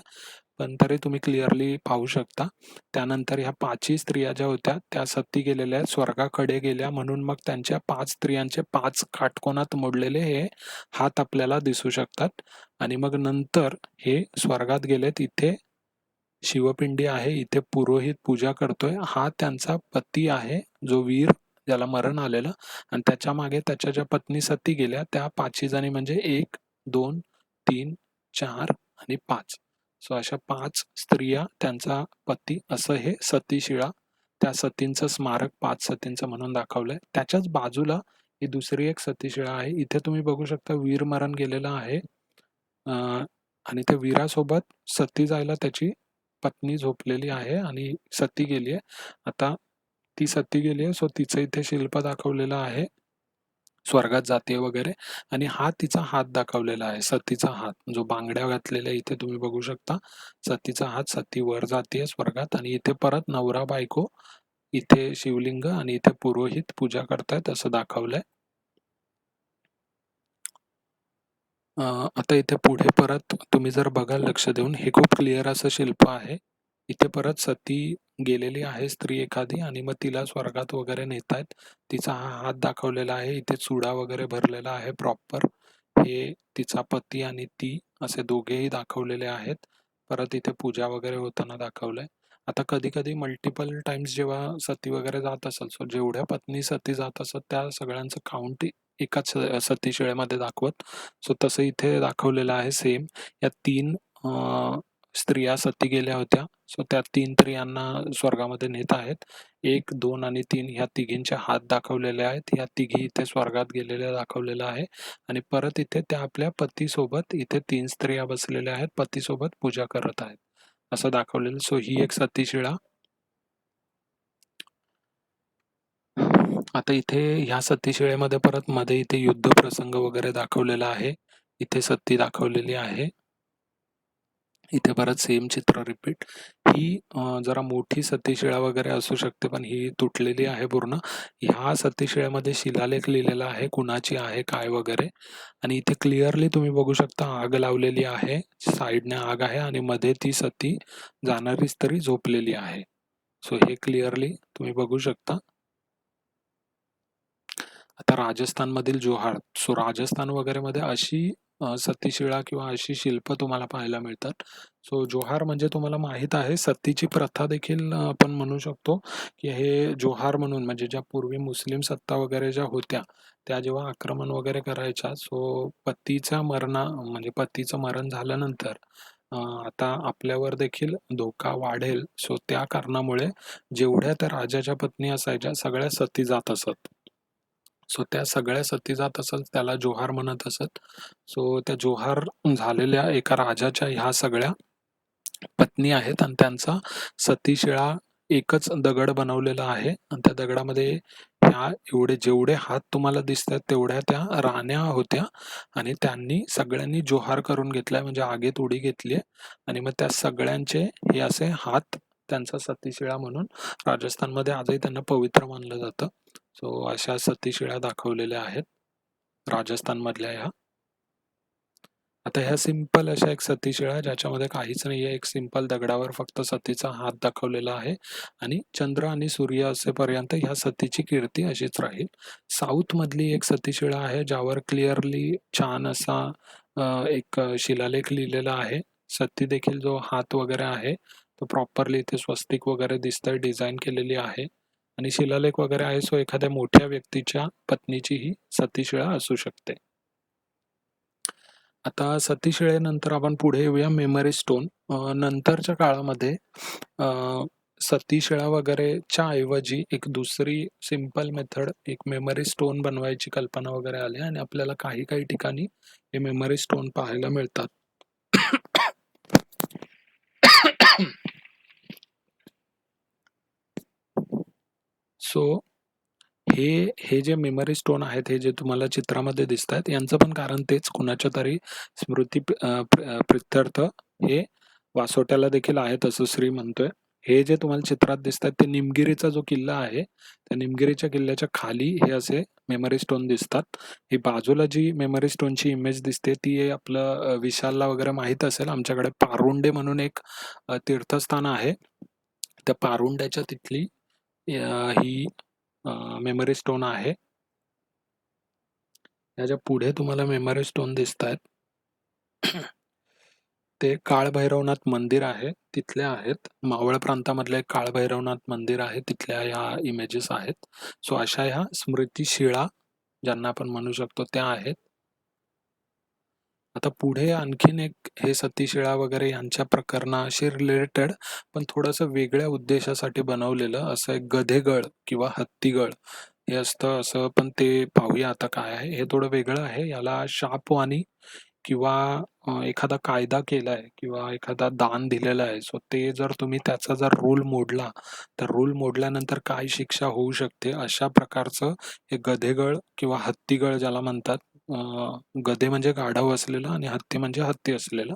पण तरी तुम्ही क्लिअरली पाहू शकता. त्यानंतर ह्या 5ही स्त्रिया ज्या होत्या त्या सती गेलेल्या आहेत, स्वर्गाकडे गेल्या, म्हणून मग त्यांच्या 5 स्त्रियांचे 5 काटकोनात मोडलेले हे हात आपल्याला दिसू शकतात. आणि मग नंतर हे स्वर्गात गेलेत. इथे शिवपिंडी आहे, इथे पुरोहित पूजा करतोय. हा त्यांचा पती आहे, जो वीर ज्याला मरण आलेलं, आणि त्याच्या मागे त्याच्या ज्या पत्नी सती गेल्या त्या 5ही जणी म्हणजे 1, 2, 3, 4 आणि 5. सो अशा 5 स्त्रिया त्यांचा पती, असं हे सतीशिळा, त्या सतींचं स्मारक 5 सतींचं म्हणून दाखवलंय. त्याच्याच बाजूला ही दुसरी एक सतीशिळा आहे. इथे तुम्ही बघू शकता वीर मरण गेलेलं आहे, आणि त्या वीरासोबत सती जायला त्याची पत्नी झोपलेली आहे आणि सती गेली आहे. आता ती सती गेली आहे, सो तिचं इथे शिल्प दाखवलेलं आहे, स्वर्गात जाते वगैरे. आणि हा तिचा हात दाखवलेला आहे, सतीचा हात, जो बांगड्या घातलेल्या इथे तुम्ही बघू शकता. सतीचा हात, सती वर जाते स्वर्गात, आणि इथे परत नवरा बायको, इथे शिवलिंग आणि इथे पुरोहित पूजा करतायत असं दाखवलंय. आता इथे पुढे परत तुम्ही जर बघाल लक्ष देऊन, हे खूप क्लिअर असं शिल्प आहे. इथे परत सती गेलेली आहे स्त्री एखादी, आणि मग तिला स्वर्गात वगैरे नेतायत. तिचा हा हात दाखवलेला आहे, इथे चुडा वगैरे भरलेला आहे प्रॉपर. हे तिचा पती आणि ती असे दोघेही दाखवलेले आहेत. परत इथे पूजा वगैरे होताना दाखवलंय. आता कधी कधी मल्टिपल टाइम्स जेव्हा सती वगैरे जात असेल, सो जेवढ्या पत्नी सती जात असत त्या सगळ्यांचं काउंट एकाच सतीशिळेमध्ये दाखवत. सो तसं इथे दाखवलेलं आहे सेम. या 3 स्त्रिया सती गेल्या होत्या, सो त्या 3 स्त्रियांना स्वर्गामध्ये नेत आहेत. 1, 2 आणि 3 ह्या तिघींचे हात दाखवलेले आहेत. ह्या तिघी इथे स्वर्गात गेलेल्या दाखवलेलं आहे. आणि परत इथे त्या आपल्या पतीसोबत इथे 3 स्त्रिया बसलेल्या आहेत, पतीसोबत पूजा करत आहेत असं दाखवलेलं. सो ही एक सतीशिळा. आता इथे ह्या सतीशिळेमध्ये परत मध्ये इथे युद्ध प्रसंग वगैरे दाखवलेला आहे. इथे सती दाखवलेली आहे. इथे परत सेम चित्र रिपीट. ही जरा मोठी सतीशिळा वगैरे असू शकते, पण ही तुटलेली आहे पूर्ण. ह्या सतीशिळेमध्ये शिलालेख लिहिलेला आहे, कुणाची आहे काय वगैरे. आणि इथे क्लिअरली तुम्ही बघू शकता आग लावलेली आहे, साईडने आग आहे, आणि मध्ये ती सती जाणारी स्त्री झोपलेली आहे. सो हे क्लिअरली तुम्ही बघू शकता. आता राजस्थानमधील जोहार, सो राजस्थान वगैरे मध्ये अशी सतीशिळा किंवा अशी शिल्प तुम्हाला पाहायला मिळतात. सो जोहार म्हणजे तुम्हाला माहीत आहे, सतीची प्रथा देखील आपण म्हणू शकतो की हे जोहार म्हणून, म्हणजे ज्या पूर्वी मुस्लिम सत्ता वगैरे ज्या होत्या त्या जेव्हा आक्रमण वगैरे करायच्या, सो पतीचं मरण झाल्यानंतर आता आपल्यावर देखील धोका वाढेल, सो त्या कारणामुळे जेवढ्या त्या राजाच्या पत्नी असायच्या सगळ्या सती जात असत. सो त्या सगळ्या सती जात असत, त्याला जोहार म्हणत असत. सो त्या जोहार झालेल्या एका राजाच्या ह्या सगळ्या पत्नी आहेत, आणि त्यांचा सतीशिळा एकच दगड बनवलेला आहे, आणि त्या दगडामध्ये ह्या जेवढे हात तुम्हाला दिसतात तेवढ्या त्या राण्या होत्या. आणि त्यांनी सगळ्यांनी जोहार करून घेतलाय, म्हणजे आगीत उडी घेतली, आणि मग त्या सगळ्यांचे हे असे हात त्यांचा सतीशिळा म्हणून राजस्थानमध्ये आजही त्यांना पवित्र मानलं जातं. सो अशा सतीशिळा दाखवलेल्या आहेत राजस्थानमधल्या ह्या. आता ह्या सिंपल अशा एक सतीशिळा ज्याच्यामध्ये काहीच नाहीये, एक सिंपल दगडावर फक्त सतीचा हात दाखवलेला आहे, आणि चंद्र आणि सूर्य असेपर्यंत ह्या सतीची कीर्ती अशीच राहील. साऊथ मधली एक सतीशिळा आहे ज्यावर क्लिअरली छान असा एक शिलालेख लिहिलेला आहे. सती देखील जो हात वगैरे आहे तो प्रॉपरली इथे स्वस्तिक वगैरे दिसतंय, डिझाईन केलेली आहे, आणि शिलालेख वगैरे आहे. सो एखाद्या मोठ्या व्यक्तीच्या पत्नीची ही सतीशिळा असू शकते. आता सतीशिळेनंतर आपण पुढे येऊया मेमरी स्टोन. नंतरच्या काळामध्ये सतीशिळा वगैरेच्या ऐवजी एक दुसरी सिंपल मेथड, एक मेमरी स्टोन बनवायची कल्पना वगैरे आली, आणि आपल्याला काही काही ठिकाणी हे मेमरी स्टोन पाहायला मिळतात. सो हे जे मेमरी स्टोन आहेत, हे जे तुम्हाला चित्रामध्ये दिसत आहेत, यांचं पण कारण तेच, कुणाच्या तरी स्मृती प्रित्यर्थ हे वासोट्याला देखील आहेत असं श्री म्हणतोय. हे जे तुम्हाला चित्रात दिसतात ते निमगिरीचा जो किल्ला आहे, त्या निमगिरीच्या किल्ल्याच्या खाली हे असे मेमरी स्टोन दिसतात. ही बाजूला जी मेमरी स्टोनची इमेज दिसते ती आपलं विशालला वगैरे माहीत असेल. आमच्याकडे पारुंडे म्हणून एक तीर्थस्थान आहे. त्या पारुंड्याच्या तिथली ही मेमरी स्टोन आहे. याच्या पुढे तुम्हाला मेमरी स्टोन दिसतायत. ते काळभैरवनाथ मंदिर आहे, तिथले आहेत. मावळ प्रांतामधलं एक काळभैरवनाथ मंदिर आहे, तिथल्या ह्या इमेजेस आहेत. सो अशा ह्या स्मृतिशिळा ज्यांना आपण म्हणू शकतो त्या आहेत. आता पुढे आणखीन एक हे सतीशिळा वगैरे यांच्या प्रकरणाशी रिलेटेड पण थोडंसं वेगळ्या उद्देशासाठी बनवलेलं असं एक गधेगळ किंवा हत्तीगळ हे असतं असं, पण ते पाहूया आता काय आहे. हे थोडं वेगळं आहे. याला शापवाणी किंवा एखादा कायदा केलाय किंवा एखादा दान दिलेलं आहे. सो ते जर तुम्ही त्याचा जर रूल मोडला, तर रूल मोडल्यानंतर काय शिक्षा होऊ शकते, अशा प्रकारचं हे गधेगळ किंवा हत्तीगळ ज्याला म्हणतात. गधे म्हणजे गाढव असलेलं आणि हत्ती म्हणजे हत्ती असलेलं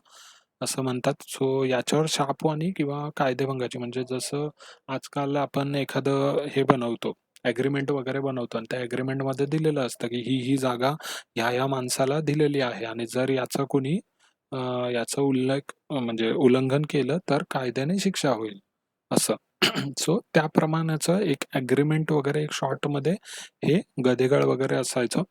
असं म्हणतात. सो याच्यावर शापवाणी किंवा कायदेभंगाची म्हणजे जसं आजकाल आपण एखादं हे बनवतो, ॲग्रीमेंट वगैरे बनवतो आणि त्या ॲग्रीमेंटमध्ये दिलेलं असतं, की ही जागा ह्या माणसाला दिलेली आहे आणि जर याचा कोणी याचा म्हणजे उल्लंघन केलं तर कायद्याने शिक्षा होईल असं. सो त्या प्रमाणाचं एक ॲग्रीमेंट वगैरे एक शॉर्टमध्ये हे गधेगळ वगैरे असायचं.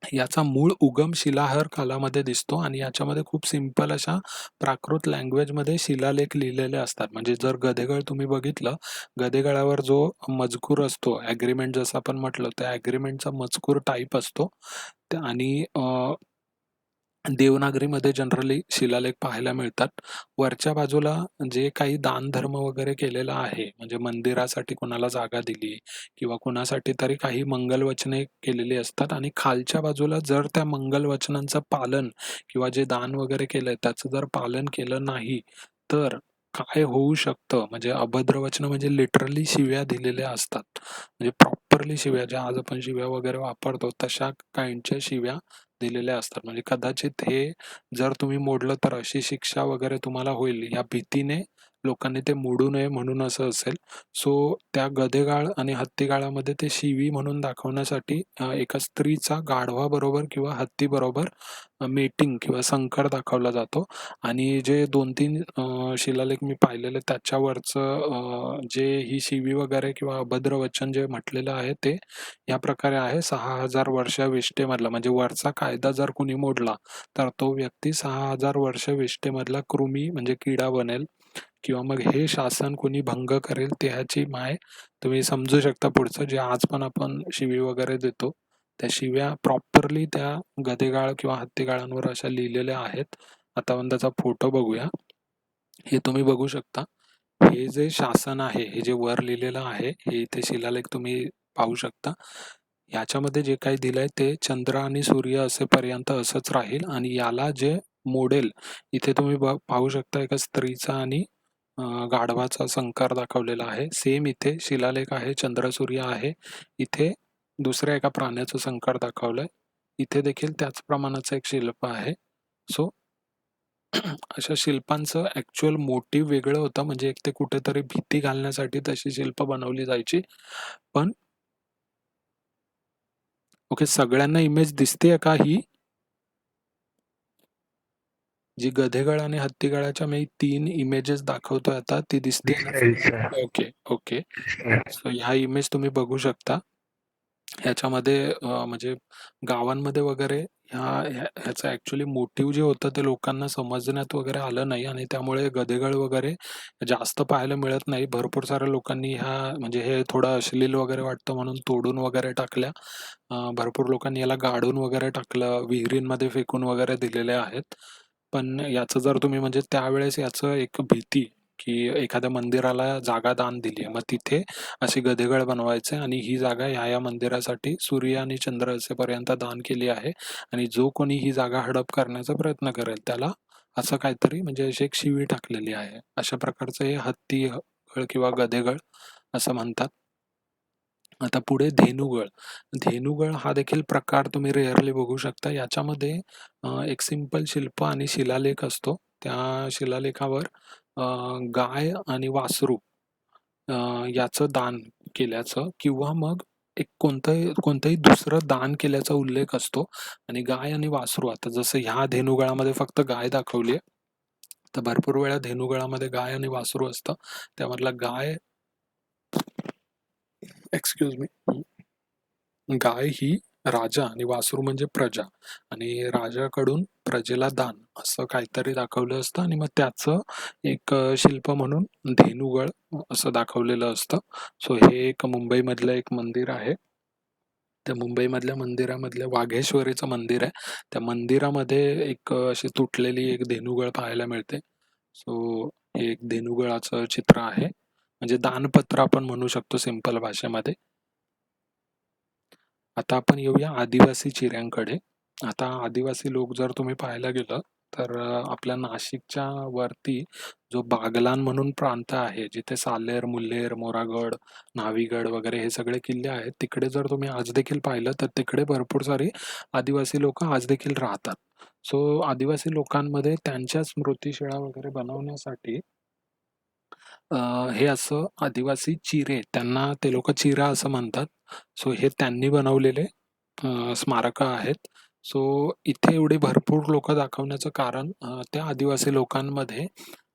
याचा मूळ उगम शिलाहार कालामध्ये दिसतो आणि याच्यामध्ये खूप सिंपल अशा प्राकृत लँग्वेजमध्ये शिलालेख लिहिलेले असतात. म्हणजे जर गधेगळ तुम्ही बघितलं, गधेगळावर जो मजकूर असतो, ॲग्रीमेंट जसं आपण म्हटलं, त्या ॲग्रीमेंटचा मजकूर टाइप असतो आणि देवनागरीमध्ये जनरली शिलालेख पाहायला मिळतात. वरच्या बाजूला जे काही दानधर्म वगैरे केलेला आहे, म्हणजे मंदिरासाठी कोणाला जागा दिली किंवा कोणासाठी तरी काही मंगलवचने केलेली असतात आणि खालच्या बाजूला जर त्या मंगलवचनांचं पालन किंवा जे दान वगैरे केलंय त्याचं जर पालन केलं नाही, तर काय होऊ शकतं, म्हणजे अभद्र म्हणजे लिटरली शिव्या दिलेल्या असतात. म्हणजे प्रॉपरली शिव्या, ज्या आज आपण शिव्या वगैरे वापरतो तशा काइंडच्या शिव्या दिलेल्या असतात. म्हणजे कदाचित हे जर तुम्ही मोडलं तर अशी शिक्षा वगैरे तुम्हाला होईल या भीतीने लोकांनी ते मोडू नये म्हणून असं असेल. सो त्या गधेगाळ आणि हत्तीगाळामध्ये ते शिवी म्हणून दाखवण्यासाठी एका स्त्रीचा गाढवाबरोबर किंवा हत्तीबरोबर मेटिंग किंवा संकर दाखवला जातो आणि जे 2-3 शिलालेख मी पाहिलेले त्याच्यावरचं जे ही शिवी वगैरे किंवा अभद्र वचन जे म्हटलेलं आहे ते या प्रकारे आहे. 6,000 वर्ष विष्ठेमधला म्हणजे वरचा कायदा जर कुणी मोडला, तर तो व्यक्ती 6,000 वर्ष विष्ठेमधला कृमी म्हणजे किडा बनेल किंवा मग हे शासन कुणी भंग करेल त्याची माय तुम्ही समजू शकता पुढचं जे आज पण आपण शिवी वगैरे देतो. त्या शिव्या प्रॉपरली त्या गधेगाळ किंवा हत्तीगाळांवर अशा लिहिलेल्या आहेत. आता आपण त्याचा फोटो बघूया. हे तुम्ही बघू शकता. हे जे शासन आहे, हे जे वर लिहिलेलं आहे, हे इथे शिलालेख तुम्ही पाहू शकता. याच्यामध्ये जे काही दिलंय ते चंद्र आणि सूर्य असेपर्यंत असंच राहील आणि याला जे मोडेल, इथे तुम्ही पाहू शकता एका स्त्रीचा आणि गाढवाचा संकार दाखवलेला आहे. सेम इथे शिलालेख आहे, चंद्र सूर्य आहे. इथे दुसऱ्या एका प्राण्याचं संकार दाखवलंय. इथे देखील त्याच प्रमाणाचं एक शिल्प आहे. सो अशा शिल्पांचं ॲक्चुअल मोटिव्ह वेगळं होतं. म्हणजे एक ते कुठेतरी भीती घालण्यासाठी तशी शिल्प बनवली जायची. पण ओके, सगळ्यांना इमेज दिसतेय का ही? जी गधेगळ आणि हत्तीगळाच्या मी 3 इमेजेस दाखवतोय आता, ती दिसतेय ना? दिसतंय दिसतंय ओके, ओके. दिसतंय. सो ह्या इमेज तुम्ही बघू शकता. ह्याच्यामध्ये म्हणजे गावांमध्ये वगैरे ह्याचं ॲक्चुअली मोटिव्ह जे होतं ते लोकांना समजण्यात वगैरे आलं नाही आणि त्यामुळे गधेगळ वगैरे जास्त पाहायला मिळत नाही. भरपूर साऱ्या लोकांनी म्हणजे हे थोडं अश्लील वगैरे वाटतं म्हणून तोडून वगैरे टाकल्या. भरपूर लोकांनी याला गाडून वगैरे टाकलं, विहिरींमध्ये फेकून वगैरे दिलेले आहेत. पण याचं जर तुम्ही म्हणजे त्यावेळेस याचं एक भीती, की एखाद्या मंदिराला जागा दान दिली मग तिथे असे गधेगळ बनवायचे आणि ही जागा ह्या मंदिरासाठी सूर्य आणि चंद्र असेपर्यंत दान केली आहे आणि जो कोणी ही जागा हडप करण्याचा प्रयत्न करेल त्याला असं काहीतरी म्हणजे अशी एक शिवी टाकलेली आहे. अशा प्रकारचं हे हत्तीगळ किंवा गधेगळ असं म्हणतात. आता पुढे धेनुगळ. धेनुगळ हा देखील प्रकार तुम्ही रेअरली बघू शकता. याच्यामध्ये एक सिंपल शिल्प आणि शिलालेख असतो. त्या शिलालेखावर गाय आणि वासरू याचं दान केल्याचं किंवा मग एक कोणतंही दुसरं दान केल्याचा उल्लेख असतो. आणि गाय आणि वासरू, आता जसं ह्या धेनुगळामध्ये फक्त गाय दाखवली आहे, तर भरपूर वेळा धेनुगळामध्ये गाय आणि वासरू असतं. त्यामधला गाय, एक्सक्यूज मी, गाय ही राजा आणि वासरू म्हणजे प्रजा, आणि राजाकडून प्रजेला दान असं काहीतरी दाखवलं असतं. आणि मग त्याचं एक शिल्प म्हणून धेनुगळ असं दाखवलेलं असतं. सो हे एक मुंबईमधलं एक मंदिर आहे. त्या मुंबईमधल्या मंदिरामधल्या वाघेश्वरीचं मंदिर आहे. त्या मंदिरामध्ये एक अशी तुटलेली एक धेनुगळ पाहायला मिळते. सो हे एक धेनुगळाचं चित्र आहे, म्हणजे दानपत्र आपण म्हणू शकतो सिंपल भाषेमध्ये. आता आपण येऊया आदिवासी चिऱ्यांकडे. आता आदिवासी लोक जर तुम्ही पाहायला गेलं तर आपल्या नाशिकच्या वरती जो बागलाण म्हणून प्रांत आहे, जिथे साल्हेर, मुल्हेर, मोरागड, न्हावीगड वगैरे हे सगळे किल्ले आहेत, तिकडे जर तुम्ही आज देखील पाहिलं तर तिकडे भरपूर सारी आदिवासी लोक आज देखील राहतात. सो आदिवासी लोकांमध्ये त्यांच्या स्मृतिशिळा वगैरे बनवण्यासाठी अ, हे असं आदिवासी चिरे, त्यांना ते लोक चिरा असं म्हणतात. सो हे त्यांनी बनवलेले स्मारकं आहेत. सो इथे एवढी भरपूर लोक दाखवण्याचं कारण त्या आदिवासी लोकांमध्ये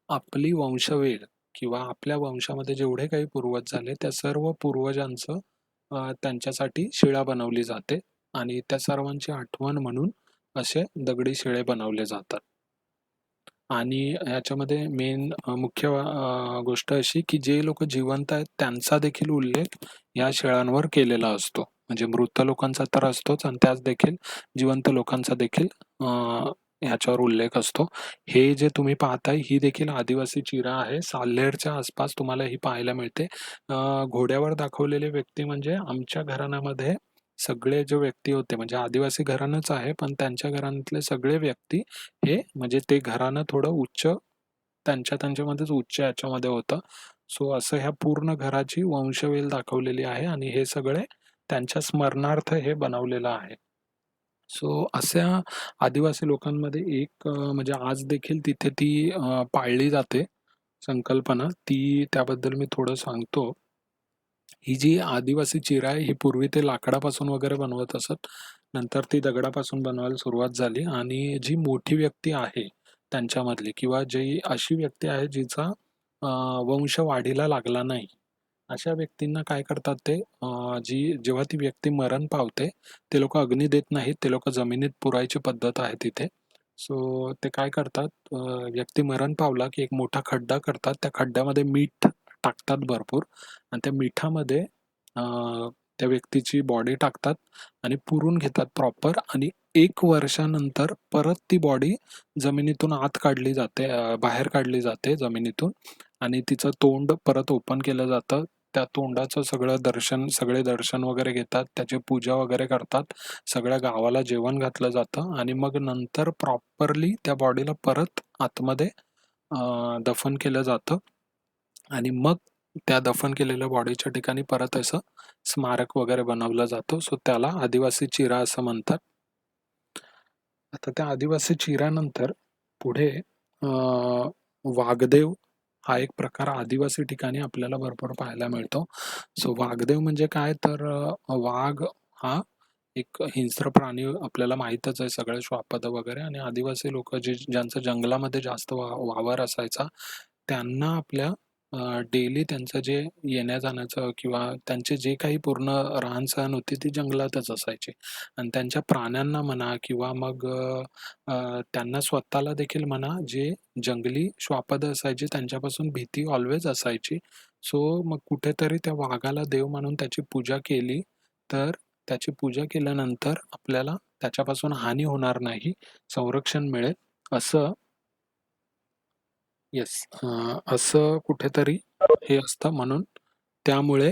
आपली वंशवेळ किंवा आपल्या वंशामध्ये जेवढे काही पूर्वज झाले त्या सर्व पूर्वजांचं त्यांच्यासाठी शिळा बनवली जाते, आणि त्या सर्वांची आठवण म्हणून असे दगडी शिळे बनवले जातात. आणि ह्याच्यामध्ये मेन मुख्य गोष्ट अशी की जे लोक जिवंत आहेत त्यांचा देखील उल्लेख या शिळांवर केलेला असतो. म्हणजे मृत लोकांचा तर असतोच, आणि त्याच देखील जिवंत लोकांचा देखील ह्याच्यावर उल्लेख असतो. हे जे तुम्ही पाहताय ही देखील आदिवासी चिरा आहे. साल्हेरच्या आसपास तुम्हाला ही पाहायला मिळते. घोड्यावर दाखवलेले व्यक्ती म्हणजे आमच्या घराण्यामध्ये सगळे जे व्यक्ती होते, म्हणजे आदिवासी घराणंच आहे, पण त्यांच्या घराण्यातले सगळे व्यक्ती हे म्हणजे ते घराणं थोडं उच्च, त्यांच्यामध्येच उच्च याच्यामध्ये होतं. सो असं ह्या पूर्ण घराची वंशवेल दाखवलेली आहे, आणि हे सगळे त्यांच्या स्मरणार्थ हे बनवलेलं आहे. सो अशा आदिवासी लोकांमध्ये एक म्हणजे आज देखील तिथे ती पाळली जाते संकल्पना, ती त्याबद्दल मी थोडं सांगतो. ही जी आदिवासी चिरा आहे ही पूर्वी ते लाकडापासून वगैरे बनवत असत. नंतर ती दगडापासून बनवायला सुरुवात झाली, आणि जी मोठी व्यक्ती आहे त्यांच्यामधली किंवा जी अशी व्यक्ती आहे जिचा वंश वाढीला लागला नाही, अशा व्यक्तींना काय करतात ते जेव्हा ती व्यक्ती मरण पावते ते लोक अग्नी देत नाहीत, ते लोक जमिनीत पुरायची पद्धत आहे तिथे. सो ते काय करतात, व्यक्ती मरण पावला की एक मोठा खड्डा करतात, त्या खड्ड्यामध्ये मीठ टाकतात भरपूर, आणि त्या मिठामध्ये त्या व्यक्तीची बॉडी टाकतात आणि पुरून घेतात प्रॉपर, आणि 1 वर्षानंतर परत ती बॉडी जमिनीतून आत काढली जाते, बाहेर काढली जाते जमिनीतून, आणि तिचं तोंड परत ओपन केलं जातं. त्या तोंडाचं सगळे दर्शन वगैरे घेतात, त्याची पूजा वगैरे करतात, सगळ्या गावाला जेवण घातलं जातं, आणि मग नंतर प्रॉपरली त्या बॉडीला परत आतमध्ये दफन केलं जातं, आणि मग त्या दफन केलेल्या बॉडीच्या ठिकाणी परत असं स्मारक वगैरे बनवलं जातं. सो त्याला आदिवासी चिरा असं म्हणतात. आता त्या आदिवासी चिऱ्यानंतर पुढे वाघदेव हा एक प्रकार आदिवासी ठिकाणी आपल्याला भरपूर पाहायला मिळतो. सो वाघदेव म्हणजे काय, तर वाघ हा एक हिंस्र प्राणी आपल्याला माहीतच आहे, सगळे श्वापद वगैरे, आणि आदिवासी लोक ज्यांचं जंगलामध्ये जास्त वावर असायचा, त्यांना आपल्या डेली त्यांचं जे येण्या जाण्याचं किंवा त्यांचे जे काही पूर्ण राहणसहान होती ती जंगलातच असायची, आणि त्यांच्या प्राण्यांना म्हणा किंवा मग त्यांना स्वतःला देखील म्हणा, जे जंगली श्वापद असायचे त्यांच्यापासून भीती ऑलवेज असायची. सो मग कुठेतरी त्या वाघाला देव मानून त्याची पूजा केली, तर त्याची पूजा केल्यानंतर आपल्याला त्याच्यापासून हानी होणार नाही, संरक्षण मिळेल, असं. येस. असं कुठेतरी हे असतं, म्हणून त्यामुळे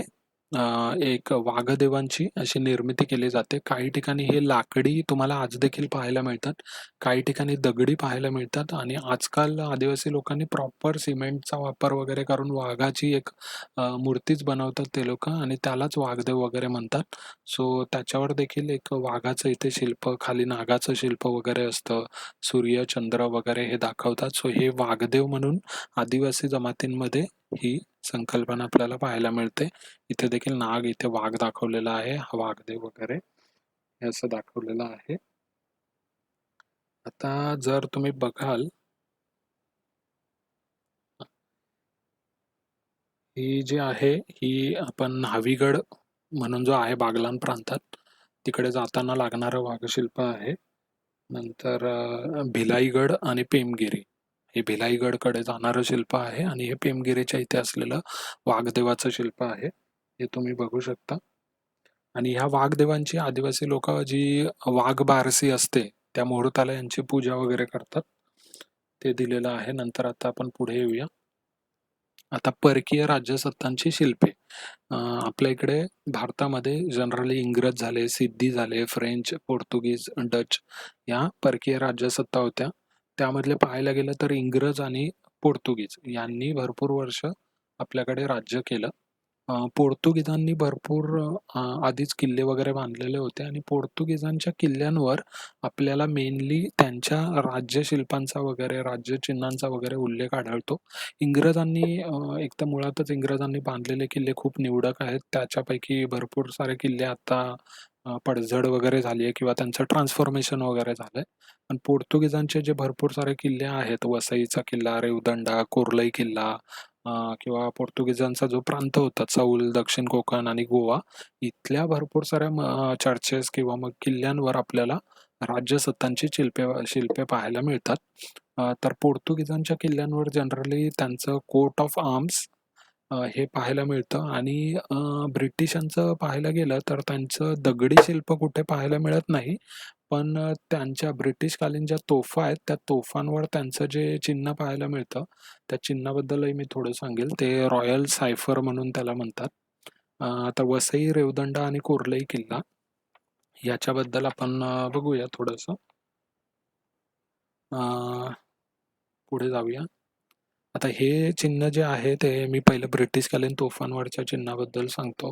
एक वाघदेवांची अशी निर्मिती केली जाते. काही ठिकाणी हे लाकडी तुम्हाला आज देखील पाहायला मिळतात, काही ठिकाणी दगडी पाहायला मिळतात, आणि आजकाल आदिवासी लोकांनी प्रॉपर सिमेंटचा वापर वगैरे करून वाघाची एक मूर्तीच बनवतात ते लोकं, आणि त्यालाच वाघदेव वगैरे म्हणतात. सो त्याच्यावर देखील एक वाघाचं इथे शिल्प, खाली नागाचं शिल्प वगैरे असतं, सूर्य, चंद्र वगैरे हे दाखवतात. सो हे वाघदेव म्हणून आदिवासी जमातींमध्ये ही संकल्पना आपल्याला पाहायला मिळते. इथे देखील नाग, इथे वाघ दाखवलेला आहे, हा वाघदेव वगैरे हे असं दाखवलेलं आहे. आता जर तुम्ही बघाल, ही जी आहे ही आपण न्हावीगड म्हणून जो आहे बागलाण प्रांतात, तिकडे जाताना लागणारं वाघशिल्प आहे. नंतर भिलाईगड आणि पेमगिरी, हे भिलाईगडकडे जाणारं शिल्प आहे आणि हे पेमगिरीच्या इथे असलेलं वाघदेवाचं शिल्प आहे, हे तुम्ही बघू शकता. आणि ह्या वाघदेवांची आदिवासी लोक जी वाघ बारसी असते त्या मुहूर्ताला यांची पूजा वगैरे करतात, ते दिलेलं आहे. नंतर आता आपण पुढे येऊया. आता परकीय राज्यसत्तांची शिल्पे. आपल्या इकडे भारतामध्ये जनरली इंग्रज झाले, सिद्धी झाले, फ्रेंच, पोर्तुगीज, डच या परकीय राज्यसत्ता होत्या. त्यामधले पाहायला गेलं तर इंग्रज आणि पोर्तुगीज यांनी भरपूर वर्ष आपल्याकडे राज्य केलं. पोर्तुगीजांनी भरपूर आधीच किल्ले वगैरे बांधलेले होते आणि पोर्तुगीजांच्या किल्ल्यांवर आपल्याला मेनली त्यांच्या राज्यशिल्पांचा वगैरे राज्यचिन्हांचा वगैरे उल्लेख आढळतो. इंग्रजांनी एक तर मुळातच इंग्रजांनी बांधलेले किल्ले खूप निवडक आहेत. त्याच्यापैकी भरपूर सारे किल्ले आता पडझड वगैरे झाली आहे किंवा त्यांचं ट्रान्सफॉर्मेशन वगैरे झालंय. पण पोर्तुगीजांचे जे भरपूर सारे किल्ले आहेत, वसईचा किल्ला, रेवदंडा, कोर्लई किल्ला, किंवा पोर्तुगीजांचा जो प्रांत होता चौल, दक्षिण कोकण आणि गोवा, इथल्या भरपूर साऱ्या चर्चेस किंवा मग किल्ल्यांवर आपल्याला राज्यसत्तांची शिल्पे शिल्पे पाहायला मिळतात. तर पोर्तुगीजांच्या किल्ल्यांवर जनरली त्यांचं कोट ऑफ आर्म्स हे पाहायला मिळतं आणि ब्रिटिशांचं पाहायला गेलं तर त्यांचं दगडी शिल्प कुठे पाहायला मिळत नाही. पण त्यांच्या ब्रिटिशकालीन ज्या तोफा आहेत, त्या तोफांवर त्यांचं जे चिन्ह पाहायला मिळतं, त्या चिन्हाबद्दलही मी थोडं सांगेल. ते रॉयल सायफर म्हणून त्याला म्हणतात. आता वसई, रेवदंडा आणि कोर्लई किल्ला याच्याबद्दल आपण बघूया थोडंसं. पुढे जाऊया. आता हे चिन्ह जे आहे ते मी पहिलं ब्रिटिशकालीन तोफांवरच्या चिन्हाबद्दल सांगतो.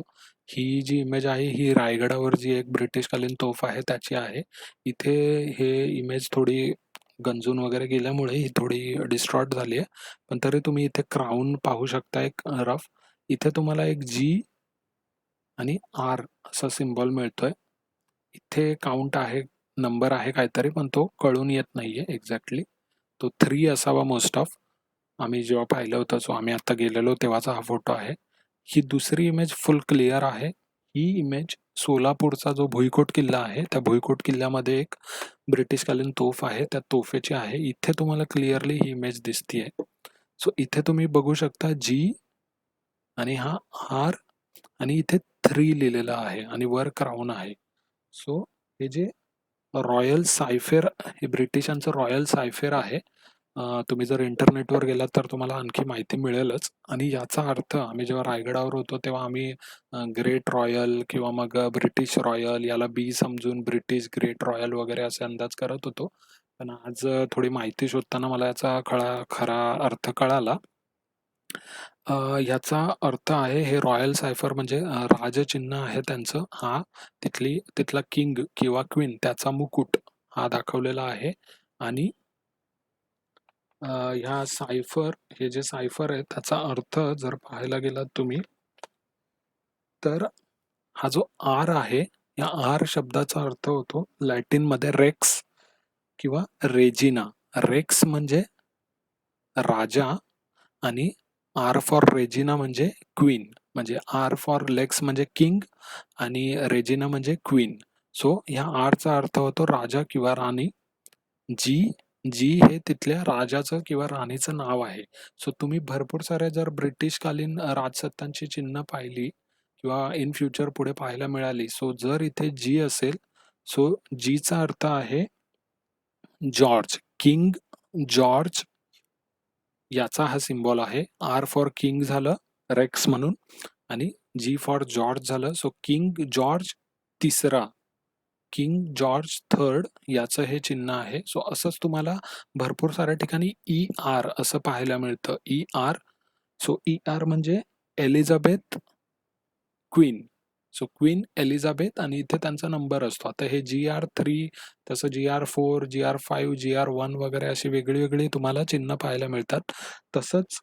ही जी इमेज आहे ही रायगडावर जी एक ब्रिटिशकालीन तोफ आहे त्याची आहे. इथे हे इमेज थोडी गंजून वगैरे गेल्यामुळे ही थोडी डिस्ट्रॉर्ट झाली आहे. पण तरी तुम्ही इथे क्राऊन पाहू शकता एक रफ. इथे तुम्हाला एक जी आणि आर असा सिम्बॉल मिळतोय. इथे काउंट आहे, नंबर आहे काहीतरी, पण तो कळून येत नाहीये एक्झॅक्टली. तो 3 असावा मोस्ट ऑफ. आम्ही जेव्हा पाहिलं होतं, सो आम्ही आता गेलेलो तेव्हाचा हा फोटो आहे. ही दुसरी इमेज फुल क्लिअर आहे. ही इमेज सोलापूरचा जो भुईकोट किल्ला आहे, त्या भुईकोट किल्ल्यामध्ये एक ब्रिटिशकालीन तोफ आहे, त्या तोफेची आहे. इथे तुम्हाला क्लिअरली ही इमेज दिसतीये. सो इथे तुम्ही बघू शकता जी आणि हा आर आणि इथे 3 लिहिलेलं आहे आणि वर क्राऊन आहे. सो हे जे रॉयल सायफेर, हे ब्रिटिशांचं रॉयल सायफेर आहे. तुम्ही जर इंटरनेटवर गेलात तर तुम्हाला आणखी माहिती मिळेलच. आणि याचा अर्थ आम्ही जेव्हा रायगडावर होतो तेव्हा आम्ही ग्रेट रॉयल किंवा मग ब्रिटिश रॉयल याला बी समजून ब्रिटिश ग्रेट रॉयल वगैरे असे अंदाज करत होतो. पण आज थोडी माहिती शोधताना मला याचा खरा अर्थ कळाला. याचा अर्थ आहे, हे रॉयल सायफर म्हणजे राजचिन्ह आहे त्यांचं. हा तिथला किंग किंवा क्वीन त्याचा मुकुट हा दाखवलेला आहे. आणि ह्या सायफर, हे जे सायफर आहे त्याचा अर्थ जर पाहायला गेलात तुम्ही, तर हा जो आर आहे, या आर शब्दाचा अर्थ होतो लॅटिनमध्ये रेक्स किंवा रेजिना. रेक्स म्हणजे राजा आणि आर फॉर रेजिना म्हणजे क्वीन. म्हणजे आर फॉर लेक्स म्हणजे किंग आणि रेजिना म्हणजे क्वीन. सो ह्या आरचा अर्थ होतो राजा किंवा राणी. जी जी हे तिथल्या राजाचं किंवा राणीचं नाव आहे. सो तुम्ही भरपूर साऱ्या जर ब्रिटिशकालीन राजसत्तांची चिन्ह पाहिली किंवा इन फ्युचर पुढे पाहायला मिळाली, सो जर इथे जी असेल, सो जीचा अर्थ आहे जॉर्ज, किंग जॉर्ज याचा हा सिम्बॉल आहे. आर फॉर किंग झालं रेक्स म्हणून आणि जी फॉर जॉर्ज झालं. सो किंग जॉर्ज तिसरा, किंग जॉर्ज थर्ड याचं हे चिन्ह आहे. सो असंच तुम्हाला भरपूर साऱ्या ठिकाणी ई आर असं पाहायला मिळतं. E R, so E R म्हणजे Elizabeth queen. So queen Elizabeth आणि इथे त्यांचा नंबर असतो. आता हे GR3, तसं GR4, GR5, GR1 वगैरे अशी वेगळी वेगळी तुम्हाला चिन्ह पाहायला मिळतात. तसंच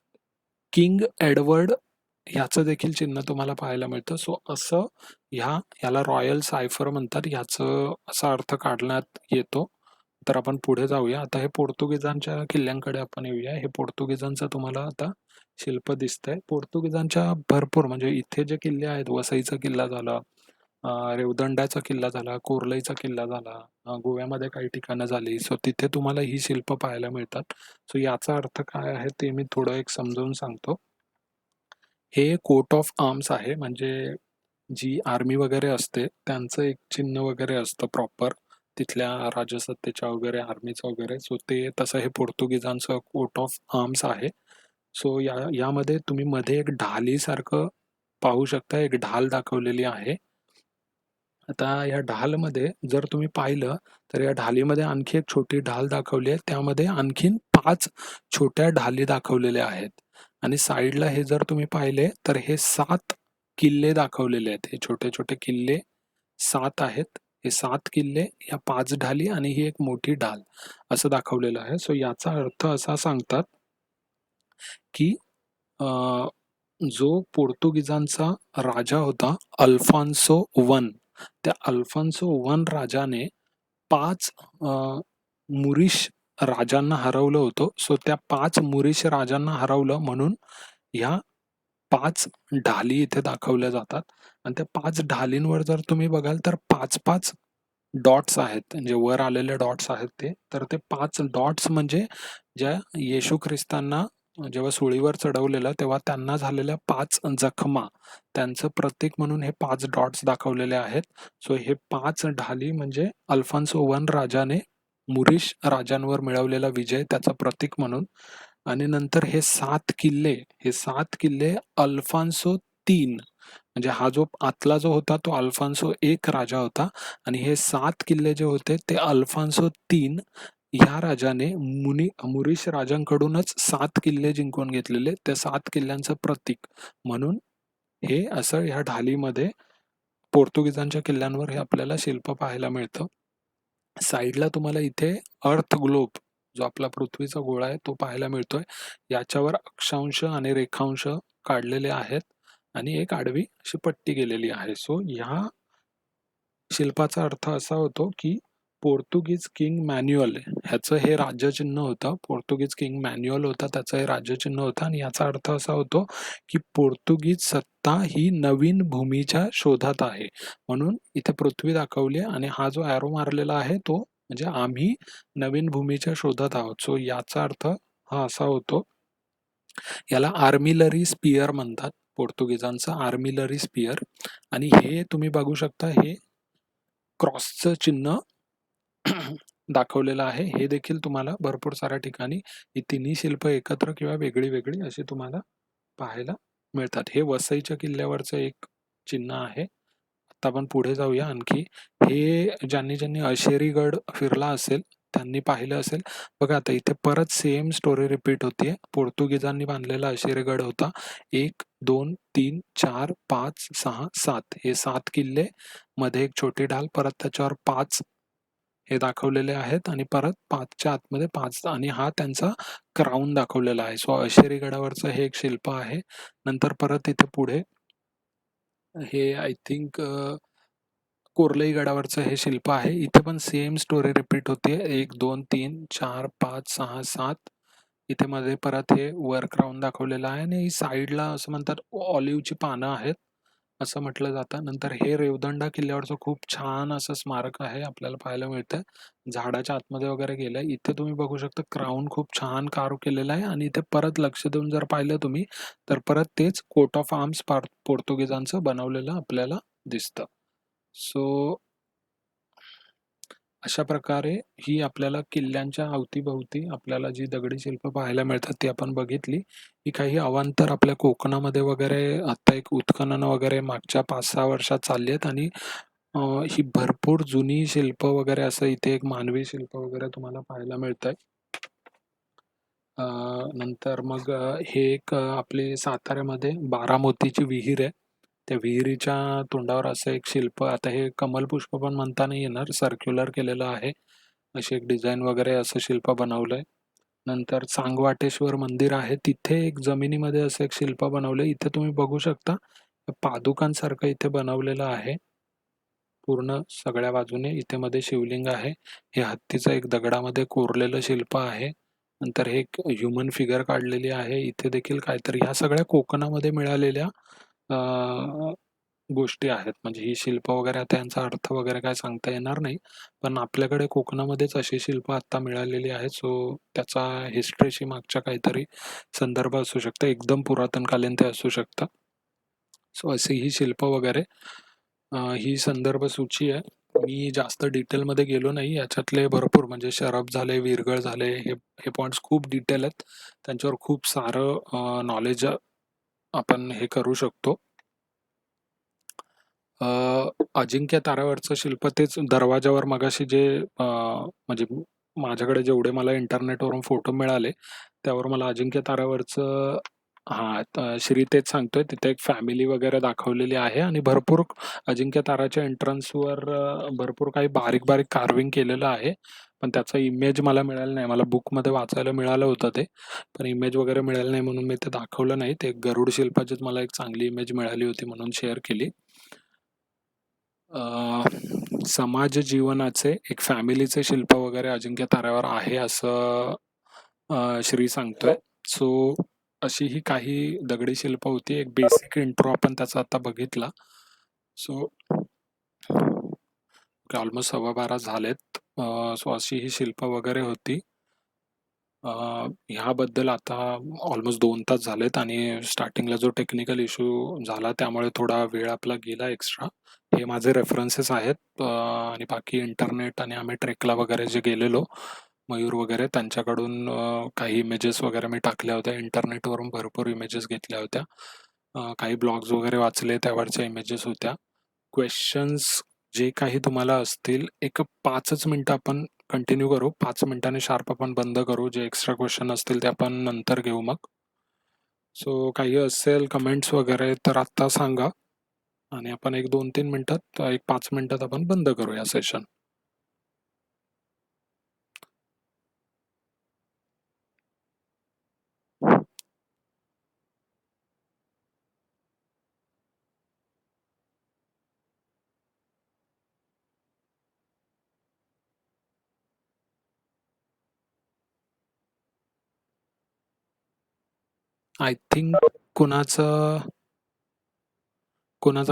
किंग एडवर्ड ह्याचं देखील चिन्ह तुम्हाला पाहायला मिळतं. सो असं याला रॉयल सायफर म्हणतात. ह्याचं असा अर्थ काढण्यात येतो. तर आपण पुढे जाऊया. आता हे पोर्तुगीजांच्या किल्ल्यांकडे आपण येऊया. हे पोर्तुगीजांचं तुम्हाला आता शिल्प दिसतंय. पोर्तुगीजांच्या भरपूर म्हणजे इथे जे किल्ले आहेत, वसईचा किल्ला झाला, रेवदंड्याचा किल्ला झाला, कोर्लईचा किल्ला झाला, गोव्यामध्ये काही ठिकाणं झाली. सो तिथे तुम्हाला ही शिल्प पाहायला मिळतात. सो याचा अर्थ काय आहे ते मी थोडं एक समजावून सांगतो. हे कोट ऑफ आर्म्स आहे, म्हणजे जी आर्मी वगैरे असते त्यांचं एक चिन्ह वगैरे असतं प्रॉपर तिथल्या राजसत्तेच्या वगैरे आर्मीचं वगैरे. सो ते तसं हे पोर्तुगीजांचं कोट ऑफ आर्म्स आहे. सो यामध्ये तुम्ही मध्ये एक ढालीसारखं पाहू शकता. एक ढाल दाखवलेली आहे. आता या ढालमध्ये जर तुम्ही पाहिलं तर या ढालीमध्ये आणखी एक छोटी ढाल दाखवली आहे. त्यामध्ये आणखीन 5 छोट्या ढाली दाखवलेल्या आहेत. आणि साईडला हे जर तुम्ही पाहिले तर हे 7 किल्ले दाखवलेले आहेत. हे छोटे छोटे किल्ले 7 आहेत. हे 7 किल्ले, या 5 ढाली आणि ही एक मोठी ढाल असं दाखवलेलं आहे. सो याचा अर्थ असा सांगतात की जो पोर्तुगीजांचा राजा होता अल्फॉन्सो वन, त्या अल्फॉन्सो वन राजाने 5 मुरिश राजांना हरवलं होतं. सो त्या 5 मुरिश राजांना हरवलं म्हणून ह्या 5 ढाली इथे दाखवल्या जातात. आणि त्या 5 ढालींवर जर तुम्ही बघाल तर 5-5 डॉट्स आहेत. म्हणजे वर आलेले डॉट्स आहेत ते. तर ते 5 डॉट्स म्हणजे ज्या येशू ख्रिस्तांना जेव्हा सुळीवर चढवलेलं तेव्हा त्यांना झालेल्या 5 जखमा, त्यांचं प्रतीक म्हणून हे 5 डॉट्स दाखवलेले आहेत. सो हे 5 ढाली म्हणजे अल्फॉन्सो वन राजाने मुरिश राजांवर मिळवलेला विजय त्याचं प्रतीक म्हणून. आणि नंतर हे 7 किल्ले अल्फॉन्सो 3, म्हणजे हा जो आतला जो होता तो अल्फॉन्सो 1 राजा होता आणि हे 7 किल्ले जे होते ते अल्फॉन्सो 3 ह्या राजाने मुरिश राजांकडूनच 7 किल्ले जिंकून घेतलेले. त्या 7 किल्ल्यांचं प्रतीक म्हणून हे असं ह्या ढालीमध्ये पोर्तुगीजांच्या किल्ल्यांवर हे आपल्याला शिल्प पाहायला मिळतं. साईडला तुम्हाला इथे अर्थ ग्लोब, जो आपला पृथ्वीचा गोळा आहे तो पाहायला मिळतोय. याच्यावर अक्षांश आणि रेखांश काढलेले आहेत आणि एक आडवी अशी पट्टी गेलेली आहे. सो ह्या शिल्पाचा अर्थ असा होतो की पोर्तुगीज किंग मॅन्युअल ह्याचं हे राज्यचिन्ह होतं. पोर्तुगीज किंग मॅन्युअल होता, त्याचं हे राज्यचिन्ह होतं. आणि याचा अर्थ असा होतो की पोर्तुगीज सत्ता ही नवीन भूमीच्या शोधात आहे. म्हणून इथे पृथ्वी दाखवली आणि हा जो ॲरो मारलेला आहे तो म्हणजे आम्ही नवीन भूमीच्या शोधात आहोत. सो याचा अर्थ हा असा होतो. याला आर्मिलरी स्पियर म्हणतात, पोर्तुगीजांचं आर्मिलरी स्पियर. आणि हे तुम्ही बघू शकता, हे क्रॉसचं चिन्ह दाखवलेलं आहे. हे देखील तुम्हाला भरपूर साऱ्या ठिकाणी ही तिन्ही शिल्प एकत्र किंवा वेगळी वेगळी अशी तुम्हाला पाहायला मिळतात. हे वसईच्या किल्ल्यावरचं एक चिन्ह आहे. आता आपण पुढे जाऊया आणखी. हे ज्यांनी अशेरीगड फिरला असेल त्यांनी पाहिलं असेल. बघा आता इथे परत सेम स्टोरी रिपीट होतीये. पोर्तुगीजांनी बांधलेला अशेरीगड होता. 1, 2, 3, 4, 5, 6, 7 हे 7 किल्ले, मध्ये एक छोटी ढाल, परत त्याच्यावर 5 हे दाखवलेले आहेत आणि परत 5च्या आतमध्ये 5 आणि हा त्यांचा क्राऊन दाखवलेला आहे. सो अशेरीगडावरचं हे एक शिल्प आहे. नंतर परत इथे पुढे हे आय थिंक कोर्लई गडावरचं हे शिल्प आहे. इथे पण सेम स्टोरी रिपीट होते. 1, 2, 3, 4, 5, 6, 7 इथे मध्ये परत हे वर क्राऊन दाखवलेलं आहे आणि साईडला असं म्हणतात ऑलिव्हची पानं आहेत असं म्हटलं जातं. नंतर हे रेवदंडा किल्ल्यावरचं खूप छान असं स्मारक आहे, आपल्याला पाहायला मिळतं. झाडाच्या आतमध्ये वगैरे गेलंय. इथे तुम्ही बघू शकता क्राऊन खूप छान कार्व केलेला आहे आणि इथे परत लक्ष देऊन जर पाहिलं तुम्ही तर परत तेच कोट ऑफ आर्म्स पोर्तुगीजांचं बनवलेलं आपल्याला दिसतं. सो अशा प्रकारे ही आपल्याला किल्ल्यांच्या अवतीभवती आपल्याला जी दगडी शिल्प पाहायला मिळतात ती आपण बघितली. ही काही अवांतर आपल्या कोकणामध्ये वगैरे आता एक उत्खनन वगैरे मागच्या 5-6 वर्षात चालली आहेत आणि ही भरपूर जुनी शिल्प वगैरे असं इथे एक मानवी शिल्प वगैरे तुम्हाला पाहायला मिळतंय. नंतर मग हे एक आपली साताऱ्यामध्ये बारामतीची विहीर आहे. त्या विहिरीच्या तोंडावर असं एक शिल्प, आता हे कमलपुष्प पण म्हणता नाही येणार, सर्क्युलर केलेलं आहे. अशी एक डिझाईन वगैरे असं शिल्प बनवलंय. नंतर चांगवाटेश्वर मंदिर आहे. तिथे एक जमिनीमध्ये असं एक शिल्प बनवलंय. इथे तुम्ही बघू शकता पादुकांसारखं इथे बनवलेलं आहे. पूर्ण सगळ्या बाजूने. इथे मध्ये शिवलिंग आहे. हे हत्तीचं एक दगडामध्ये कोरलेलं शिल्प आहे. नंतर हे एक ह्युमन फिगर काढलेली आहे. इथे देखील काहीतरी ह्या सगळ्या कोकणामध्ये मिळालेल्या गोष्टी आहेत. म्हणजे ही शिल्प वगैरे आता यांचा अर्थ वगैरे काय सांगता येणार नाही. पण आपल्याकडे कोकणामध्येच अशी शिल्प आता मिळालेली आहेत. सो त्याचा हिस्ट्रीशी मागच्या काहीतरी संदर्भ असू शकतो. एकदम पुरातनकालीन ते असू शकतं. सो अशी ही शिल्प वगैरे ही संदर्भ सूची आहे. मी जास्त डिटेलमध्ये गेलो नाही. याच्यातले भरपूर म्हणजे शरभ झाले, वीरगळ झाले, हे पॉइंट्स खूप डिटेल आहेत. त्यांच्यावर खूप सारं नॉलेज आपण हे करू शकतो. अजिंक्य ताऱ्यावरचं शिल्प तेच दरवाजावर मगाशी जे म्हणजे माझ्याकडे जेवढे मला इंटरनेटवरून फोटो मिळाले त्यावर मला अजिंक्य ताऱ्यावरचं श्री तेच सांगतोय. तिथे एक फॅमिली वगैरे दाखवलेली आहे आणि भरपूर अजिंक्य ताराच्या एंट्रन्सवर भरपूर काही बारीक बारीक कार्विंग केलेलं आहे. पण त्याचा इमेज मला मिळाला नाही. मला बुकमध्ये वाचायला मिळालं होतं ते, पण इमेज वगैरे मिळालं नाही म्हणून मी ते दाखवलं नाही. ते गरुड शिल्पाचीच मला एक चांगली इमेज मिळाली होती म्हणून शेअर केली. समाज जीवनाचे एक फॅमिलीचे शिल्प वगैरे अजिंक्य ताऱ्यावर आहे असं श्री सांगतोय. सो अशी ही काही दगडी शिल्प होती. एक बेसिक इंट्रो आपण त्याचा आता बघितला. सो ऑलमोस्ट 12:15 झालेत. सो अशी ही शिल्प वगैरे होती. ह्याबद्दल आता ऑलमोस्ट 2 तास झालेत आणि स्टार्टिंगला जो टेक्निकल इश्यू झाला त्यामुळे थोडा वेळ आपला गेला एक्स्ट्रा. हे माझे रेफरन्सेस आहेत आणि बाकी इंटरनेट आणि आम्ही ट्रेकला वगैरे जे गेलेलो मयूर वगैरे त्यांच्याकडून काही इमेजेस वगैरे मी टाकल्या होत्या. इंटरनेटवरून भरपूर इमेजेस घेतल्या होत्या. काही ब्लॉग्स वगैरे वाचले त्यावरच्या इमेजेस होत्या. क्वेश्चन्स जे काही तुम्हाला असतील एक 5च मिनिटं आपण कंटिन्यू करू. 5 मिनिटांनी शार्प आपण बंद करू. जे एक्स्ट्रा क्वेश्चन असतील ते आपण नंतर घेऊ मग. सो काही असेल कमेंट्स वगैरे तर आत्ता सांगा आणि आपण एक 2-3 मिनिटात एक 5 मिनिटात आपण बंद करूया सेशन. आय थिंक कुणाचं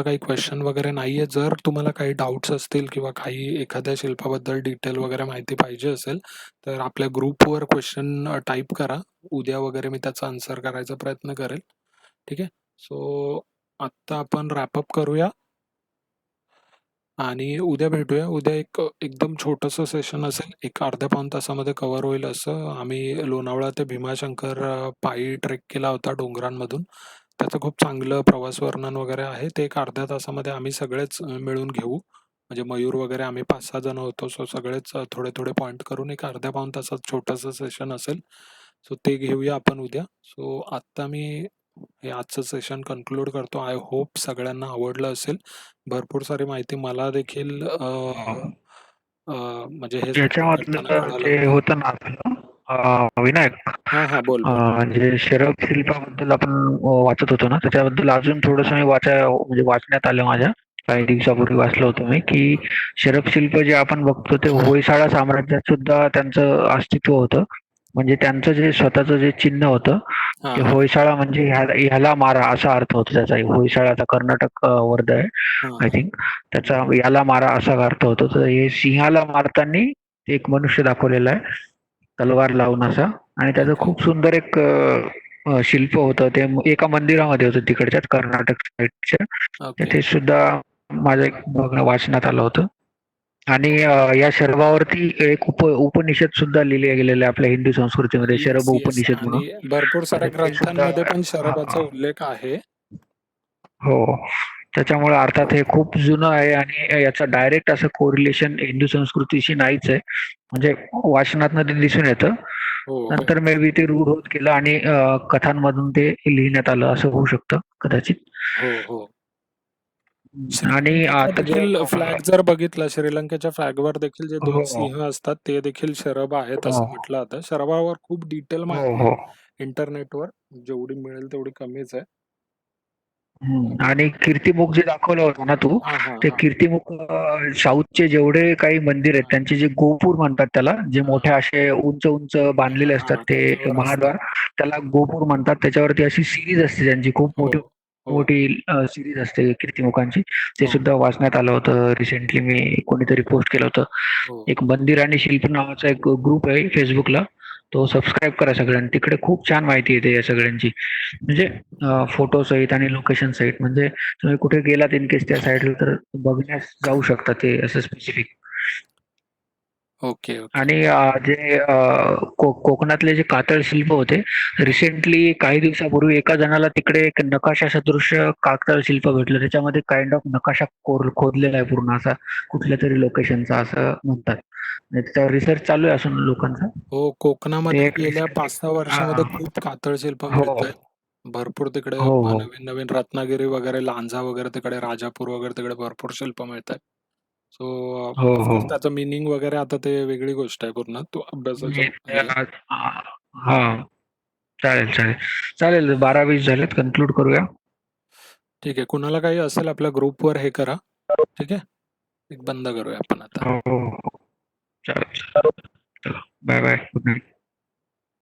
काही क्वेश्चन वगैरे नाहीये. जर तुम्हाला काही डाऊट्स असतील किंवा काही एखाद्या शिल्पाबद्दल डिटेल वगैरे माहिती पाहिजे असेल तर आपल्या ग्रुपवर क्वेश्चन टाईप करा. उद्या वगैरे मी त्याचा आन्सर करायचा प्रयत्न करेल. ठीक आहे. सो आत्ता आपण रॅपअप करूया आणि उद्या भेटूया. उद्या एक एकदम छोटंसं सेशन असेल. एक अर्ध्या पाऊण तासामध्ये कव्हर होईल असं. आम्ही लोणावळा ते भीमाशंकर पायी ट्रेक केला होता डोंगरांमधून. त्याचं खूप चांगलं प्रवास वर्णन वगैरे आहे. ते एक अर्ध्या तासामध्ये आम्ही सगळेच मिळून घेऊ. म्हणजे मयूर वगैरे आम्ही 5-6 जण होतो. सो सगळेच थोडे पॉइंट करून एक अर्ध्या पाऊण तासात छोटंसं सेशन असेल. सो ते घेऊया आपण उद्या. सो आत्ता मी हे आजचं सेशन कन्क्लूड करतो. आय होप सगळ्यांना आवडलं असेल. भरपूर सारी माहिती मला देखील म्हणजे हे सगळं करताना याच्यामधलं कळालं. जे होतं ना आपलं विनायक, हा बोल बोल. जे शरभ शिल्पाबद्दल आपण वाचत होतो ना, त्याच्याबद्दल अजून थोडंसं मी म्हणजे वाचण्यात आलं माझ्या. काही दिवसापूर्वी वाचलं होतं मी की शरभ शिल्प जे आपण बघतो ते होयसाळा साम्राज्यात सुद्धा त्यांचं अस्तित्व होतं. म्हणजे त्यांचं जे स्वतःचं जे चिन्ह होतं हा ते हा होयसाळा म्हणजे ह्याला मारा असा अर्थ होतो त्याचा. होयसाळाचा कर्नाटक वर्ध आहे आय हा थिंक. त्याचा याला मारा असा अर्थ होतो. तर हे सिंहाला मारताना एक मनुष्य दाखवलेला आहे तलवार लावून असा. आणि त्याचं ओके खूप सुंदर एक शिल्प होतं. ते एका मंदिरामध्ये होतं तिकडच्याच कर्नाटक साईडच्या. ओके ते सुद्धा माझं एक वाचनात आलं होतं. आणि या शरभावरती एक उपनिषद सुद्धा लिहिले गेलेले आहे आपल्या हिंदू संस्कृतीमध्ये, येस शरभ येस उपनिषद म्हणून. आणि भरपूर साऱ्या तर ते सुद्धा ग्रंथांमध्ये पण शरभाचा उल्लेख आहे. हो. त्याच्यामुळे अर्थात हे खूप जुनं आहे आणि याचा डायरेक्ट असं कोरिलेशन हिंदू संस्कृतीशी नाहीच आहे. म्हणजे वाचनातनं ते दिसून येतं. हो हो नंतर मे बी ते रूढ होत गेलं आणि कथांमधून ते लिहिण्यात आलं असं होऊ शकतं कदाचित. हो हो आणि श्रीलंकेचा आता जे देखील फ्लॅग जर बघितला, श्रीलंकेच्या फ्लॅगवर देखील जे 2 हो, सिंह असतात, ते देखील शरभ आहेत हो, असं म्हटलं जातं. शरभावर खूप डिटेल हो, माहिती हो. आहे इंटरनेटवर. जेवढी मिळेल तेवढी कमीच आहे. आणि कीर्तिमुख जे दाखवलं होतं ना तू, हां, हां, ते हां. कीर्तिमुख साऊथचे जेवढे काही मंदिर आहेत हां, त्यांचे जे गोपूर म्हणतात त्याला, जे हां. मोठे असे उंच उंच बांधलेले हां, असतात हां. ते त्याच्यावर असतात. महाद्वार, त्याला गोपूर म्हणतात. त्याच्यावरती अशी सिरीज असते त्यांची खूप हो, मोठी हो, मोठी सिरीज असते कीर्तिमुखांची. ते हो, सुद्धा वाचण्यात आलं होतं रिसेंटली. मी कोणीतरी पोस्ट केलं होतं. हो. एक मंदिर आणि शिल्प नावाचा एक ग्रुप आहे Facebookला. तो सबस्क्राईब करा सगळ्यांनी. तिकडे खूप छान माहिती येते या सगळ्यांची. म्हणजे फोटो सहित आणि लोकेशन सहित. म्हणजे तुम्ही कुठे गेलात इन केस त्या साईडला तर बघण्यास जाऊ शकता ते असं स्पेसिफिक. Okay, okay. आणि जे कोकणातले जे कातळ शिल्प होते, रिसेंटली काही दिवसापूर्वी एका जणाला तिकडे एक नकाशा सदृश्य कातळ शिल्प भेटलं. त्याच्यामध्ये काइंड ऑफ नकाशा खोदलेला आहे पूर्ण असा कुठल्या तरी लोकेशनचा असं म्हणतात. म्हणजे त्याच्यावर रिसर्च चालू आहे अजून लोकांचा. हो, ते कोकणामध्ये एक गेल्या रिसेंटली 5-6 वर्षामध्ये हां. खूप कातळ शिल्प हो. मिळतायत. भरपूर तिकडे हो, हो. नवीन-नवीन रत्नागिरी वगैरे, लांजा वगैरे तिकडे, राजापूर वगैरे तिकडे भरपूर शिल्प मिळतायत. सो हो, हो. ऑफकोर्स त्याचं मीनिंग वगैरे आता ते वेगळी गोष्ट आहे पूर्ण. तो अभ्यासाच्या म्हणजे हे आहे. हां. चालेल, चालेल. चालेल 12:20 झालेत. कन्क्लूड करूया. ठीक आहे. कुणाला काही असेल आपल्या ग्रुपवर हे करा. ठीक आहे? एक बंद करूया आपण आता. हो, हो. चालेल. चला. Bye, bye. Good night.